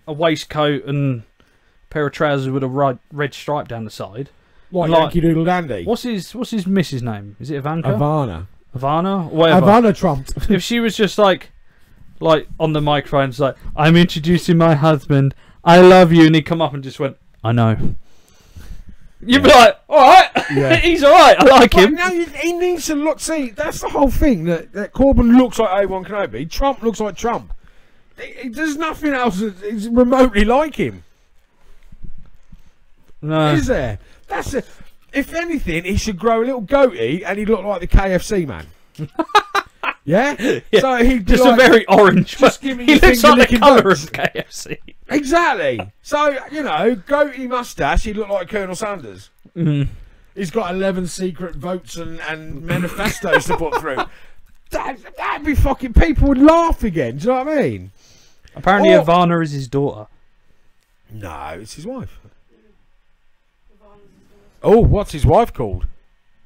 Speaker 1: a waistcoat and a pair of trousers with a red stripe down the side...
Speaker 2: Like Yankee Doodle Dandy.
Speaker 1: What's his missus name? Is it Ivanka?
Speaker 2: Ivana.
Speaker 1: Whatever.
Speaker 2: Ivana Trump.
Speaker 1: If she was just like on the microphone, it's like, I'm introducing my husband. I love you, and he'd come up and just went, I know. You'd be like, all right, he's all right. I like him.
Speaker 2: No, he needs to look. See, that's the whole thing. That Corbyn looks like Obi-Wan Kenobi. Trump looks like Trump. There's nothing else that is remotely like him.
Speaker 1: No.
Speaker 2: Is there? That's it. If anything, he should grow a little goatee and he'd look like the KFC man. Yeah? So he'd
Speaker 1: just
Speaker 2: like,
Speaker 1: a very orange.
Speaker 2: Just give me
Speaker 1: he looks like the colour of
Speaker 2: votes.
Speaker 1: KFC.
Speaker 2: Exactly. So, you know, goatee moustache, he'd look like Colonel Sanders. He's got 11 secret votes and manifestos to put through. That'd be fucking... People would laugh again. Do you know what I mean?
Speaker 1: Apparently Ivana is his daughter.
Speaker 2: No, it's his wife. Oh, what's his wife called?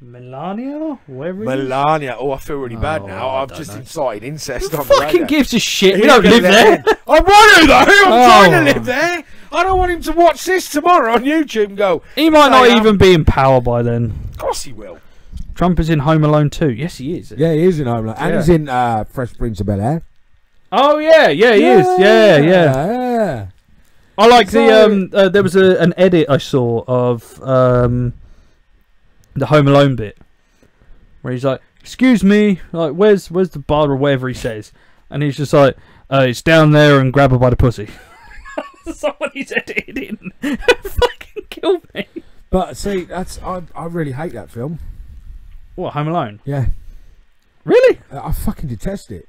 Speaker 1: Melania?
Speaker 2: Melania. Oh, I feel really bad now. I've just incited incest.
Speaker 1: Who fucking gives a shit?
Speaker 2: We
Speaker 1: don't live there.
Speaker 2: I want to, though. I'm trying to live there. I don't want him to watch this tomorrow on YouTube and go...
Speaker 1: He might not even be in power by then.
Speaker 2: Of course he will.
Speaker 1: Trump is in Home Alone 2. Yes, he is.
Speaker 2: Yeah, he is in Home Alone. And he's in Fresh Prince of Bel-Air.
Speaker 1: Oh, yeah. Yeah, he is. Yeah. I like there was an edit I saw of the Home Alone bit where he's like, "Excuse me, like where's the bar," or whatever he says, and he's just like, "It's down there," and grab her by the pussy. Somebody's edited in. Fucking killed me.
Speaker 2: But see, I really hate that film.
Speaker 1: What, Home Alone?
Speaker 2: Yeah.
Speaker 1: Really?
Speaker 2: I fucking detest it.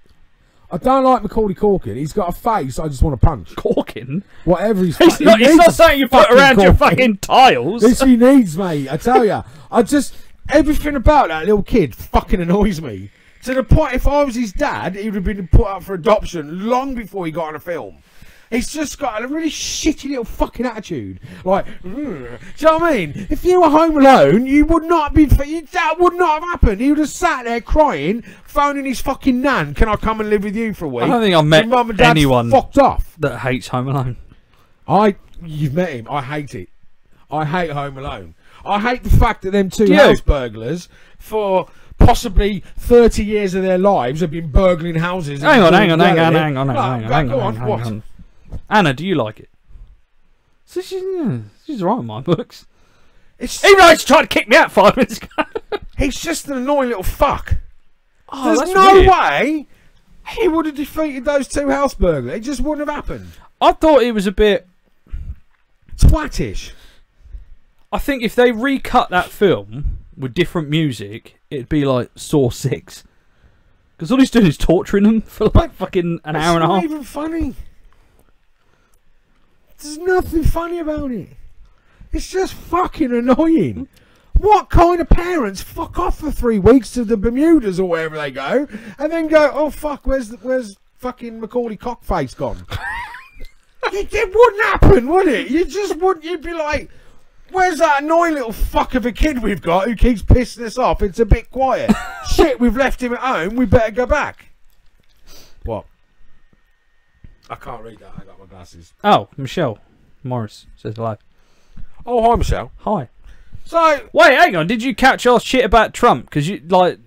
Speaker 2: I don't like Macaulay Culkin. He's got a face I just want to punch.
Speaker 1: Corkin?
Speaker 2: Whatever he's...
Speaker 1: It's not something you put around your fucking tiles.
Speaker 2: This he needs, mate. I tell you. Everything about that little kid fucking annoys me. To the point, if I was his dad, he would have been put up for adoption long before he got on a film. He's just got a really shitty little fucking attitude. Like, do you know what I mean? If you were home alone, you would not be... That would not have happened. He would have sat there crying, phoning his fucking nan, "Can I come and live with you for a week?"
Speaker 1: I don't think I've met
Speaker 2: Mum and Dad's
Speaker 1: anyone
Speaker 2: fucked off
Speaker 1: that hates Home Alone.
Speaker 2: You've met him. I hate it. I hate Home Alone. I hate the fact that them two house burglars, for possibly 30 years of their lives, have been burgling houses.
Speaker 1: Hang on. Anna, do you like it? So she's right in my books. Even though she tried to kick me out 5 minutes ago.
Speaker 2: He's just an annoying little fuck.
Speaker 1: Oh,
Speaker 2: There's no way he would have defeated those two house burglars. It just wouldn't have happened.
Speaker 1: I thought it was a bit
Speaker 2: twattish.
Speaker 1: I think if they recut that film with different music, it'd be like Saw 6. Because all he's doing is torturing them for like fucking an hour and a half.
Speaker 2: It's not even funny. There's nothing funny about it. It's just fucking annoying. What kind of parents fuck off for 3 weeks to the Bermudas or wherever they go, and then go, "Oh fuck, where's fucking Macaulay Cockface gone?" It wouldn't happen, would it? You just wouldn't. You'd be like, "Where's that annoying little fuck of a kid we've got who keeps pissing us off? It's a bit quiet." Shit, we've left him at home. We better go back. What? I can't read that. I got my glasses.
Speaker 1: Oh, Michelle Morris says hello.
Speaker 2: Oh, hi, Michelle.
Speaker 1: Hi.
Speaker 2: So,
Speaker 1: wait, hang on. Did you catch our shit about Trump? Because you like,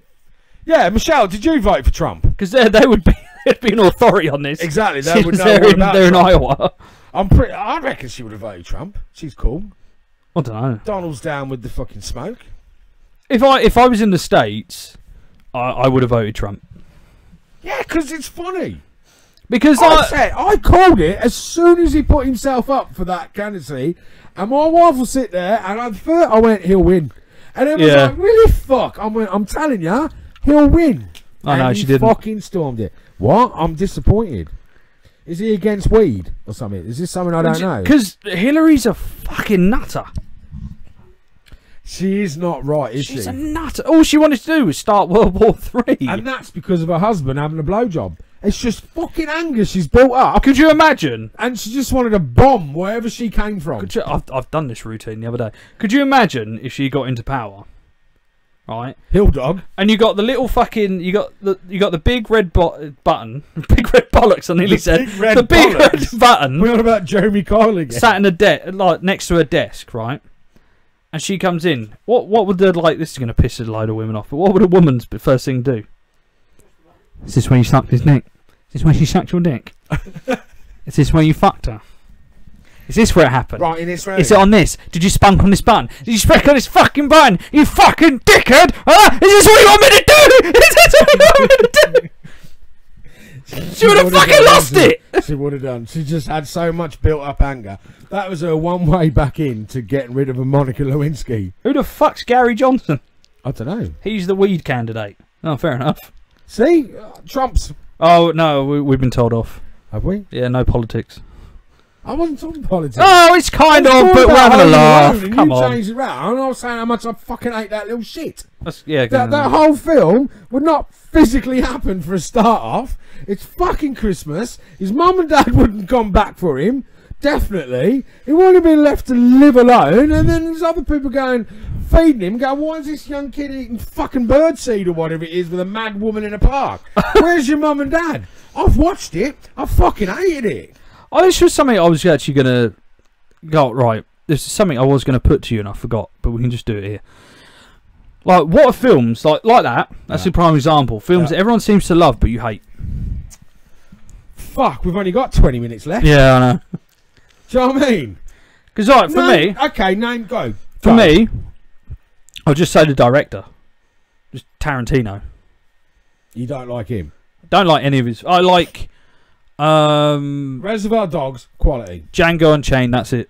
Speaker 2: yeah, Michelle, did you vote for Trump?
Speaker 1: Because they would be there'd be an authority on this.
Speaker 2: Exactly, they would know all about
Speaker 1: they're in
Speaker 2: Trump.
Speaker 1: Iowa.
Speaker 2: I reckon she would have voted Trump. She's cool.
Speaker 1: I don't know.
Speaker 2: Donald's down with the fucking smoke.
Speaker 1: If I was in the States, I would have voted Trump.
Speaker 2: Yeah, because it's funny.
Speaker 1: Because
Speaker 2: I called it as soon as he put himself up for that candidacy, and my wife will sit there, and I went, "He'll win," and everyone's like, "Really? Fuck!" I'm telling you, he'll win.
Speaker 1: I know she didn't.
Speaker 2: Fucking stormed it. What? I'm disappointed. Is he against weed or something? Is this something I don't know?
Speaker 1: Because Hillary's a fucking nutter.
Speaker 2: She is not right, is
Speaker 1: She's
Speaker 2: she?
Speaker 1: a nut. All she wanted to do was start World War III.
Speaker 2: And that's because of her husband having a blowjob. It's just fucking anger she's built up.
Speaker 1: Could you imagine?
Speaker 2: And she just wanted to bomb wherever she came from.
Speaker 1: I've done this routine the other day. Could you imagine if she got into power? Right,
Speaker 2: Hill dog,
Speaker 1: and you got the little fucking you got the big red button, big red bollocks. I nearly said the big red button.
Speaker 2: We're on about Jeremy Kyle again.
Speaker 1: Sat in a like next to her desk, right? And she comes in. What would the this is going to piss a load of women off? But what would a woman's first thing do? Is this when you sucked his dick? Is this when she sucked your dick? Is this when you fucked her? Is this where it happened?
Speaker 2: Right, in this room.
Speaker 1: Is it on this? Did you spunk on this button? Did you spunk on this fucking button? You fucking dickhead! Is this what you want me to do? Is this what you want me to do? She would have fucking lost it!
Speaker 2: She would have done. She just had so much built up anger. That was her one way back in to getting rid of a Monica Lewinsky.
Speaker 1: Who the fuck's Gary Johnson?
Speaker 2: I don't know.
Speaker 1: He's the weed candidate. Oh, fair enough.
Speaker 2: See? Trump's.
Speaker 1: Oh, no, we've been told off.
Speaker 2: Have we?
Speaker 1: Yeah, no politics.
Speaker 2: I wasn't talking politics.
Speaker 1: Oh, it's kind of, but we're having a laugh. Come on.
Speaker 2: You changed it round, and I was saying how much I fucking hate that little shit.
Speaker 1: Yeah,
Speaker 2: that whole film would not physically happen for a start off. It's fucking Christmas. His mum and dad wouldn't come back for him. Definitely. He would have been left to live alone, and then there's other people going, feeding him, going, why is this young kid eating fucking birdseed or whatever it is with a mad woman in a park? Where's your mum and dad? I've watched it. I fucking hated it.
Speaker 1: Oh, this was something I was actually going to go, right, this is something I was going to put to you and I forgot, but we can just do it here. Like, what are films, like that, that's a prime example, films that everyone seems to love but you hate.
Speaker 2: Fuck, we've only got 20 minutes left.
Speaker 1: Yeah, I know.
Speaker 2: Do you know what I mean?
Speaker 1: Because, like, for me...
Speaker 2: Okay, name, go.
Speaker 1: For me, I'll just say the director. Just Tarantino.
Speaker 2: You don't like him?
Speaker 1: Don't like any of his... I like...
Speaker 2: Reservoir Dogs, quality.
Speaker 1: Django Unchained, that's it.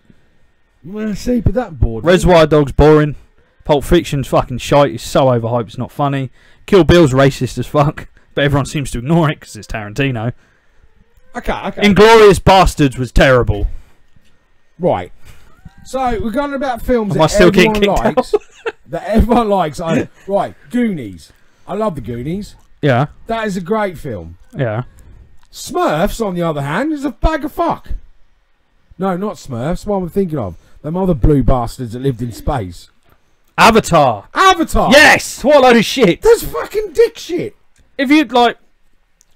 Speaker 2: Well, see, but that bored.
Speaker 1: Reservoir Dogs, boring. Pulp Fiction's fucking shite. It's so overhyped, it's not funny. Kill Bill's racist as fuck, but everyone seems to ignore it because it's Tarantino.
Speaker 2: Okay.
Speaker 1: Inglourious Bastards was terrible.
Speaker 2: Right. So we're going about films
Speaker 1: Am I
Speaker 2: that
Speaker 1: still
Speaker 2: everyone
Speaker 1: getting kicked
Speaker 2: likes.
Speaker 1: out?
Speaker 2: That everyone likes. Right, Goonies. I love the Goonies.
Speaker 1: Yeah.
Speaker 2: That is a great film.
Speaker 1: Yeah.
Speaker 2: Smurfs, on the other hand, is a bag of fuck. No, not Smurfs. What I'm thinking of. Them other blue bastards that lived in space.
Speaker 1: Avatar. Yes! What a load of shit.
Speaker 2: That's fucking dick shit.
Speaker 1: If you'd like...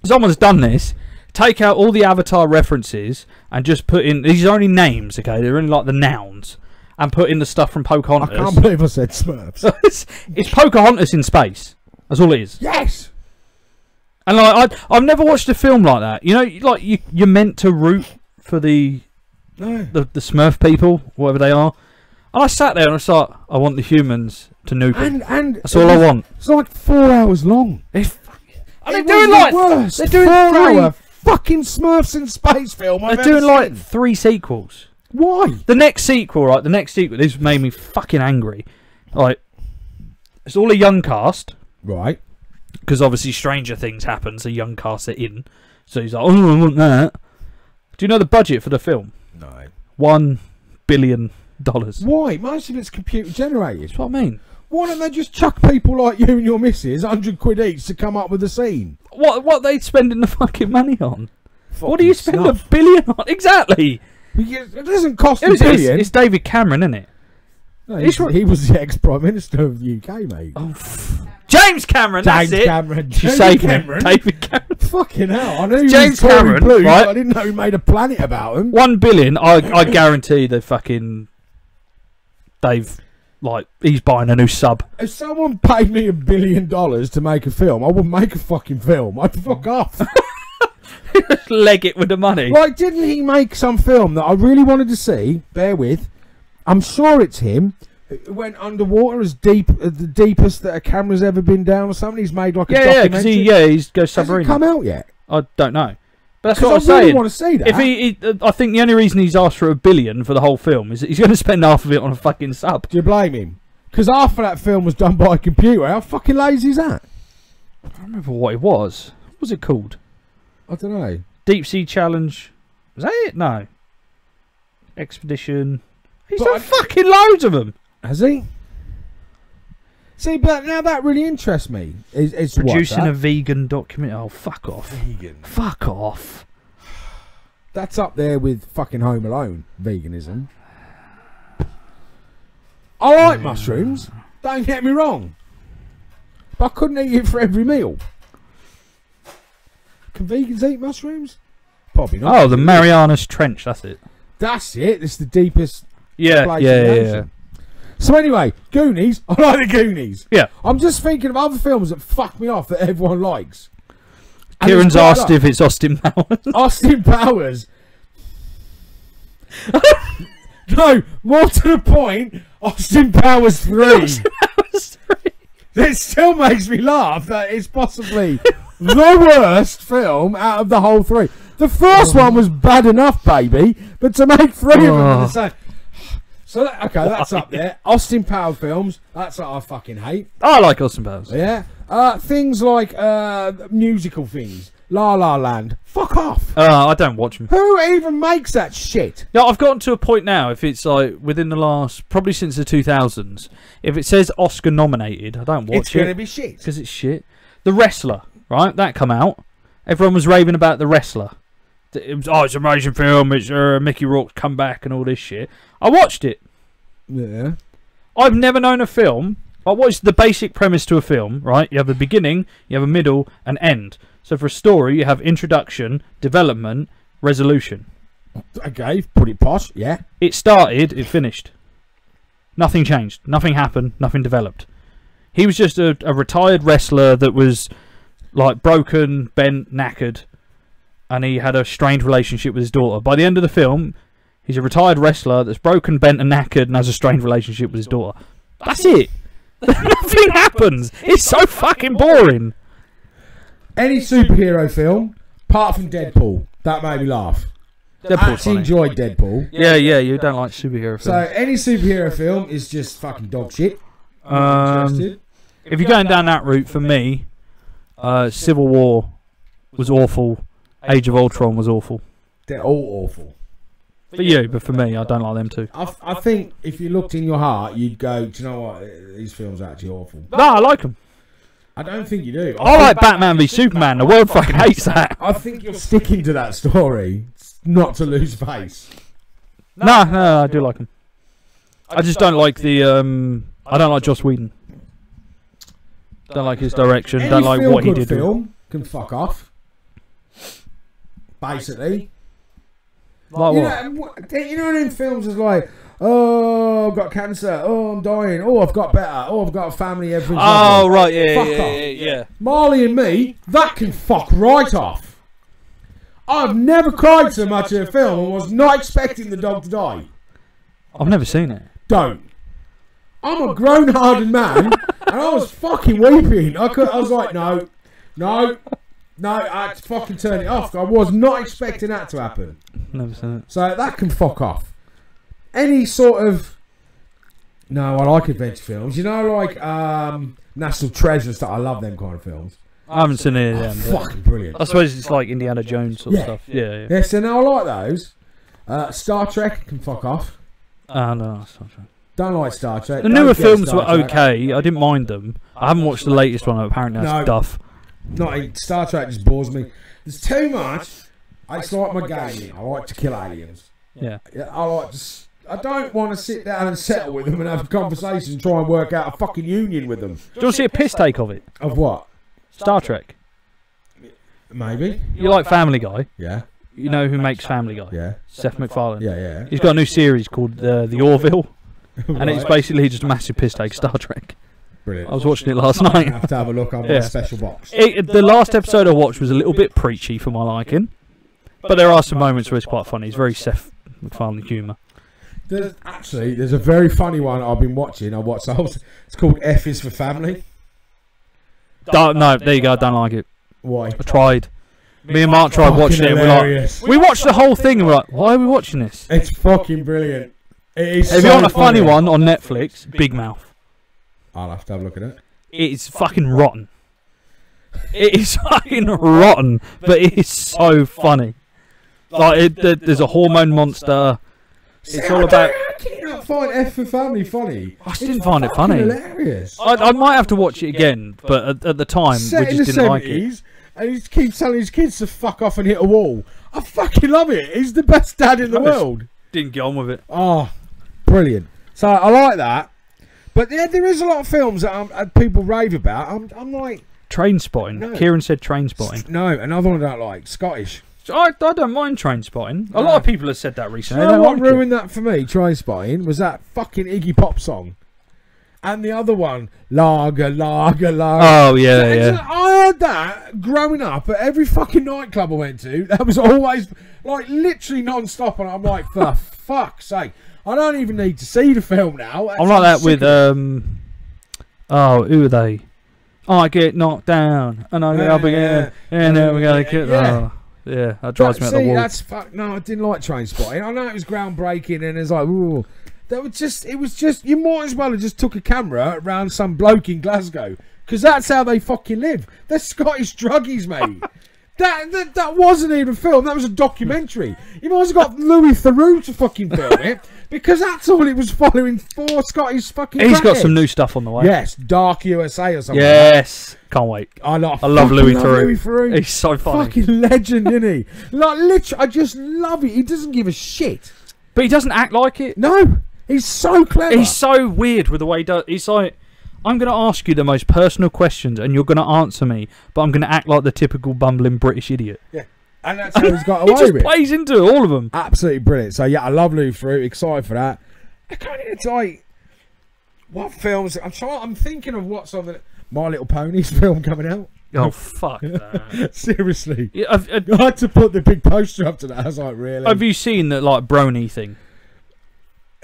Speaker 1: Someone's done this. Take out all the Avatar references and just put in... These are only names, okay? They're only like the nouns. And put in the stuff from Pocahontas.
Speaker 2: I can't believe I said Smurfs.
Speaker 1: It's Pocahontas in space. That's all it is.
Speaker 2: Yes!
Speaker 1: And like I've never watched a film like that. You know, like you're meant to root for the Smurf people, whatever they are. And I sat there and I was like, I want the humans to nuke them.
Speaker 2: And
Speaker 1: that's all I want.
Speaker 2: It's like 4 hours long.
Speaker 1: They're doing like
Speaker 2: 4-hour fucking Smurfs in space film.
Speaker 1: They're doing like 3 sequels.
Speaker 2: Why?
Speaker 1: The next sequel, right? The next sequel. This made me fucking angry. Like, it's all a young cast,
Speaker 2: right?
Speaker 1: Because obviously Stranger Things happens, a young cast are in. So he's like, oh, I want that. Do you know the budget for the film?
Speaker 2: No.
Speaker 1: $1 billion.
Speaker 2: Why? Most of it's computer generated.
Speaker 1: That's what I mean.
Speaker 2: Why don't they just chuck people like you and your missus £100 each to come up with a scene?
Speaker 1: What are they spending the fucking money on? What do you spend $1 billion on? Exactly.
Speaker 2: It doesn't cost $1 billion.
Speaker 1: It's David Cameron, isn't it?
Speaker 2: No, he was the ex-Prime Minister of the UK, mate.
Speaker 1: Oh, James Cameron, that's it.
Speaker 2: James Cameron.
Speaker 1: David Cameron.
Speaker 2: Fucking hell. I knew
Speaker 1: James Cameron,
Speaker 2: Blue,
Speaker 1: right?
Speaker 2: I didn't know he made a planet about him.
Speaker 1: $1 billion, I guarantee the fucking... he's buying a new sub.
Speaker 2: If someone paid me $1 billion to make a film, I wouldn't make a fucking film. I'd fuck off.
Speaker 1: Leg it with the money.
Speaker 2: Like, didn't he make some film that I really wanted to see? Bear with. I'm sure it's him. It went underwater as deep, the deepest that a camera's ever been down or something. He's made like a documentary.
Speaker 1: He's goes submarine.
Speaker 2: Has it come out yet?
Speaker 1: I don't know. But that's what I was
Speaker 2: saying. I really
Speaker 1: want
Speaker 2: to see that.
Speaker 1: I think the only reason he's asked for $1 billion for the whole film is that he's going to spend half of it on a fucking sub.
Speaker 2: Do you blame him? Because half of that film was done by a computer. How fucking lazy is that?
Speaker 1: I don't remember what it was. What was it called?
Speaker 2: I don't know.
Speaker 1: Deep Sea Challenge. Was that it? No. Expedition. He's done fucking loads of them.
Speaker 2: Has he? See, but now that really interests me. Is
Speaker 1: producing a vegan documentary. Oh, fuck off.
Speaker 2: Vegan.
Speaker 1: Fuck off.
Speaker 2: That's up there with fucking Home Alone, veganism. I like mushrooms. Don't get me wrong. But I couldn't eat it for every meal. Can vegans eat mushrooms? Probably not.
Speaker 1: Oh, the Marianas Trench, that's it.
Speaker 2: That's it. It's the deepest place
Speaker 1: Yeah.
Speaker 2: in the ocean. So anyway, Goonies. I like the Goonies.
Speaker 1: Yeah.
Speaker 2: I'm just thinking of other films that fuck me off that everyone likes. And
Speaker 1: Kieran's
Speaker 2: there's quite a
Speaker 1: asked
Speaker 2: lot.
Speaker 1: if it's Austin Powers.
Speaker 2: Austin Powers. No, more to the point, Austin Powers 3.
Speaker 1: Austin Powers 3.
Speaker 2: It still makes me laugh that it's possibly the worst film out of the whole 3. The first one was bad enough, baby, but to make 3 of them the same. So, okay, that's up there. Austin Powers films, that's what I fucking hate.
Speaker 1: I like Austin Powers.
Speaker 2: Yeah. Things like musical things. La La Land. Fuck off.
Speaker 1: I don't watch them.
Speaker 2: Who even makes that shit?
Speaker 1: Yeah, I've gotten to a point now, if it's like within the last, probably since the 2000s, if it says Oscar nominated, I don't watch
Speaker 2: It's going to be shit.
Speaker 1: because it's shit. The Wrestler, right? That come out. Everyone was raving about The Wrestler. It was, it's an amazing film. It's Mickey Rourke's comeback and all this shit. I watched it.
Speaker 2: Yeah.
Speaker 1: I've never known a film. Like, what is the basic premise to a film, right? You have a beginning, you have a middle, and end. So for a story, you have introduction, development, resolution.
Speaker 2: Okay, put it posh, yeah.
Speaker 1: It started, it finished. Nothing changed. Nothing happened. Nothing developed. He was just a retired wrestler that was like broken, bent, knackered, and he had a strained relationship with his daughter. By the end of the film, he's a retired wrestler that's broken, bent, and knackered, and has a strained relationship with his daughter. That's it. Nothing happens. It's so fucking boring.
Speaker 2: Any superhero film, apart from Deadpool, that made me laugh. I actually enjoyed Deadpool.
Speaker 1: Yeah, you don't like superhero films.
Speaker 2: So any superhero film is just fucking dog shit.
Speaker 1: If you're going down that route, for me, Civil War was awful. Age of Ultron was awful.
Speaker 2: They're all awful.
Speaker 1: For you, but for me, I don't like them too.
Speaker 2: I think if you looked in your heart, you'd go, do you know what? These films are actually awful.
Speaker 1: No, I like them.
Speaker 2: I don't think you do.
Speaker 1: I like Batman v Superman. The world fucking hates that.
Speaker 2: I think you're sticking to that story not to lose face.
Speaker 1: No, I do like them. I just don't like the. I don't like Joss Whedon. Don't like his direction. Don't like what he did.
Speaker 2: Film can fuck off. Basically.
Speaker 1: Like
Speaker 2: what? You know in films is like, oh, I've got cancer. Oh, I'm dying. Oh, I've got better. Oh, I've got a family. Everything's
Speaker 1: oh,
Speaker 2: lovely.
Speaker 1: right, yeah,
Speaker 2: Fuck
Speaker 1: yeah,
Speaker 2: off.
Speaker 1: yeah.
Speaker 2: Marley and Me, that can fuck right off. I've never cried so much in a film and was not expecting the dog to die.
Speaker 1: I've never seen it.
Speaker 2: Don't. I'm a grown hardened man and I was fucking weeping. I was like, no, I had to fucking turn it off. I was not expecting that to happen.
Speaker 1: Never seen it.
Speaker 2: So that can fuck off. Any sort of... No, I like adventure films. You know, like National Treasure and stuff. I love them kind of films.
Speaker 1: I haven't seen any of them.
Speaker 2: Fucking brilliant.
Speaker 1: I suppose it's like Indiana Jones sort of stuff. Yeah.
Speaker 2: Yeah, so now I like those. Star Trek can fuck off.
Speaker 1: No, Star Trek.
Speaker 2: Don't like Star Trek.
Speaker 1: The newer films were okay. I didn't mind them. I haven't watched the latest one. Apparently that's duff.
Speaker 2: Star Trek just bores me. There's too much. It's like my gaming. I like to kill aliens.
Speaker 1: Yeah.
Speaker 2: I don't want to sit down and settle with them and have a conversation and try and work out a fucking union with them.
Speaker 1: Do you want to see a piss take of it?
Speaker 2: Of what?
Speaker 1: Star Trek.
Speaker 2: Maybe.
Speaker 1: You like Family Guy?
Speaker 2: Yeah.
Speaker 1: You know who makes Family Guy?
Speaker 2: Yeah.
Speaker 1: Seth MacFarlane.
Speaker 2: Yeah.
Speaker 1: He's got a new series called The Orville. And it's basically just a massive piss take, Star Trek.
Speaker 2: Brilliant.
Speaker 1: I was watching it last night.
Speaker 2: I have to have a look on my special box.
Speaker 1: The last episode I watched was a little bit preachy for my liking. But there are some moments where it's quite funny. It's very Seth MacFarlane humour.
Speaker 2: There's a very funny one I've been watching. It's called F is for Family.
Speaker 1: No, there you go. I don't like it.
Speaker 2: Why?
Speaker 1: I tried. Me and Mark tried watching it. And we watched the whole thing and we're like, why are we watching this?
Speaker 2: It's fucking brilliant. It is.
Speaker 1: If you want a funny one on Netflix, Big Mouth.
Speaker 2: I'll have to have a look at it.
Speaker 1: It's fucking rotten. It is fucking rotten, but it is so funny. Like there's a hormone monster. It's all about.
Speaker 2: I can't find F for Family funny.
Speaker 1: I just didn't find it funny.
Speaker 2: Hilarious.
Speaker 1: I might have to watch it again, but at the time
Speaker 2: Set
Speaker 1: we
Speaker 2: in
Speaker 1: just
Speaker 2: the
Speaker 1: didn't like it.
Speaker 2: 70s, and he keeps telling his kids to fuck off and hit a wall. I fucking love it. He's the best dad in the world.
Speaker 1: Didn't get on with it.
Speaker 2: Oh, brilliant. So I like that. But yeah, there is a lot of films that people rave about. I'm like...
Speaker 1: Train Spotting. No. Kieran said Train Spotting.
Speaker 2: No, another one I don't like. Scottish.
Speaker 1: I don't mind Train Spotting. A lot of people have said that recently.
Speaker 2: You know what ruined that for me, Train Spotting, was that fucking Iggy Pop song. And the other one, Lager, Lager, Lager.
Speaker 1: Oh, yeah.
Speaker 2: I heard that growing up at every fucking nightclub I went to. That was always, like, literally non-stop. And I'm like, for fuck's sake. I don't even need to see the film now.
Speaker 1: I'm like that with, who are they? I get knocked down. And I get up again. And then we got to get... Yeah, that drives me out the wall.
Speaker 2: No, I didn't like Train Spotting. I know it was groundbreaking and it's like, ooh. It was just, you might as well have just took a camera around some bloke in Glasgow. Because that's how they fucking live. They're Scottish druggies, mate. That wasn't even a film. That was a documentary. You might as well got Louis Theroux to fucking film it. Because that's all it was following for Scottish fucking
Speaker 1: He's got some new stuff on the way.
Speaker 2: Yes, Dark USA or something.
Speaker 1: Yes. Can't wait.
Speaker 2: I love
Speaker 1: Louis Theroux. He's so funny.
Speaker 2: Fucking legend, isn't he? Like, literally, I just love it. He doesn't give a shit.
Speaker 1: But he doesn't act like it.
Speaker 2: No. He's so clever.
Speaker 1: He's so weird with the way he does. He's like, I'm going to ask you the most personal questions and you're going to answer me, but I'm going to act like the typical bumbling British idiot.
Speaker 2: Yeah. And that's how he's got away with it.
Speaker 1: He just plays into all of them.
Speaker 2: Absolutely brilliant. So, yeah, I love Louis Theroux. Excited for that. It's like, what films? I'm thinking of what's on the My Little Ponies film coming out.
Speaker 1: Oh, fuck that.
Speaker 2: Seriously.
Speaker 1: Yeah,
Speaker 2: I had to put the big poster up to that. I was like, really?
Speaker 1: Have you seen that, like, brony thing?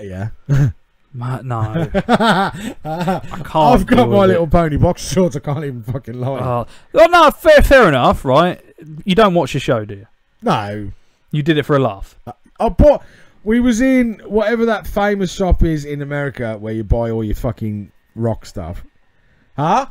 Speaker 2: Yeah.
Speaker 1: No. I can't.
Speaker 2: I've got My Little Pony box shorts. I can't even fucking lie.
Speaker 1: Well, no, fair enough, right? You don't watch the show, do you?
Speaker 2: No.
Speaker 1: You did it for a laugh.
Speaker 2: We was in whatever that famous shop is in America where you buy all your fucking rock stuff. Huh?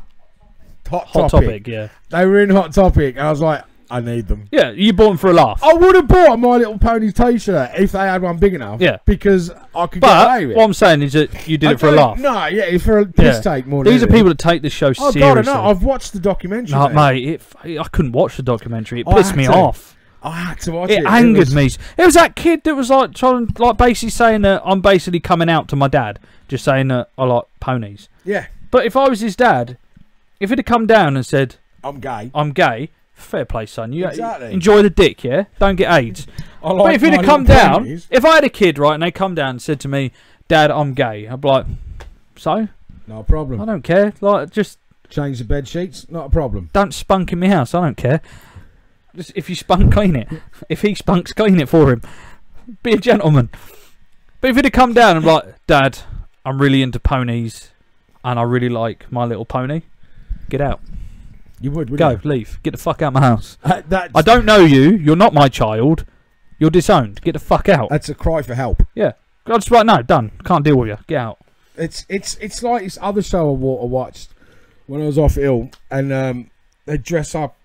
Speaker 2: Hot Topic,
Speaker 1: yeah.
Speaker 2: They were in Hot Topic, and I was like, I need them.
Speaker 1: Yeah, you bought them for a laugh.
Speaker 2: I would have bought a My Little Pony t-shirt if they had one big enough.
Speaker 1: Yeah.
Speaker 2: Because I could get away with it.
Speaker 1: What I'm saying is that you did it for a laugh.
Speaker 2: No, yeah, it's for a piss take more than
Speaker 1: These are people that take the show seriously.
Speaker 2: God, no, I've watched the documentary.
Speaker 1: No, mate, I couldn't watch the documentary. It pissed me off.
Speaker 2: I had to watch it.
Speaker 1: It angered me. It was that kid that was like trying, like basically saying that I'm basically coming out to my dad, just saying that I like ponies.
Speaker 2: Yeah.
Speaker 1: But if I was his dad, if he'd have come down and said,
Speaker 2: I'm gay.
Speaker 1: Fair play, son. You
Speaker 2: exactly.
Speaker 1: Enjoy the dick, yeah? Don't get AIDS. But if he'd have come down, if I had a kid, right, and they come down and said to me, Dad, I'm gay, I'd be like, so?
Speaker 2: No problem.
Speaker 1: I don't care. Like, just
Speaker 2: change the bed sheets, not a problem.
Speaker 1: Don't spunk in my house, I don't care. Just, if you spunk, clean it. If he spunks, clean it for him. Be a gentleman. But if he'd have come down and be like, Dad, I'm really into ponies and I really like My Little Pony, get out.
Speaker 2: You would,
Speaker 1: wouldn't you? Leave. Get the fuck out of my house. I don't know you. You're not my child. You're disowned. Get the fuck out.
Speaker 2: That's a cry for help.
Speaker 1: Yeah. I just like, no, done. Can't deal with you. Get out.
Speaker 2: It's like this other show I watched when I was off ill, and they dress up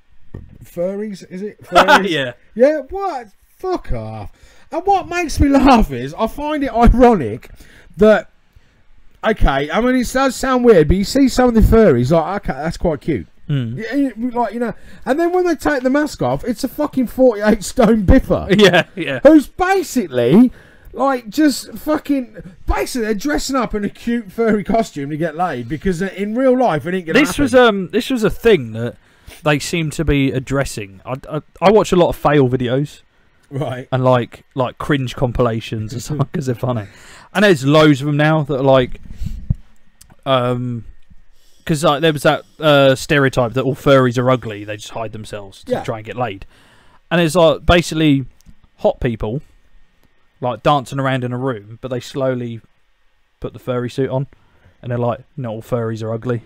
Speaker 2: furries. Is it? Furries?
Speaker 1: Yeah.
Speaker 2: Yeah. What? Fuck off. And what makes me laugh is I find it ironic that. Okay, I mean it does sound weird, but you see some of the furries like, okay, that's quite cute. Like, you know, and then when they take the mask off, it's a fucking 48 stone biffer.
Speaker 1: Yeah.
Speaker 2: Who's basically like just fucking basically they're dressing up in a cute furry costume to get laid because in real life it ain't gonna happen.
Speaker 1: This was a thing that they seem to be addressing. I watch a lot of fail videos,
Speaker 2: right,
Speaker 1: and like cringe compilations and stuff because they're funny. And there's loads of them now that are like, because there was that stereotype that all furries are ugly. They just hide themselves to try and get laid. And it's like basically hot people like dancing around in a room, but they slowly put the furry suit on, and they're like, "No, all furries are ugly."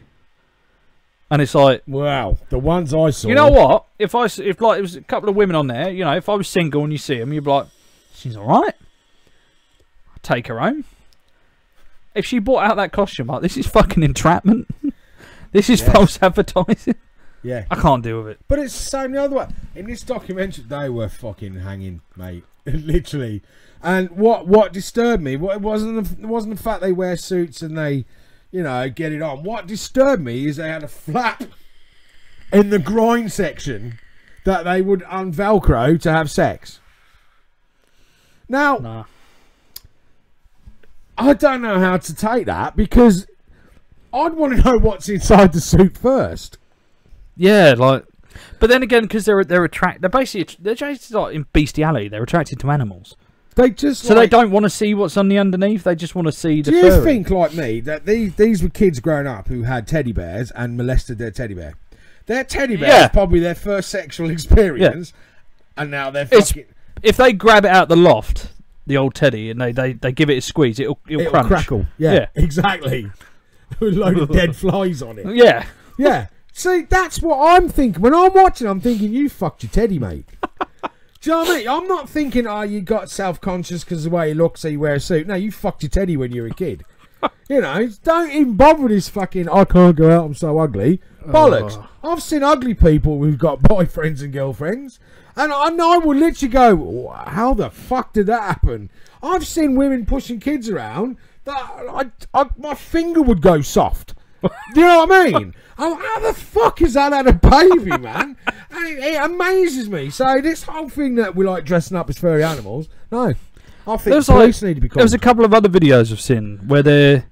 Speaker 1: And it's like,
Speaker 2: wow, the ones I saw.
Speaker 1: You know what? If like it was a couple of women on there, you know, if I was single and you see them, you'd be like, "She's all right. I'll take her home." If she bought out that costume, like, this is fucking entrapment. This is false advertising.
Speaker 2: Yeah.
Speaker 1: I can't deal with it.
Speaker 2: But it's the same the other way. In this documentary, they were fucking hanging, mate. Literally. And what disturbed me, it wasn't the fact they wear suits and they, get it on. What disturbed me is they had a flap in the groin section that they would unvelcro to have sex. Now,
Speaker 1: nah.
Speaker 2: I don't know how to take that because I'd want to know what's inside the suit first.
Speaker 1: Yeah, like, but then again, because they're basically just like in bestiality. They're attracted to animals.
Speaker 2: They just
Speaker 1: they don't want to see what's on the underneath. They just want to see the.
Speaker 2: Do you
Speaker 1: furry.
Speaker 2: think, like me, that these were kids growing up who had teddy bears and molested their teddy bear? Their teddy bear is probably their first sexual experience, and now they're fucking.
Speaker 1: If they grab it out the loft, the old teddy, and they give it a squeeze, it'll crunch.
Speaker 2: Crackle. Yeah, exactly. With a load of dead flies on it.
Speaker 1: Yeah.
Speaker 2: Yeah. See, that's what I'm thinking. When I'm watching, I'm thinking, you fucked your teddy, mate. Do you know what I mean? I'm not thinking, you got self-conscious because of the way you look, so you wear a suit. No, you fucked your teddy when you were a kid. Don't even bother with this fucking, I can't go out, I'm so ugly. Bollocks. I've seen ugly people who've got boyfriends and girlfriends, and I will literally go, how the fuck did that happen? I've seen women pushing kids around that my finger would go soft. Do you know what I mean? How the fuck is that at a baby, man? And it amazes me. So this whole thing that we like dressing up as furry animals, no. I think police need to be called.
Speaker 1: There's a couple of other videos I've seen where they're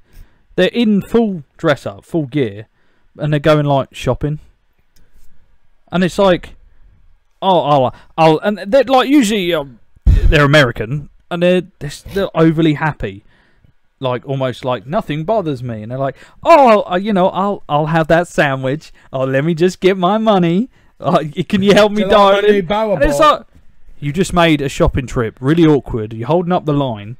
Speaker 1: in full dress up, full gear, and they're going like shopping. And it's like, and they're like usually they're American and they're overly happy. Like almost like nothing bothers me, and they're like, I'll have that sandwich. Oh, let me just get my money. Can you help me, darling? And it's like, you just made a shopping trip really awkward. You're holding up the line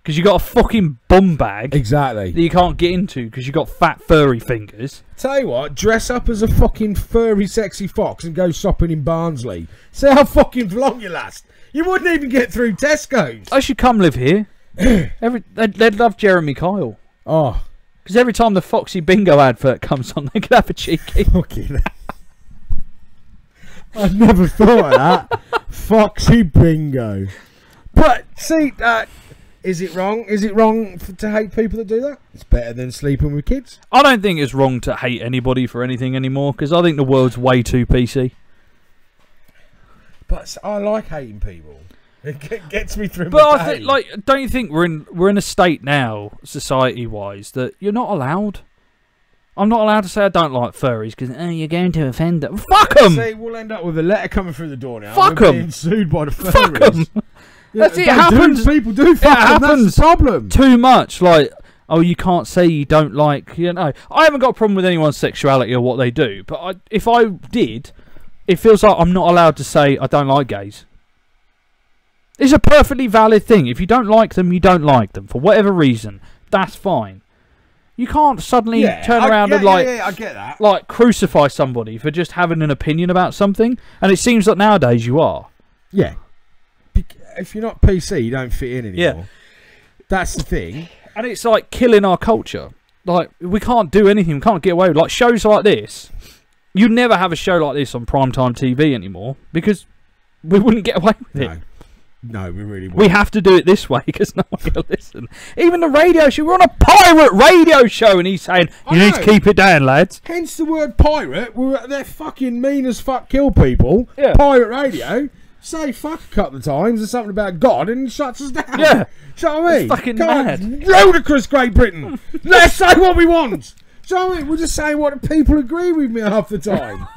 Speaker 1: because you got a fucking bum bag
Speaker 2: exactly
Speaker 1: that you can't get into because you got fat furry fingers.
Speaker 2: Tell you what, dress up as a fucking furry sexy fox and go shopping in Barnsley. See how fucking long you last. You wouldn't even get through Tesco's.
Speaker 1: I should come live here. They'd love Jeremy Kyle.
Speaker 2: Oh,
Speaker 1: because every time the Foxy Bingo advert comes on, they could have a cheeky.
Speaker 2: Fucking I've never thought of that. Foxy Bingo. But see, is it wrong? Is it wrong to hate people that do that? It's better than sleeping with kids.
Speaker 1: I don't think it's wrong to hate anybody for anything anymore because I think the world's way too PC.
Speaker 2: But I like hating people. It gets me through.
Speaker 1: But I think, don't you think we're in a state now, society-wise, that you're not allowed? I'm not allowed to say I don't like furries because you're going to offend them. Fuck them.
Speaker 2: See, we'll end up with a letter coming through the door now.
Speaker 1: Fuck them.
Speaker 2: Being sued by the furries.
Speaker 1: Fuck them. That's it. Happens.
Speaker 2: People do. Fuck them.
Speaker 1: Happens.
Speaker 2: That's the problem.
Speaker 1: Too much. Like, you can't say you don't like. I haven't got a problem with anyone's sexuality or what they do, but if I did, it feels like I'm not allowed to say I don't like gays. It's a perfectly valid thing. If you don't like them, you don't like them. For whatever reason, that's fine. You can't suddenly turn around and
Speaker 2: I get that.
Speaker 1: Like crucify somebody for just having an opinion about something. And it seems that nowadays you are.
Speaker 2: Yeah. If you're not PC, you don't fit in anymore. Yeah. That's the thing.
Speaker 1: And it's like killing our culture. Like, we can't do anything. We can't get away with like shows like this. You'd never have a show like this on primetime TV anymore because we wouldn't get away with it.
Speaker 2: No, we really won't.
Speaker 1: We have to do it this way because no one will listen. Even the radio show, we're on a pirate radio show and he's saying, you need to keep it down, lads.
Speaker 2: Hence the word pirate. They're fucking mean as fuck, kill people.
Speaker 1: Yeah.
Speaker 2: Pirate radio. Say fuck a couple of times or something about God and shuts us down.
Speaker 1: Yeah.
Speaker 2: Do you know what I mean?
Speaker 1: It's fucking mad.
Speaker 2: Ludicrous, Great Britain. Let's say what we want. Do you know what I mean? We're just saying what the people agree with me half the time.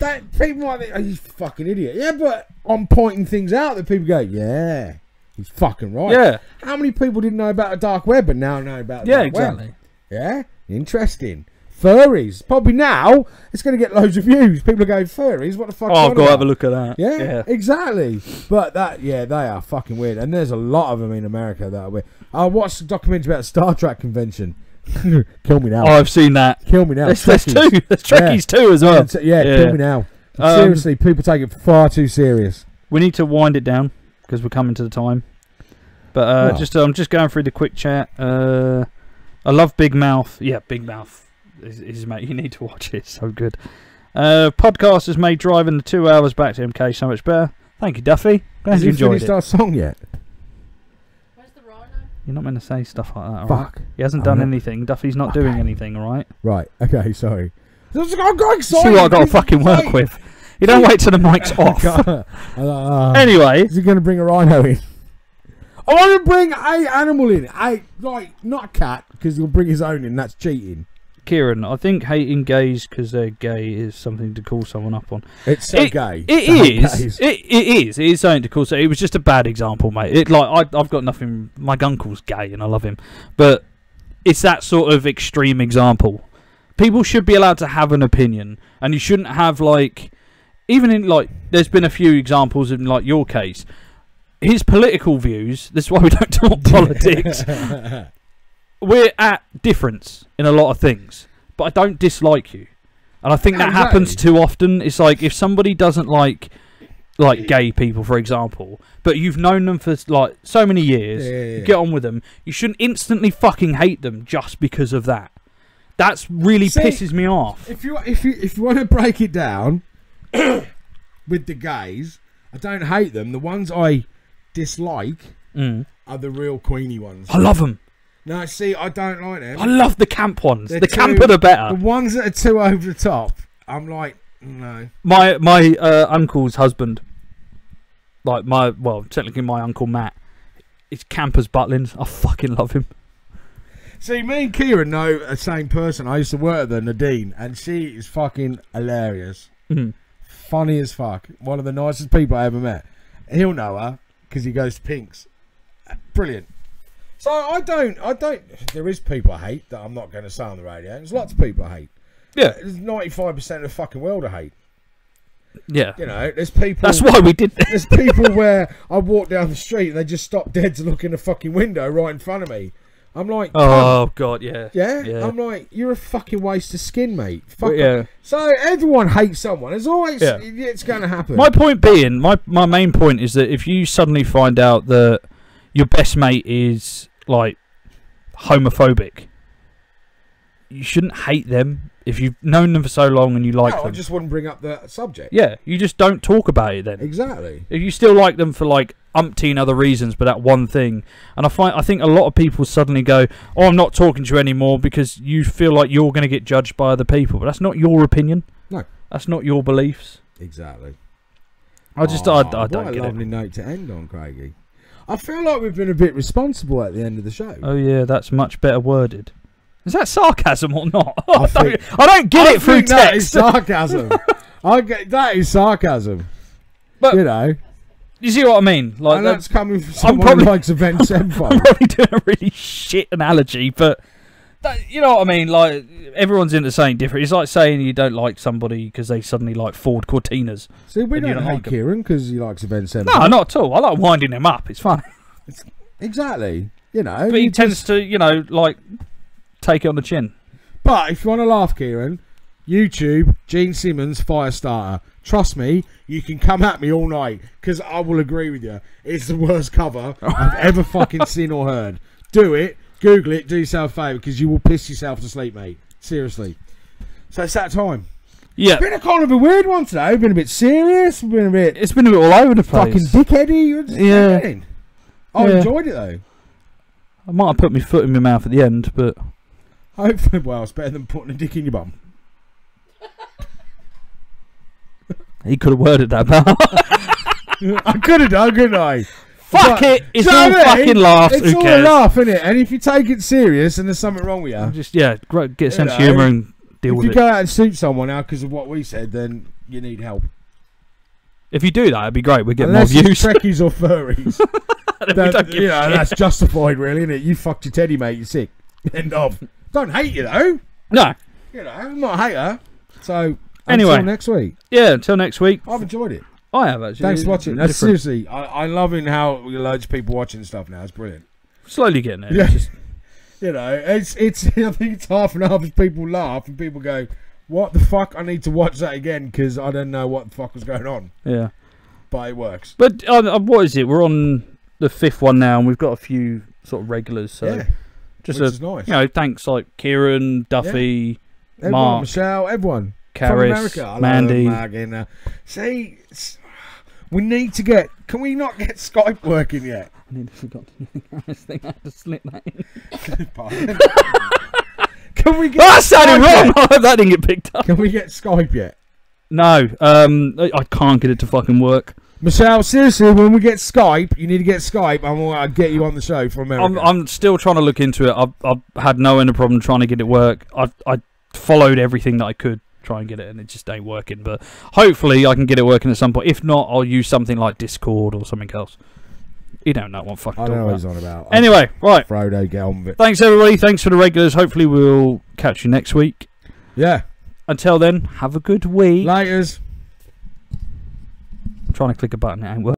Speaker 2: That people might think, you fucking idiot. Yeah, but I'm pointing things out that people go, yeah, he's fucking right.
Speaker 1: Yeah.
Speaker 2: How many people didn't know about the dark web but now know about the dark web? Yeah, interesting. Furries. Probably now it's going to get loads of views. People are going, furries? What the fuck?
Speaker 1: Oh, I've got to have a look at that.
Speaker 2: Yeah, exactly. But they are fucking weird. And there's a lot of them in America that are weird. I watched a documentary about the Star Trek convention. Kill me now.
Speaker 1: Oh, I've seen that.
Speaker 2: Kill me now.
Speaker 1: There's two. There's Trekkies too as well.
Speaker 2: Kill me now. Seriously, people take it far too serious.
Speaker 1: We need to wind it down because we're coming to the time. But I'm just going through the quick chat. I love Big Mouth. Yeah, Big Mouth is mate. You need to watch it. It's so good. Podcast has made driving the 2 hours back to MK so much better. Thank you, Duffy. Glad you enjoyed it.
Speaker 2: Has he finished our song yet?
Speaker 3: Where's the rhino?
Speaker 1: You're not meant to say stuff like that, alright?
Speaker 2: Fuck.
Speaker 1: He hasn't done anything. Duffy's not doing anything, alright?
Speaker 2: Right, okay, sorry. I got excited.
Speaker 1: See what I got to fucking work with. You don't wait till the mic's off. Anyway.
Speaker 2: Is he going to bring a rhino in? I want to bring a animal in. Not a cat, because he'll bring his own in. That's cheating.
Speaker 1: Kieran, I think hating gays because they're gay is something to call someone up on.
Speaker 2: It's so gay.
Speaker 1: It is. It is. It is something to call. So it was just a bad example, mate. I've got nothing. My uncle's gay and I love him, but it's that sort of extreme example. People should be allowed to have an opinion, and you shouldn't have even in there's been a few examples in your case. His political views. This is why we don't talk politics. We're at difference in a lot of things, but I don't dislike you, and I think that happens too often. It's like if somebody doesn't like gay people, for example, but you've known them for so many years, get on with them. You shouldn't instantly fucking hate them just because of that. That's really pisses me off.
Speaker 2: If you want to break it down with the gays, I don't hate them. The ones I dislike are the real Queenie ones.
Speaker 1: I love them.
Speaker 2: No, see, I don't like them.
Speaker 1: I love the camp ones. The camper the better.
Speaker 2: The ones that are too over the top, I'm like, no.
Speaker 1: My uncle's husband, technically my uncle Matt, is campers Butlins. I fucking love him.
Speaker 2: See, me and Kieran know the same person. I used to work with her, Nadine, and she is fucking hilarious. Funny as fuck. One of the nicest people I ever met. He'll know her because he goes to Pink's. Brilliant. So I don't. There is people I hate that I'm not going to say on the radio. There's lots of people I hate.
Speaker 1: Yeah.
Speaker 2: There's 95% of the fucking world I hate.
Speaker 1: Yeah.
Speaker 2: You know, there's people.
Speaker 1: That's why we did this.
Speaker 2: There's people where I walk down the street and they just stop dead to look in the fucking window right in front of me. I'm like,
Speaker 1: oh god, yeah.
Speaker 2: Yeah. I'm like, you're a fucking waste of skin, mate. Fuck.
Speaker 1: Yeah.
Speaker 2: So everyone hates someone. There's always it's going to happen.
Speaker 1: My point being, my main point is that if you suddenly find out that your best mate is homophobic, you shouldn't hate them if you've known them for so long and you like them.
Speaker 2: I just wouldn't bring up the subject.
Speaker 1: Yeah, you just don't talk about it then.
Speaker 2: Exactly.
Speaker 1: If you still like them for umpteen other reasons, but that one thing, and I think a lot of people suddenly go, "Oh, I'm not talking to you anymore," because you feel like you're going to get judged by other people. But that's not your opinion.
Speaker 2: No,
Speaker 1: that's not your beliefs.
Speaker 2: Exactly.
Speaker 1: I don't get it.
Speaker 2: What a lovely note to end on, Craigie. I feel like we've been a bit responsible at the end of the show.
Speaker 1: Oh yeah, that's much better worded. Is that sarcasm or not? I don't get it through text.
Speaker 2: That is sarcasm. That is sarcasm.
Speaker 1: But
Speaker 2: you know,
Speaker 1: you see what I mean?
Speaker 2: And that's coming from someone who likes Event Sevenfold.
Speaker 1: I'm probably doing a really shit analogy, but you know what I mean? Everyone's into saying different. It's like saying you don't like somebody because they suddenly like Ford Cortinas.
Speaker 2: See, we don't hate Kieran because he likes Event Sevenfold.
Speaker 1: No, not at all. I like winding him up. It's fun.
Speaker 2: Exactly. You know,
Speaker 1: but he tends to, take it on the chin.
Speaker 2: But if you want to laugh, Kieran, YouTube, Gene Simmons, Firestarter. Trust me, you can come at me all night because I will agree with you. It's the worst cover I've ever fucking seen or heard. Do it. Google it. Do yourself a favour because you will piss yourself to sleep, mate. Seriously. So it's that time.
Speaker 1: Yeah.
Speaker 2: It's been a kind of a weird one today. We've been a bit serious. It's been a bit
Speaker 1: all over the place.
Speaker 2: Fucking dickheady.
Speaker 1: Yeah.
Speaker 2: I enjoyed it though.
Speaker 1: I might have put my foot in my mouth at the end, but
Speaker 2: hopefully, well, it's better than putting a dick in your bum.
Speaker 1: He could have worded that better.
Speaker 2: I could have done, couldn't I?
Speaker 1: Fuck it! It's all fucking laughs.
Speaker 2: It's all a laugh, isn't it? And if you take it serious and there's something wrong with you,
Speaker 1: just get a sense of humour and deal with it.
Speaker 2: If you go out and shoot someone now because of what we said, then you need help.
Speaker 1: If you do that, it'd be great. We'd get more views.
Speaker 2: Trekkies or furries. That's justified, really, isn't it? You fucked your teddy, mate. You're sick. End of. Don't hate you though.
Speaker 1: No.
Speaker 2: I'm not a hater. So
Speaker 1: anyway,
Speaker 2: until next week.
Speaker 1: Yeah, until next week.
Speaker 2: I've enjoyed it.
Speaker 1: I have actually.
Speaker 2: Thanks for watching. That's seriously, I'm loving how loads of people watching stuff now. It's brilliant.
Speaker 1: Slowly getting it.
Speaker 2: Yeah. It's just, I think it's half and half as people laugh and people go, "What the fuck? I need to watch that again because I don't know what the fuck was going on."
Speaker 1: Yeah.
Speaker 2: But it works.
Speaker 1: But what is it? We're on the 5th one now, and we've got a few sort of regulars. So
Speaker 2: yeah.
Speaker 1: just
Speaker 2: which is nice.
Speaker 1: Thanks
Speaker 2: Yeah.
Speaker 1: Kieran, Duffy,
Speaker 2: everyone,
Speaker 1: Mark,
Speaker 2: Michelle, everyone.
Speaker 1: Karis,
Speaker 2: from America.
Speaker 1: Mandy.
Speaker 2: See, We need to get. Can we not get Skype working yet?
Speaker 1: I nearly forgot to do the camera's thing. I had to slip that in.
Speaker 2: Can we get?
Speaker 1: That sounded wrong. I hope that didn't get picked up.
Speaker 2: Can we get Skype yet?
Speaker 1: No. I can't get it to fucking work.
Speaker 2: Michelle, seriously, when we get Skype, you need to get Skype, and I'll get you on the show from America.
Speaker 1: I'm still trying to look into it. I've had no end of problem trying to get it work. I followed everything that I could try and get it, and it just ain't working. But hopefully I can get it working at some point. If not, I'll use something like Discord or something else. You don't know what fucking.
Speaker 2: I know what he's on about.
Speaker 1: Anyway, right.
Speaker 2: Frodo, get on with it.
Speaker 1: Thanks everybody. Thanks for the regulars. Hopefully we'll catch you next week.
Speaker 2: Yeah.
Speaker 1: Until then, have a good week.
Speaker 2: Laters.
Speaker 1: I'm trying to click a button. It ain't working.